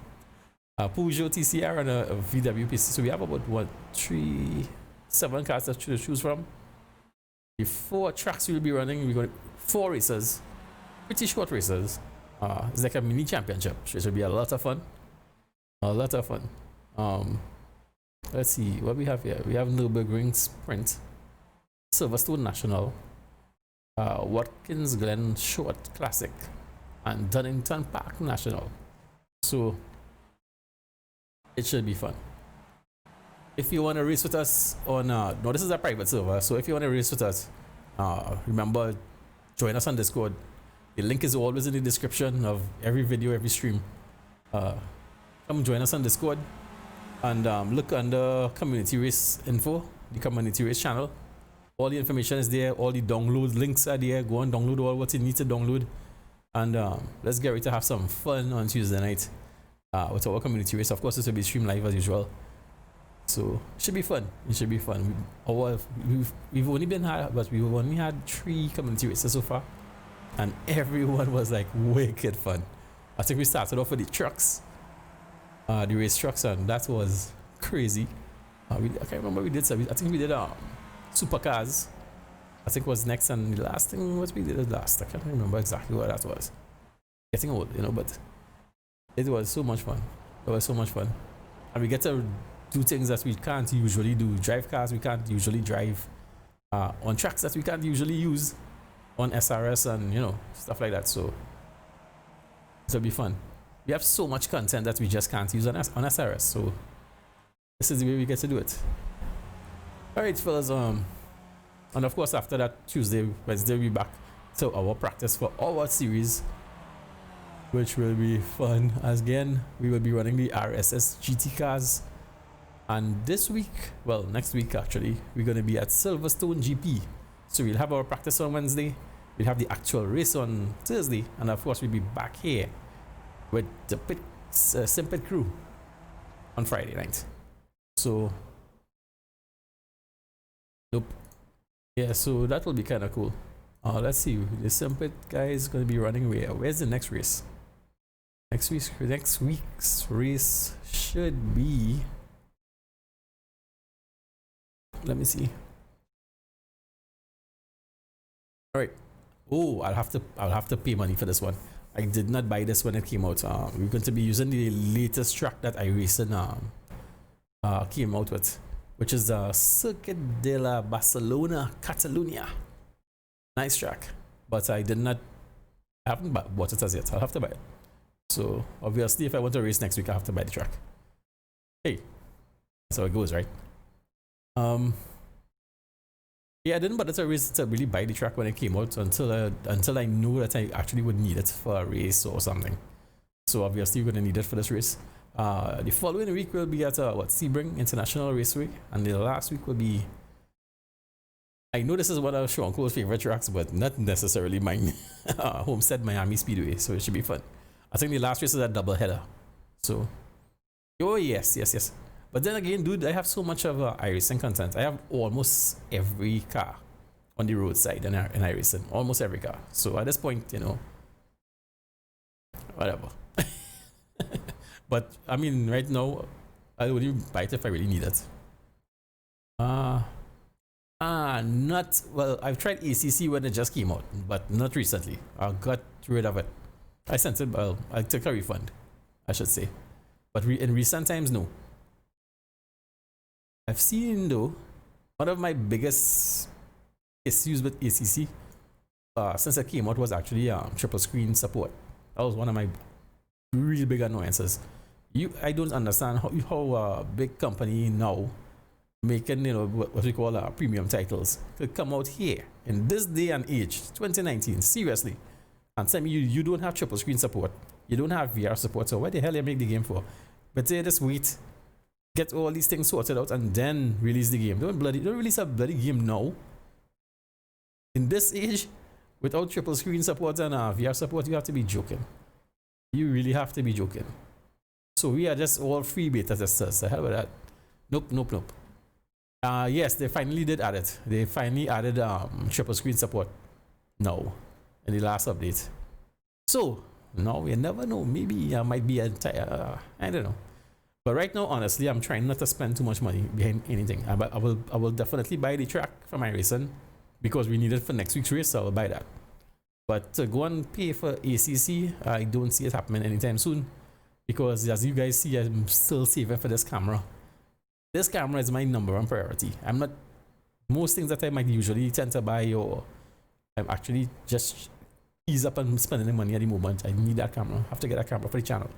Speaker 1: Peugeot TCR and a VW PC. So we have about 7 cars to choose from. The 4 tracks we'll be running. We're going 4 races, pretty short races. It's like a mini championship. So it should be a lot of fun. Let's see what we have here. We have Nürburgring Sprint, Silverstone National, Watkins Glen Short Classic, and Dunnington Park National. So it should be fun. If you want to race with us on no, this is a private server, so if you want to race with us, remember, join us on Discord. The link is always in the description of every video, every stream. Come join us on Discord and look under community race info, the community race channel. All the information is there, all the download links are there. Go and download all what you need to download. And let's get ready to have some fun on Tuesday night with our community race. Of course, this will be streamed live as usual. So it should be fun. We've only had 3 community races so far, and everyone was like wicked fun. I think we started off with the trucks, the race trucks, and that was crazy. I can't remember we did. I think we did supercars. I think was next, and the last thing was we did last. I can't remember exactly what that was. Getting old, but it was so much fun. And we get to do things that we can't usually do. Drive cars we can't usually drive on tracks that we can't usually use on SRS, and stuff like that. So it'll be fun. We have so much content that we just can't use on SRS. So this is the way we get to do it. All right, fellas. And of course, after that, Tuesday, Wednesday, we'll be back to our practice for our series, which will be fun. As again, we will be running the RSS GT cars. And this week, well, next week actually, we're going to be at Silverstone GP. So we'll have our practice on Wednesday. We'll have the actual race on Thursday. And of course, we'll be back here with the Simpit crew on Friday night. So, nope. Yeah, so that will be kind of cool. Let's see. The Simpit guy is going to be running where? Where's the next race? Next week's race should be... Let me see. All right. Oh, I'll have to pay money for this one. I did not buy this when it came out. We're going to be using the latest track that iRacing came out with, which is the Circuit de la Barcelona, Catalunya. Nice track, but I haven't bought it as yet. I'll have to buy it. So obviously, if I want to race next week, I have to buy the track. Hey, that's how it goes, right? Yeah, I didn't bother to really buy the track when it came out until I knew that I actually would need it for a race or something. So obviously, you're gonna need it for this race. The following week will be at Sebring International Raceway, and the last week will be. I know this is one of Sean Cole's favorite tracks, but not necessarily mine. Homestead Miami Speedway, so it should be fun. I think the last race is a double header. So, oh yes. But then again, dude, I have so much of iRacing content. I have almost every car on the roadside in iRacing. Almost every car. So at this point, you know, whatever. But I mean, right now, I would even buy it if I really need it. Not well. I've tried ACC when it just came out, but not recently. I got rid of it. I sent it. Well, I took a refund, I should say. But in recent times, no. I've seen though one of my biggest issues with ACC since it came out was actually triple screen support. That was one of my really big annoyances. I don't understand how a big company now making, you know, what we call premium titles could come out here in this day and age, 2019, seriously, and tell me you don't have triple screen support, you don't have VR support, so what the hell you make the game for? But they just wait, get all these things sorted out, and then release the game. Don't release a bloody game now. In this age, without triple screen support and VR support, you have to be joking. You really have to be joking. So we are just all free beta testers. The hell with that. Nope. Yes, they finally did add it. They finally added triple screen support now in the last update. So now you never know. Maybe I might be I don't know. But right now, honestly, I'm trying not to spend too much money behind anything. I will definitely buy the track for iRacing because we need it for next week's race, so I'll buy that. But to go and pay for ACC, I don't see it happening anytime soon because, as you guys see, I'm still saving for this camera. This camera is my #1 priority. I'm not, most things that I might usually tend to buy, or I'm actually just ease up and spending the money at the moment. I need that camera. I have to get that camera for the channel.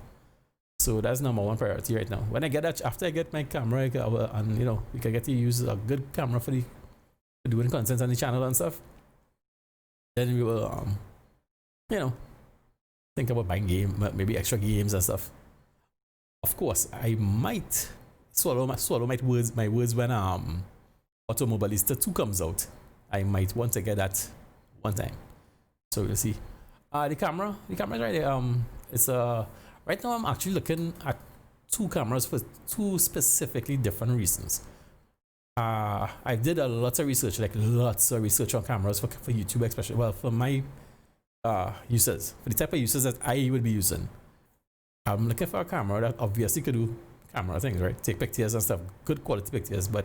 Speaker 1: So that's #1 priority right now. When I get that, after I get my camera, and you know, we can get to use a good camera for doing content on the channel and stuff, then we will, you know, think about buying maybe extra games and stuff. Of course, I might swallow my words when Automobilista 2 comes out. I might want to get that one time. So we'll see. The camera is right there. It's right now I'm actually looking at 2 cameras for 2 specifically different reasons. I did a lot of research, on cameras for YouTube, especially. Well, for my users, for the type of users that I would be using. I'm looking for a camera that obviously could do camera things, right? Take pictures and stuff, good quality pictures, but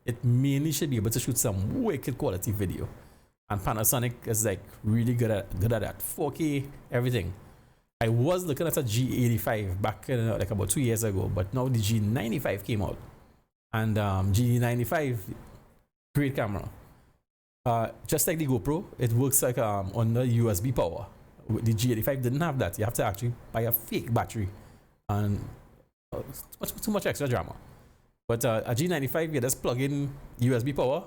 Speaker 1: it mainly should be able to shoot some wicked quality video. And Panasonic is like really good at that. 4K, everything. I was looking at a G85 back like about 2 years ago, but now the G95 came out. And G95, great camera. Just like the GoPro, it works like on the USB power. The G85 didn't have that. You have to actually buy a fake battery, and too much extra drama. But a G95, you just plug in USB power,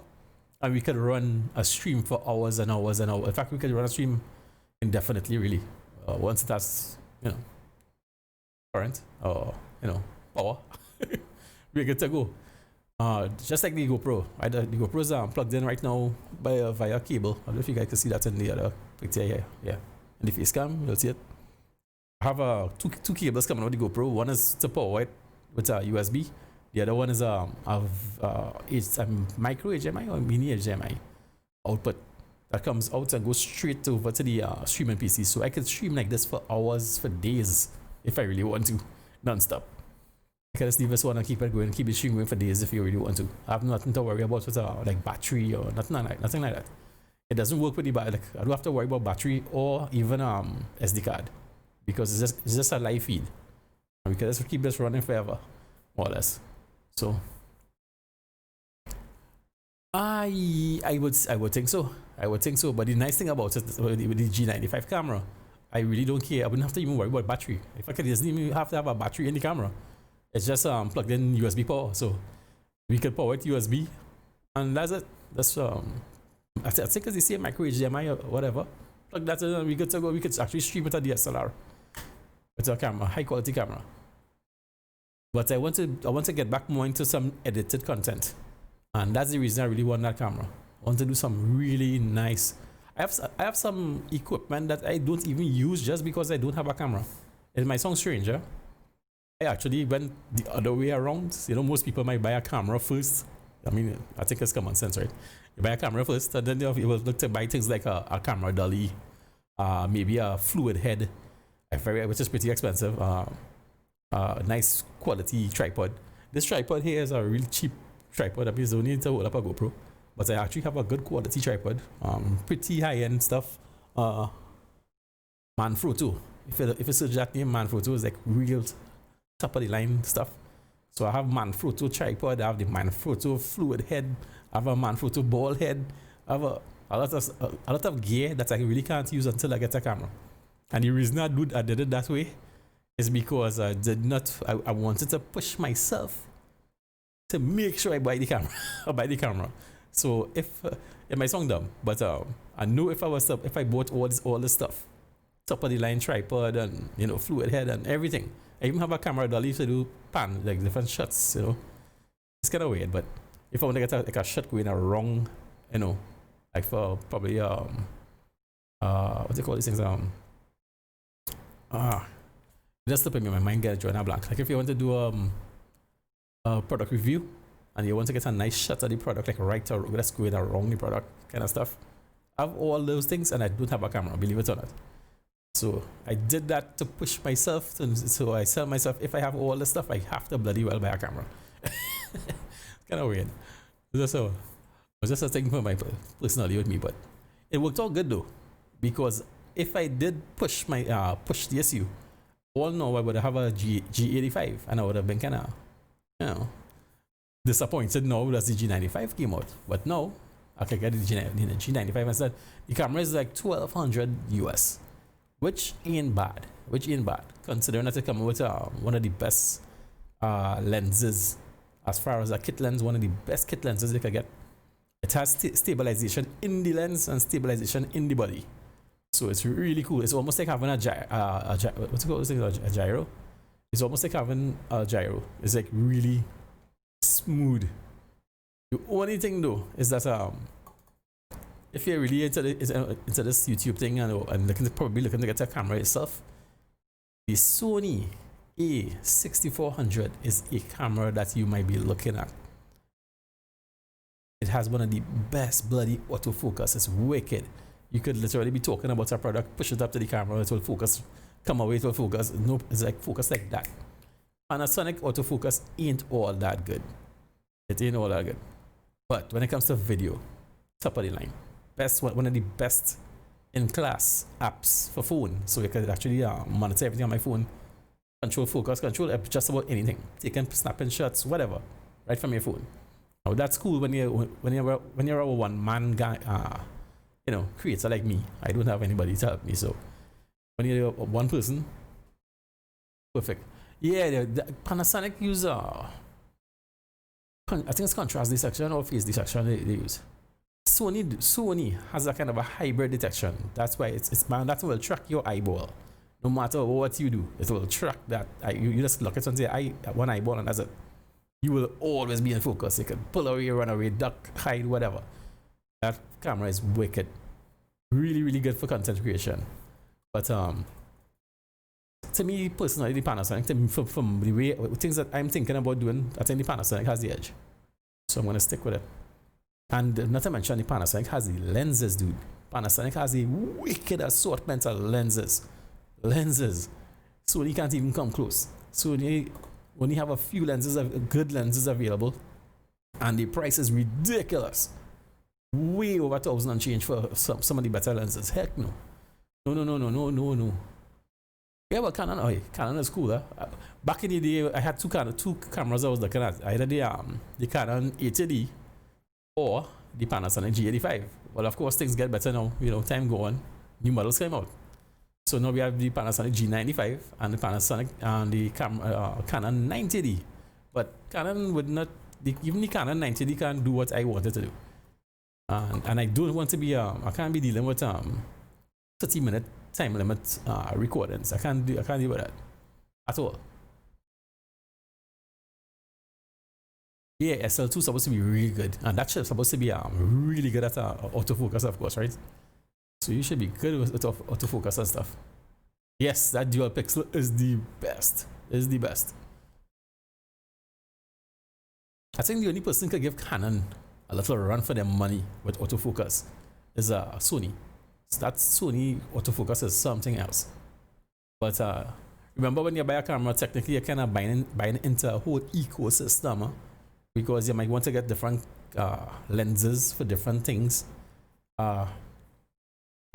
Speaker 1: and we could run a stream for hours and hours and hours. In fact, we could run a stream indefinitely, really. Once that's, you know, current or, you know, power, we're good to go. Just like the GoPro. The GoPro is plugged in right now via cable. I don't know if you guys can see that in the other picture here. Yeah. In the face cam, you'll see it. I have two cables coming out of the GoPro. One is to power it with a USB. The other one is a micro HDMI or mini HDMI output that comes out and goes straight over to the streaming PC. So I could stream like this for hours, for days, if I really want to, non-stop. You can just leave this one and keep it going, keep it streaming for days if you really want to. I have nothing to worry about with like battery or nothing like that. it doesn't work with the like I don't have to worry about battery or even SD card because it's just a live feed. And we can just keep this running forever, more or less. So I would think so. I would think so. But the nice thing about it with the G95 camera, I really don't care. I wouldn't have to even worry about battery. If I could just even have to have a battery in the camera. It's just plugged in USB power. So we could power it USB and that's it. That's I think it's the same micro HDMI or whatever. Plug that in and we could actually stream with a DSLR. With a camera, high quality camera. But I want to get back more into some edited content. And that's the reason I really want that camera. I want to do some really nice. I have some equipment that I don't even use just because I don't have a camera. It might sound strange, huh? I actually went the other way around. You know, most people might buy a camera first. I mean, I think it's common sense, right? You buy a camera first, and then you will look to buy things like a camera dolly, maybe a fluid head, which is pretty expensive. Nice quality tripod. This tripod here is a really cheap tripod. That means you don't need to hold up a GoPro, but I actually have a good quality tripod. Pretty high end stuff. Manfrotto. If you search that name, Manfrotto is like real top of the line stuff. So I have Manfrotto tripod. I have the Manfrotto fluid head. I have a Manfrotto ball head. I have a lot of gear that I really can't use until I get a camera. And the reason I did it that way is because I wanted to push myself to make sure I buy the camera. So it might sound dumb, but I know if I bought all this stuff, top of the line tripod and fluid head and everything. I even have a camera dolly to do like different shots. It's kind of weird, but if I want to get a shot going wrong, like for probably what do you call these things? Just slipping in my mind, get a drawing a blank. Like if you want to do a product review and you want to get a nice shot of the product, like right or that's going around the product kind of stuff. I have all those things and I don't have a camera, believe it or not. So I did that to push myself. So I tell myself, if I have all this stuff, I have to bloody well buy a camera. It's kind of weird. It was just a thing for my personality with me, but it worked out good though, because if I did push the SU, all now I would have a G85 and I would have been kind of, disappointed now that the G95 came out. But now I can get the G95 instead. The camera is like $1,200 US. Which ain't bad. Considering that it comes with one of the best lenses, as far as a kit lens, one of the best kit lenses you can get. It has stabilization in the lens and stabilization in the body, so it's really cool. It's almost like having a gyro. It's almost like having a gyro. It's like really smooth. The only thing though is that if you're really into this YouTube thing and probably looking to get a camera itself, the Sony A6400 is a camera that you might be looking at. It has one of the best bloody autofocus. It's wicked. You could literally be talking about a product, push it up to the camera, it will focus, come away, it will focus. No, it's like focus like that. Panasonic autofocus ain't all that good. It ain't all that good. But when it comes to video, top of the line. One of the best in class apps for phone, so you can actually monitor everything on my phone, control focus, control just about anything, taking snapping shots, whatever, right from your phone. Now that's cool when you're a one man guy, creator like me. I don't have anybody to help me, so when you're one person, perfect. Yeah, the Panasonic use I think it's contrast detection or phase detection they use. Sony has a kind of a hybrid detection. That's why that will track your eyeball. No matter what you do, it will track that. You just look at one eyeball and that's it. You will always be in focus. You can pull away, run away, duck, hide, whatever. That camera is wicked. Really, really good for content creation. But to me personally, the Panasonic, from the way things that I'm thinking about doing, I think the Panasonic has the edge. So I'm gonna stick with it. And not to mention the Panasonic has the lenses, dude. Panasonic has a wicked assortment of lenses. Sony can't even come close. Sony only have a few good lenses available, and the price is ridiculous. way over 1,000 and change for some of the better lenses. Heck no. No. Yeah, but Canon is cool. Back in the day, I had two cameras I was looking at. Either the Canon 80D or the Panasonic G85. Well, of course, things get better now. You know, time go on. New models came out. So now we have the Panasonic G95 and the Panasonic and the Canon 90D. But Canon would not, even the Canon 90D can't do what I wanted to do. And I don't want to be, I can't be dealing with 30-minute time limit recordings. I can't deal with that at all. Yeah, SL2 is supposed to be really good, and that chip's supposed to be really good at autofocus, of course, right? So you should be good with autofocus and stuff. Yes, that dual pixel is the best. I think the only person who could give Canon a little run for their money with autofocus is Sony. So that Sony autofocus is something else. But remember, when you buy a camera, technically you're kind of buying into a whole ecosystem, because you might want to get different lenses for different things. I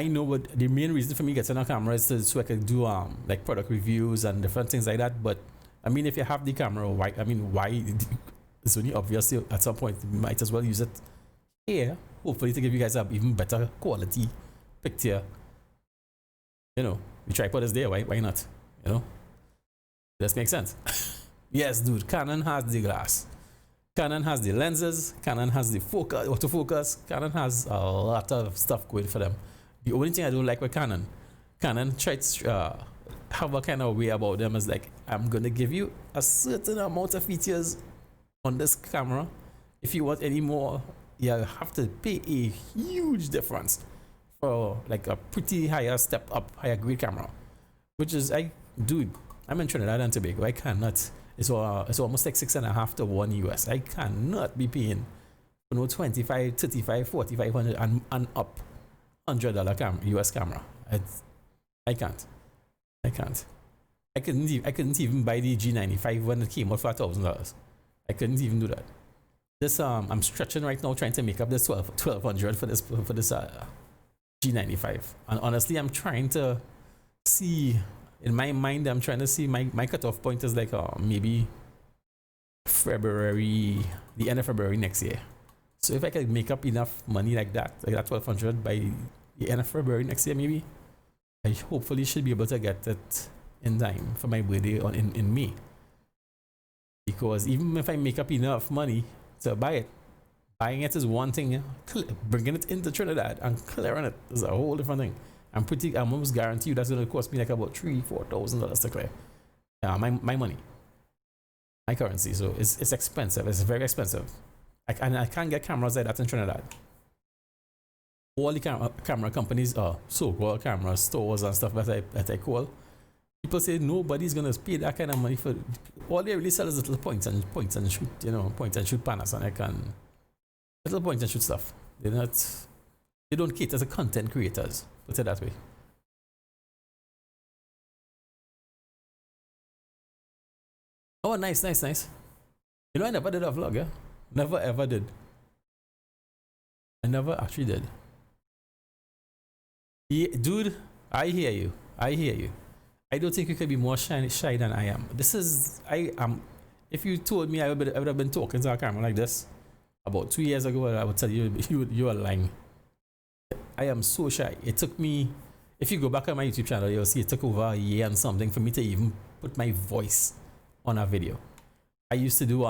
Speaker 1: know, but the main reason for me getting a camera is so I can do like product reviews and different things like that. But I mean, if you have the camera, why? It's only obvious at some point you might as well use it here, hopefully to give you guys a even better quality picture. You know, the tripod is there. Why not? You know, this makes sense. Yes, dude. Canon has the glass. Canon has the lenses. Canon has the focus, autofocus. Canon has a lot of stuff going for them. The only thing I don't like with Canon tries to have a kind of way about them is like, I'm gonna give you a certain amount of features on this camera. If you want any more, you have to pay a huge difference for like a pretty higher grade camera. Which is, I'm in Trinidad and Tobago. I cannot. It's almost like 6.5 to 1 US. I cannot be paying for no 25, 35, 4500 and up $100 US camera. I can't. I couldn't even buy the G95 when it came out for $1,000. I couldn't even do that. This I'm stretching right now, trying to make up this 1200 for this G95. And honestly, I'm trying to see, in my mind, I'm trying to see my cutoff point is like maybe February, the end of February next year. So if I can make up enough money like that 1200 by the end of February next year, maybe I hopefully should be able to get it in time for my birthday in May. Because even if I make up enough money to buy it, buying it is one thing, bringing it into Trinidad and clearing it is a whole different thing. I'm almost guarantee you that's going to cost me like about $3,000-4,000 to clear. My money, my currency. So it's expensive. It's very expensive. And I can't get cameras like that in Trinidad. All the camera companies, so-called camera stores and stuff that I call, people say nobody's gonna pay that kind of money for. All they really sell is little point and shoot, point and shoot Panasonic and little point and shoot stuff. They don't cater to content creators. Put it that way. Oh, nice. You know, I never did a vlog, yeah? Never ever did. I never actually did. Yeah, dude, I hear you. I don't think you could be more shy than I am. If you told me I would have been talking to a camera like this about 2 years ago, I would tell you you are lying. I am so shy. It took me, if you go back on my YouTube channel, you'll see it took over a year and something for me to even put my voice on a video. I used to do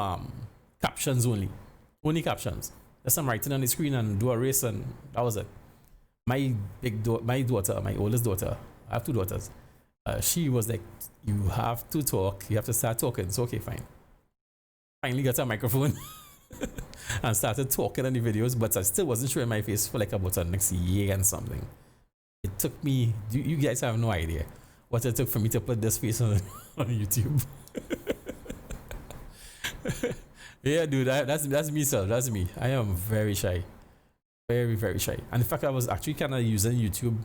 Speaker 1: captions only captions. Just some writing on the screen and do a race, and that was it. My daughter, my oldest daughter, I have 2 daughters. She was like, you have to talk. You have to start talking. So okay, fine. Finally got a microphone and started talking on the videos, but I still wasn't showing my face for like about the next year and something. It took me, you guys have no idea what it took for me to put this face on YouTube. Yeah, dude, that's me, sir. That's me. I am very shy. Very, very shy. And in fact, I was actually kind of using YouTube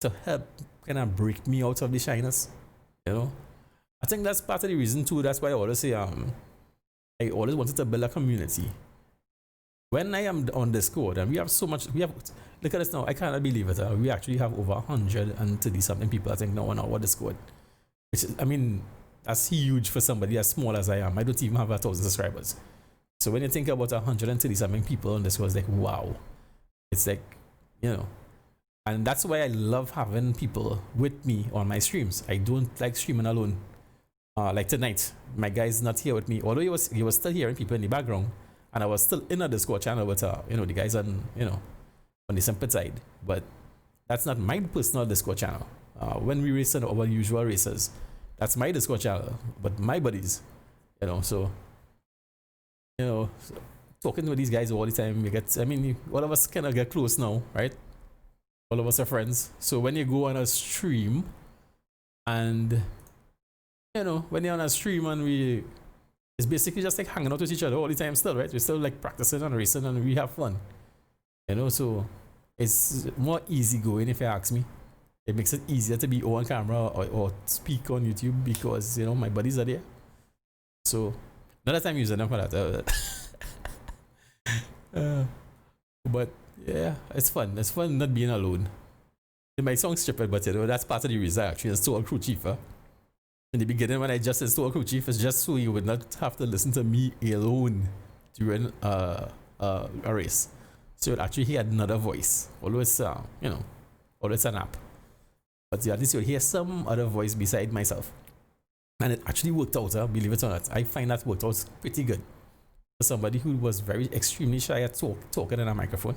Speaker 1: to help kind of break me out of the shyness. You know? I think that's part of the reason too. That's why I always say, I always wanted to build a community when I am on Discord, and we have so much, look at this now, I cannot believe it. We actually have over 130 something people, I think, now on our Discord. Which is, I mean, that's huge for somebody as small as I am. I don't even have 1,000 subscribers. So when you think about 130 something people on Discord, it's like, wow. It's like, you know. And that's why I love having people with me on my streams. I don't like streaming alone. Like tonight, my guy's not here with me. Although he was still hearing people in the background. And I was still in a Discord channel with, you know, the guys on, you know, on the Simpit side. But that's not my personal Discord channel. When we race in our usual races, that's my Discord channel. But my buddies, you know, so, you know, talking with these guys all the time, we get, I mean, all of us kind of get close now, right? All of us are friends. So when you go on a stream and, you know, when you're on a stream and it's basically just like hanging out with each other all the time still, right? We're still like practicing and racing and we have fun. You know, so it's more easygoing if you ask me. It makes it easier to be on camera or speak on YouTube because, you know, my buddies are there. So, another time using them for that. But yeah, it's fun. It's fun not being alone. It might sound stupid, but you know, that's part of the reason I actually installed Crew Chief. In the beginning, when I just installed Crew Chief, it's just so you would not have to listen to me alone during a race. So you'd actually hear another voice. Although it's, you know, although it's an app. But at least you'll hear some other voice beside myself. And it actually worked out, believe it or not. I find that worked out pretty good. For somebody who was very extremely shy at talking in a microphone.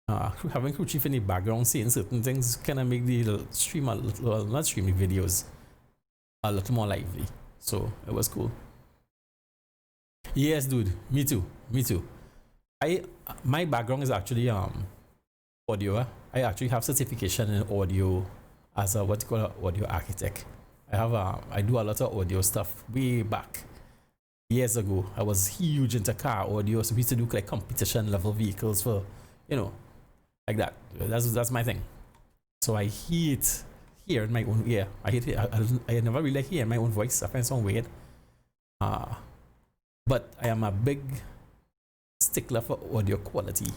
Speaker 1: Having Crew Chief in the background saying certain things kind of make the stream a little, well, not streaming videos, a little more lively. So it was cool. Yes, dude. Me too. Me too. My background is actually audio. I actually have certification in audio as a what you call an audio architect. I do a lot of audio stuff way back. Years ago, I was huge into car audio, so we used to do like competition level vehicles for, you know, like that. That's my thing. So I hate hearing my own ear. I hate it. I never really like hearing my own voice. I find it sound weird. But I am a big stickler for audio quality.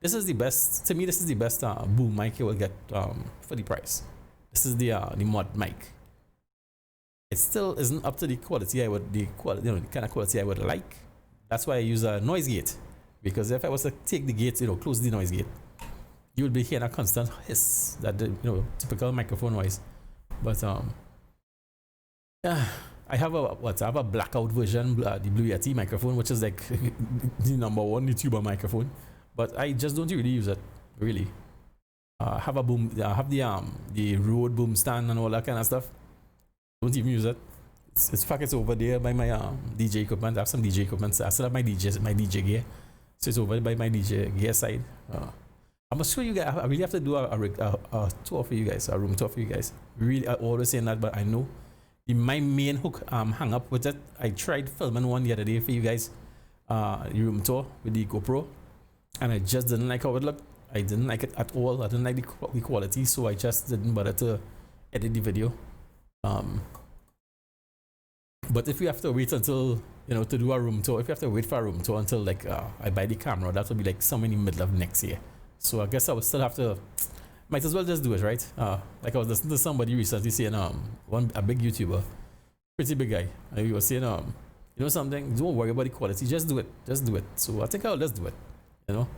Speaker 1: This is the best, to me, this is the best boom mic you will get for the price. This is the mod mic. It still isn't up to the quality you know, the kind of quality I would like. That's why I use a noise gate. Because if I was to take the gate, you know, close the noise gate, you would be hearing a constant hiss, that you know, typical microphone noise. But yeah, I have a blackout version, the Blue Yeti microphone, which is like the #1 YouTuber microphone. But I just don't really use it, really. I have a boom, I have the Rode boom stand and all that kind of stuff. Don't even use it. It's fact, it's over there by my DJ equipment. I have some DJ equipment. I still have my DJ gear. So it's over by my DJ gear side. I'm gonna show you guys. I really have to do a tour for you guys, a room tour for you guys. Really, I always saying that, but I know my main hook hung up with it. I tried filming one the other day for you guys, the room tour with the GoPro, and I just didn't like how it looked. I didn't like it at all. I didn't like the quality, so I just didn't bother to edit the video. But if you have to wait until, you know, to do a room tour, if you have to wait for a room tour until like I buy the camera, that will be like somewhere in the middle of next year. So I guess I would still have to, might as well just do it, right? Like I was listening to somebody recently saying, a big YouTuber, pretty big guy, and he was saying, you know something, don't worry about the quality, just do it. So I think I'll just do it, you know.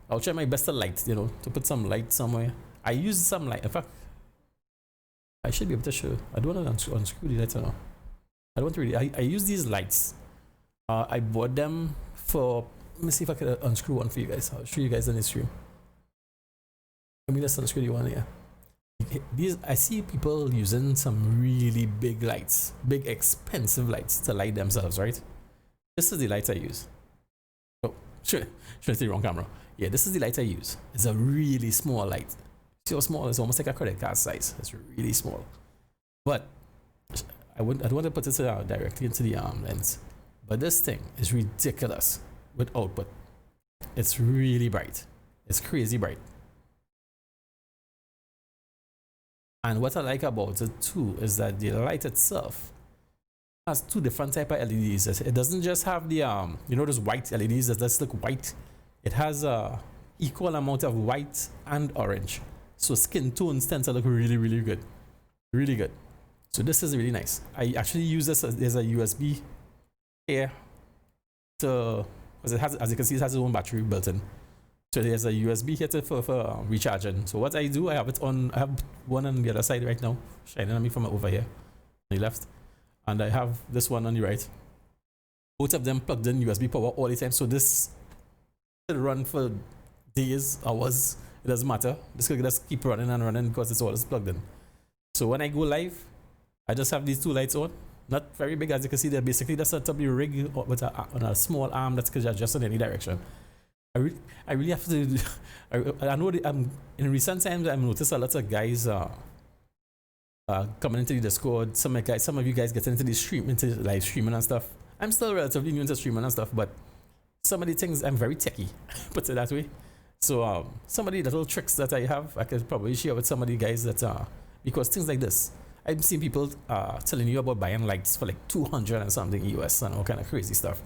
Speaker 1: I'll try my best to light, you know, to put some light somewhere. I use some light, in fact, I should be able to show. I don't want to unscrew the lights now. I don't really. I use these lights. I bought them for. Let me see if I can unscrew one for you guys. I'll show you guys in the stream. Let me just unscrew the one here. These, I see people using some really big lights, big expensive lights to light themselves, right? This is the light I use. Oh, sure, should I say the wrong camera? Yeah, this is the light I use. It's a really small light. See how small? It's almost like a credit card size. It's really small. But I don't want to put it directly into the lens. But this thing is ridiculous with output. It's really bright. It's crazy bright. And what I like about it too is that the light itself has two different type of LEDs. It doesn't just have the you know, those white LEDs that just look white. it has a equal amount of white and orange. So skin tones tend to look really, really good. Really good. So this is really nice. I actually use this as a USB here to, because it has, as you can see, it has its own battery built in. So there's a USB here for recharging. So what I do, I have one on the other side right now, shining on me from over here, on the left. And I have this one on the right. Both of them plugged in USB power all the time. So this will run for days, hours. It doesn't matter. This could just keep running and running because it's always plugged in. So when I go live, I just have these two lights on. Not very big, as you can see. They're basically just a W rig with on a small arm that can adjust in any direction. I really have to. I know in recent times I've noticed a lot of guys coming into the Discord. Some of you guys getting into live streaming and stuff. I'm still relatively new into streaming and stuff, but some of the things I'm very techie, put it that way. So some of the little tricks that I have, I could probably share with some of the guys that because things like this, I've seen people telling you about buying lights for like 200 and something US and all kind of crazy stuff.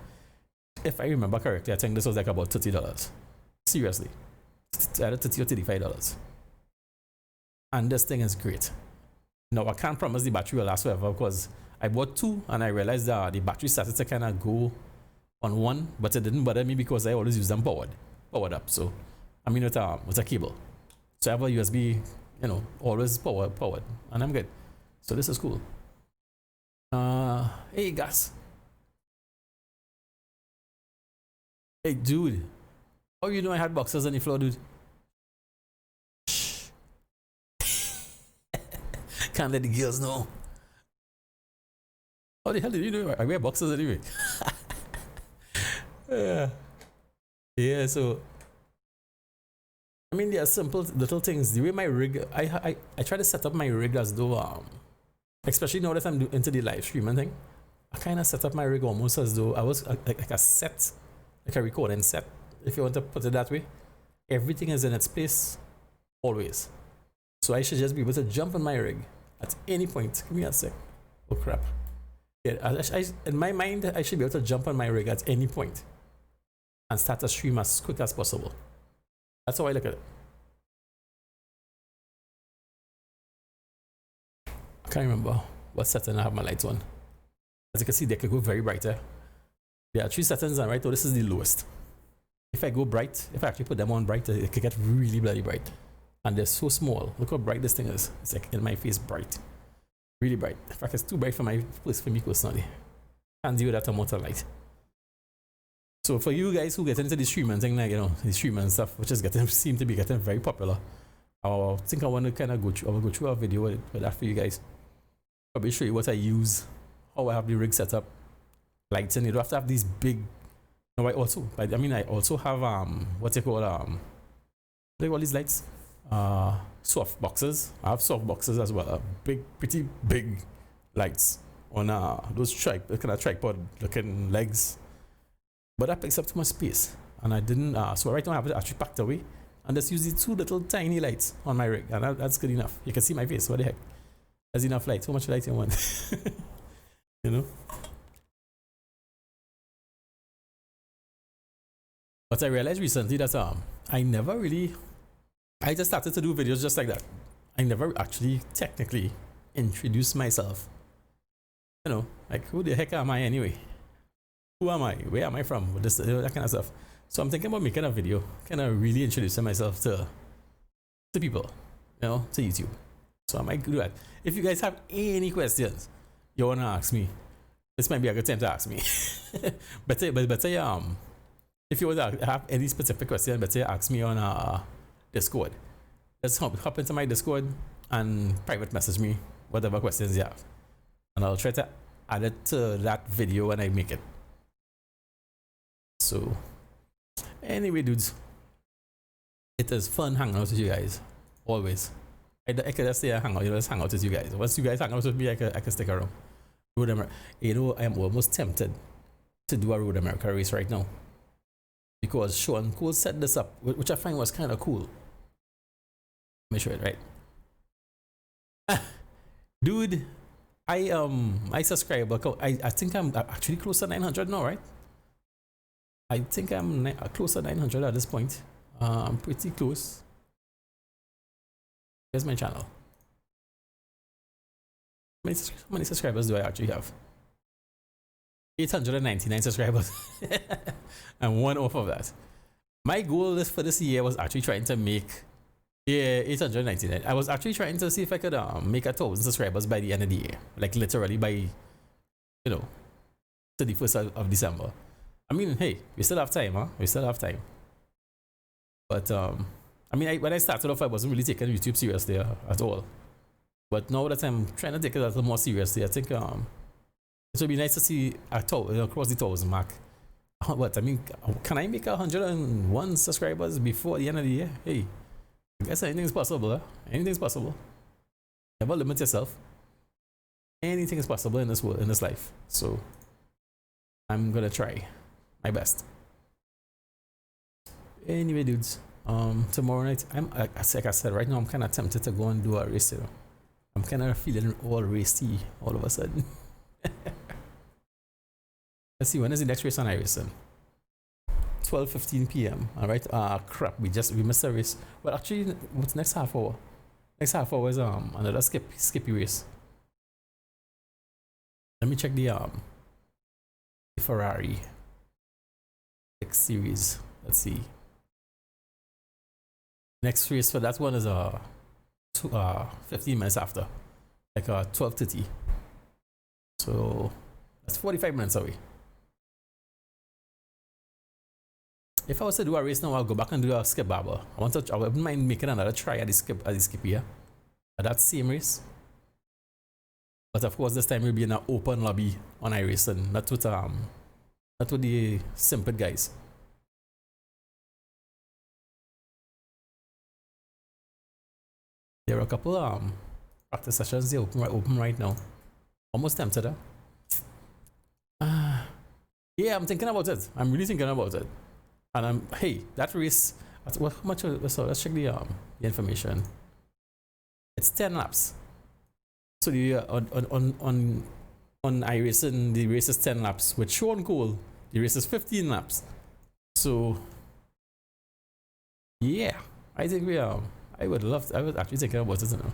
Speaker 1: If I remember correctly, I think this was like about $30. Seriously, it's either $30 or $35. And this thing is great. Now I can't promise the battery will last forever because I bought two and I realized that the battery started to kind of go on one, but it didn't bother me because I always use them powered up. So I mean with a cable. So I have a USB, you know, always powered, and I'm good. So this is cool. Hey guys. Hey dude. Oh, you know I had boxes on the floor, dude. Shh. Can't let the girls know. How the hell did you know I wear boxes anyway? Yeah, so I mean, there are simple little things. The way my rig, I try to set up my rig as though, especially now that I'm into the live streaming thing, I kind of set up my rig almost as though I was like a set, like a recording set, if you want to put it that way. Everything is in its place, always. So I should just be able to jump on my rig at any point. Give me a sec. Oh crap. Yeah, in my mind, I should be able to jump on my rig at any point and start a stream as quick as possible. That's how I look at it. I can't remember what setting I have my lights on. As you can see, they could go very brighter. There are 3 settings, and right now this is the lowest. If I go bright, if I actually put them on bright, it could get really bloody bright. And they're so small. Look how bright this thing is. It's like in my face bright. Really bright. In fact, it's too bright for me personally. Can't deal with that amount of light. So for you guys who get into the streaming thing, like, you know, the streaming stuff, which is seem to be getting very popular, I think I want to kind of go through a video with that for you guys. Probably show you what I use, how I have the rig set up, lights, and you don't have to have these big. No, I also have what they call all these lights, soft boxes. I have soft boxes as well, pretty big lights on those kind of tripod looking legs. But that takes up too much space, and I didn't. So right now I have it actually packed away, and just use the 2 little tiny lights on my rig, and that's good enough. You can see my face. What the heck? That's enough light. How much light you want? You know. But I realized recently that I just started to do videos just like that. I never actually technically introduced myself. You know, like who the heck am I anyway? Who am I? Where am I from? This, that kind of stuff. So I'm thinking about making a video, kind of really introducing myself to people, you know, to YouTube. So I might do that. If you guys have any questions you wanna ask me, this might be a good time to ask me. but if you want to have any specific question, better ask me on Discord. Just hop into my Discord and private message me whatever questions you have, and I'll try to add it to that video when I make it. So anyway, dudes, it is fun hanging out with you guys. Always. I could just stay and hang out, you know, just hang out with you guys. Once you guys hang out with me, I can stick around. You know, I am almost tempted to do a Road America race right now, because Sean Cole set this up, which I find was kind of cool. Let me show it right. Dude, I subscribe. I think I'm actually close to 900 now, right? I think I'm close to 900 at this point. I'm pretty close. Here's my channel. How many subscribers do I actually have? 899 subscribers. And one off of that. My goal for this year was actually trying to make 899. I was actually trying to see if I could make 1,000 subscribers by the end of the year. Like literally by, you know, 31st of December. I mean, hey, we still have time, huh? We still have time. But I mean, when I started off, I wasn't really taking YouTube seriously at all. But now that I'm trying to take it a little more seriously, I think it would be nice to see across the 1,000 mark. But I mean, can I make 101 subscribers before the end of the year? Hey, I guess anything's possible, huh? Anything's possible. Never limit yourself. Anything is possible in this world, in this life. So I'm gonna try my best. Anyway, dudes, tomorrow night, like I said, right now I'm kind of tempted to go and do a race. You know, I'm kind of feeling all racy all of a sudden. Let's see, when is the next race on iRacing? 12:15 p.m. All right. Crap, we missed a race. Well, actually, what's next half hour? Next half hour is another skippy race. Let me check the Ferrari X series. Let's see. Next race for that one is 15 minutes after, like 12:30. So that's 45 minutes away. If I was to do a race now, I'll go back and do a skip Barber. I wouldn't mind making another try at the skip here, at that same race. But of course, this time we'll be in an open lobby on iRacing, not with the Simpit guys. There are a couple practice sessions they open right now. Almost tempted, huh? Yeah, I'm thinking about it. I'm really thinking about it. And hey, that race, how much? So let's check the information. It's 10 laps. So the on iRacing, the race is 10 laps. With Sean Cole, the race is 15 laps. So yeah, I think I was actually thinking about it, you know.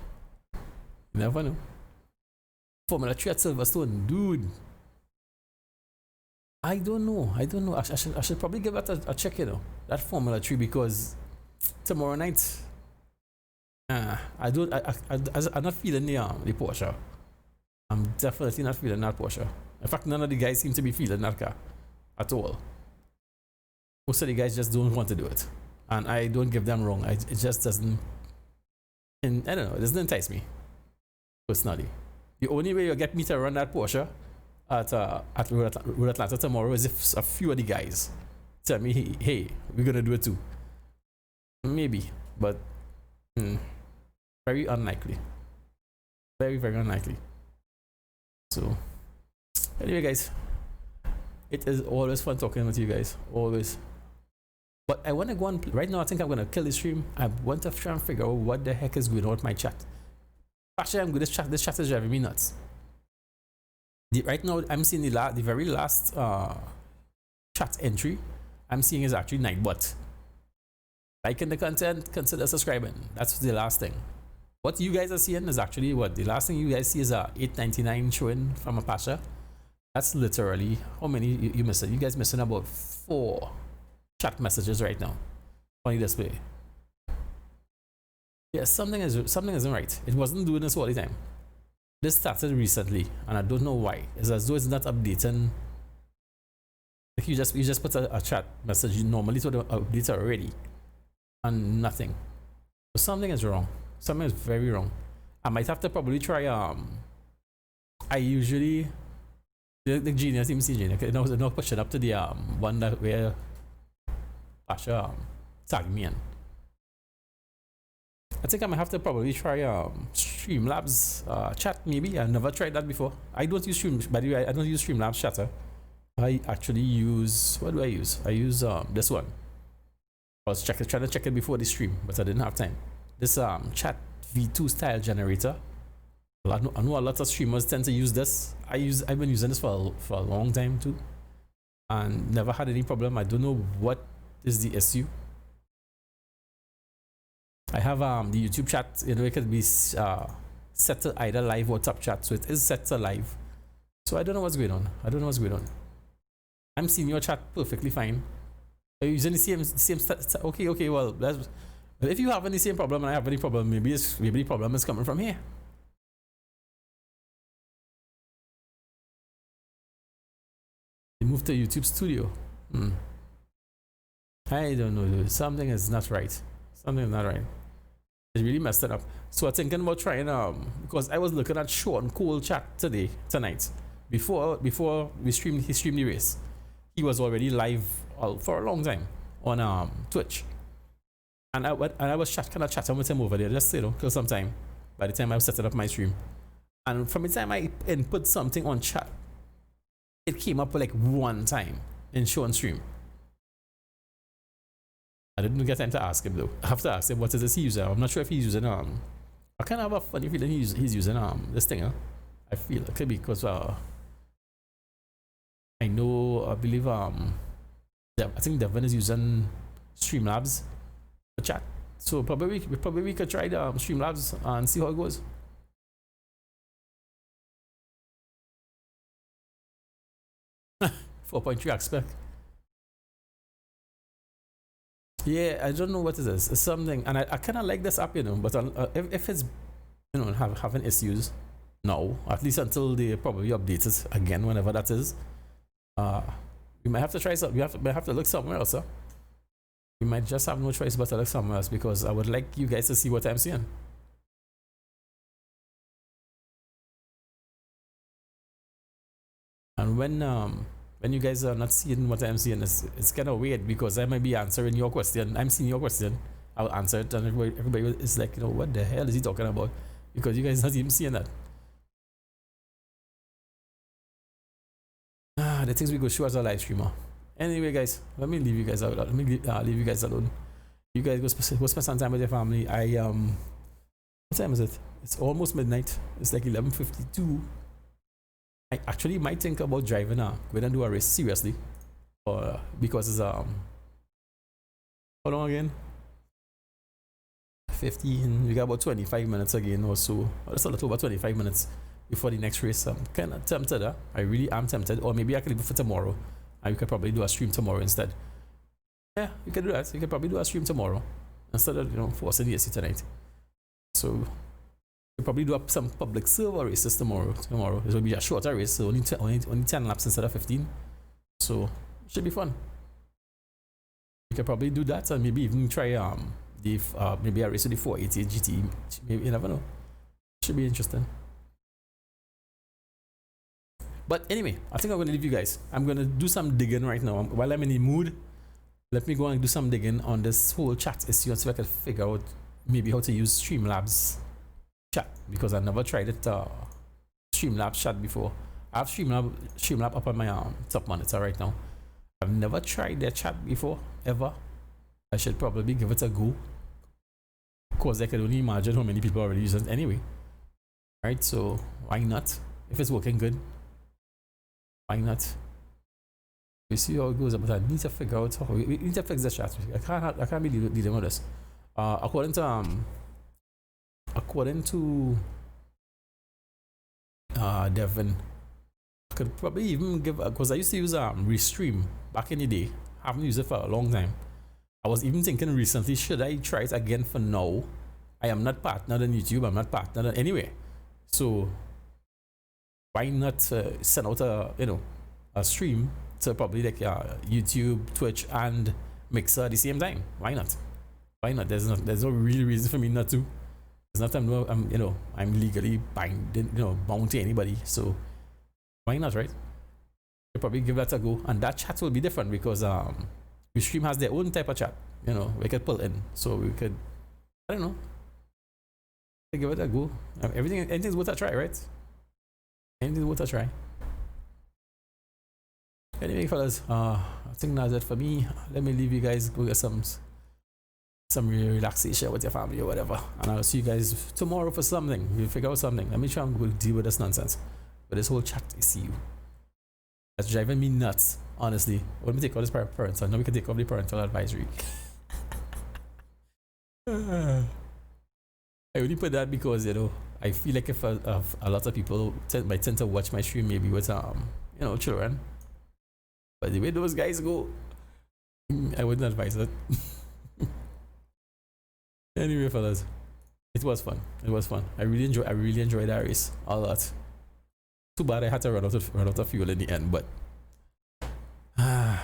Speaker 1: You never know. Formula 3 at Silverstone, dude. I don't know. I should probably give that a check, you know. That Formula 3, because tomorrow night, I'm not feeling the Porsche. I'm definitely not feeling that Porsche. In fact, none of the guys seem to be feeling that car at all. Most of the guys just don't want to do it. And I don't give them wrong. It just doesn't, and I don't know, it doesn't entice me, personally. The only way you'll get me to run that Porsche at Road Atlanta tomorrow is if a few of the guys tell me, hey, we're gonna do it too. Maybe, but very unlikely. Very, very unlikely. So anyway, guys, it is always fun talking with you guys, always. But I want to go on right now. I think I'm gonna kill the stream. I want to try and figure out what the heck is going on with my chat. Actually, I'm good. This chat is driving me nuts. Right now, I'm seeing the very last chat entry I'm seeing is actually Nightbot. Liking the content, consider subscribing. That's the last thing. What you guys are seeing is actually what the last thing you guys see is a 899 showing from a Pasha. That's literally how many you missing. You guys missing about 4 chat messages right now on the display. Yeah, something isn't right. It wasn't doing this all the time. This started recently, and I don't know why. It's as though it's not updating. Like you just put a chat message. You normally sort of update already, and nothing. So something is wrong. Something is very wrong. I might have to probably try. I usually the Genius MC Genius. Now push it up to the one that where Pasha tagged me in. I think I might have to probably try Streamlabs chat maybe. I've never tried that before. I don't use by the way, I don't use Streamlabs chatter. I actually use, what do I use? I use this one. I was trying to check it before the stream, but I didn't have time. This chat V2 style generator. Well, I know a lot of streamers tend to use this. I've been using this for a long time too. and never had any problem. I don't know what is the issue. I have the YouTube chat, you know, it can be set to either live or top chat, so it is set to live. So I don't know what's going on. I'm seeing your chat perfectly fine. Are you using the same okay, well, that's, if you have any same problem and I have any problem, maybe the problem is coming from here. They moved to YouTube studio. I don't know, something is not right. It really messed it up. So I'm thinking about trying because I was looking at Sean Cole chat tonight. Before he streamed the race. He was already live for a long time on Twitch. And I was kind of chatting with him over there, just kill some time by the time I was setting up my stream. And from the time I input something on chat, it came up like one time in Sean's stream. I didn't get time to ask him though. I have to ask him what is this he using. I'm not sure if he's using I kind of have a funny feeling he's using this thing. I feel it could be because I believe I think Devin is using Streamlabs for chat. So probably we could try the Streamlabs and see how it goes. .3 aspect. Yeah, I don't know what it is. It's something, and I kind of like this app, you know. But if it's, you know, having issues now, at least until they probably update it again, whenever that is, we might have to try something. We might have to look somewhere else. Huh? We might just have no choice but to look somewhere else because I would like you guys to see what I'm seeing. And when you guys are not seeing what I'm seeing, it's kind of weird because I might be answering your question. I'm seeing your question. I'll answer it, and everybody is like, you know, what the hell is he talking about? Because you guys not even seeing that. The things we go show as a live streamer. Anyway, guys, let me leave you guys out. Let me leave you guys alone. You guys go spend some time with your family. What time is it? It's almost midnight. It's like 11:52. I actually might think about driving going and do a race seriously, because it's how long again? 15. We got about 25 minutes again or so. It's a little over 25 minutes before the next race. I'm kind of tempted. I really am tempted. Or maybe I could leave it for tomorrow, and we could probably do a stream tomorrow instead. Yeah, you could do that. You could probably do a stream tomorrow instead of, you know, forcing the AC tonight. So we'll probably do some public server races tomorrow. It will be a shorter race, so only 10 laps instead of 15. So it should be fun. We could probably do that, and maybe even try maybe a race with the 480 GT. Maybe, you never know. Should be interesting. But anyway, I think I'm going to leave you guys. I'm going to do some digging right now. While I'm in the mood, let me go and do some digging on this whole chat issue and see if I can figure out maybe how to use Streamlabs chat, because I never tried it Streamlabs chat before. I have Streamlab up on my top monitor right now. I've never tried their chat before, ever. I should probably give it a go, because I can only imagine how many people already use it anyway. Right, so why not? If it's working good, why not? We see how it goes, but I need to figure out how we need to fix the chat. I can't be dealing with this. According to Devin, I could probably even give, because I used to use Restream back in the day. I haven't used it for a long time. I was even thinking recently, should I try it again for now? I am not partnered on YouTube. I'm not partnered on anyway. So why not send out a stream to probably like YouTube, Twitch, and Mixer at the same time? Why not? Why not? There's no real reason for me not to. There's not I'm legally bound to anybody. So why not, right? You'll probably give that a go, and that chat will be different because Restream has their own type of chat. We could pull in, so we could, I don't know, give it a go. Anything's worth a try, right? Anything's worth a try. Anyway, fellas, I think that's it for me. Let me leave you guys, go get some relaxation with your family or whatever, and I'll see you guys tomorrow for something. We'll figure out something. Let me try and go deal with this nonsense, with this whole chat issue. That's driving me nuts, honestly. Let me take all this parental. Now we can take off the parental advisory. I only put that because, you know, I feel like if a lot of people might tend to watch my stream maybe with, you know, children. But the way those guys go, I wouldn't advise it. Anyway, fellas, it was fun. It was fun. I really enjoyed that race a lot. Too bad I had to run out of fuel in the end, but I'll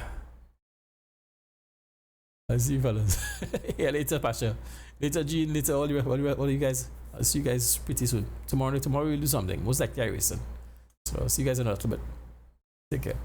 Speaker 1: see you fellas. Yeah, later, Pasha. Later, Gene. Later, all you guys. I'll see you guys pretty soon. Tomorrow we'll do something. Most likely iRacing. So I'll see you guys in a little bit. Take care.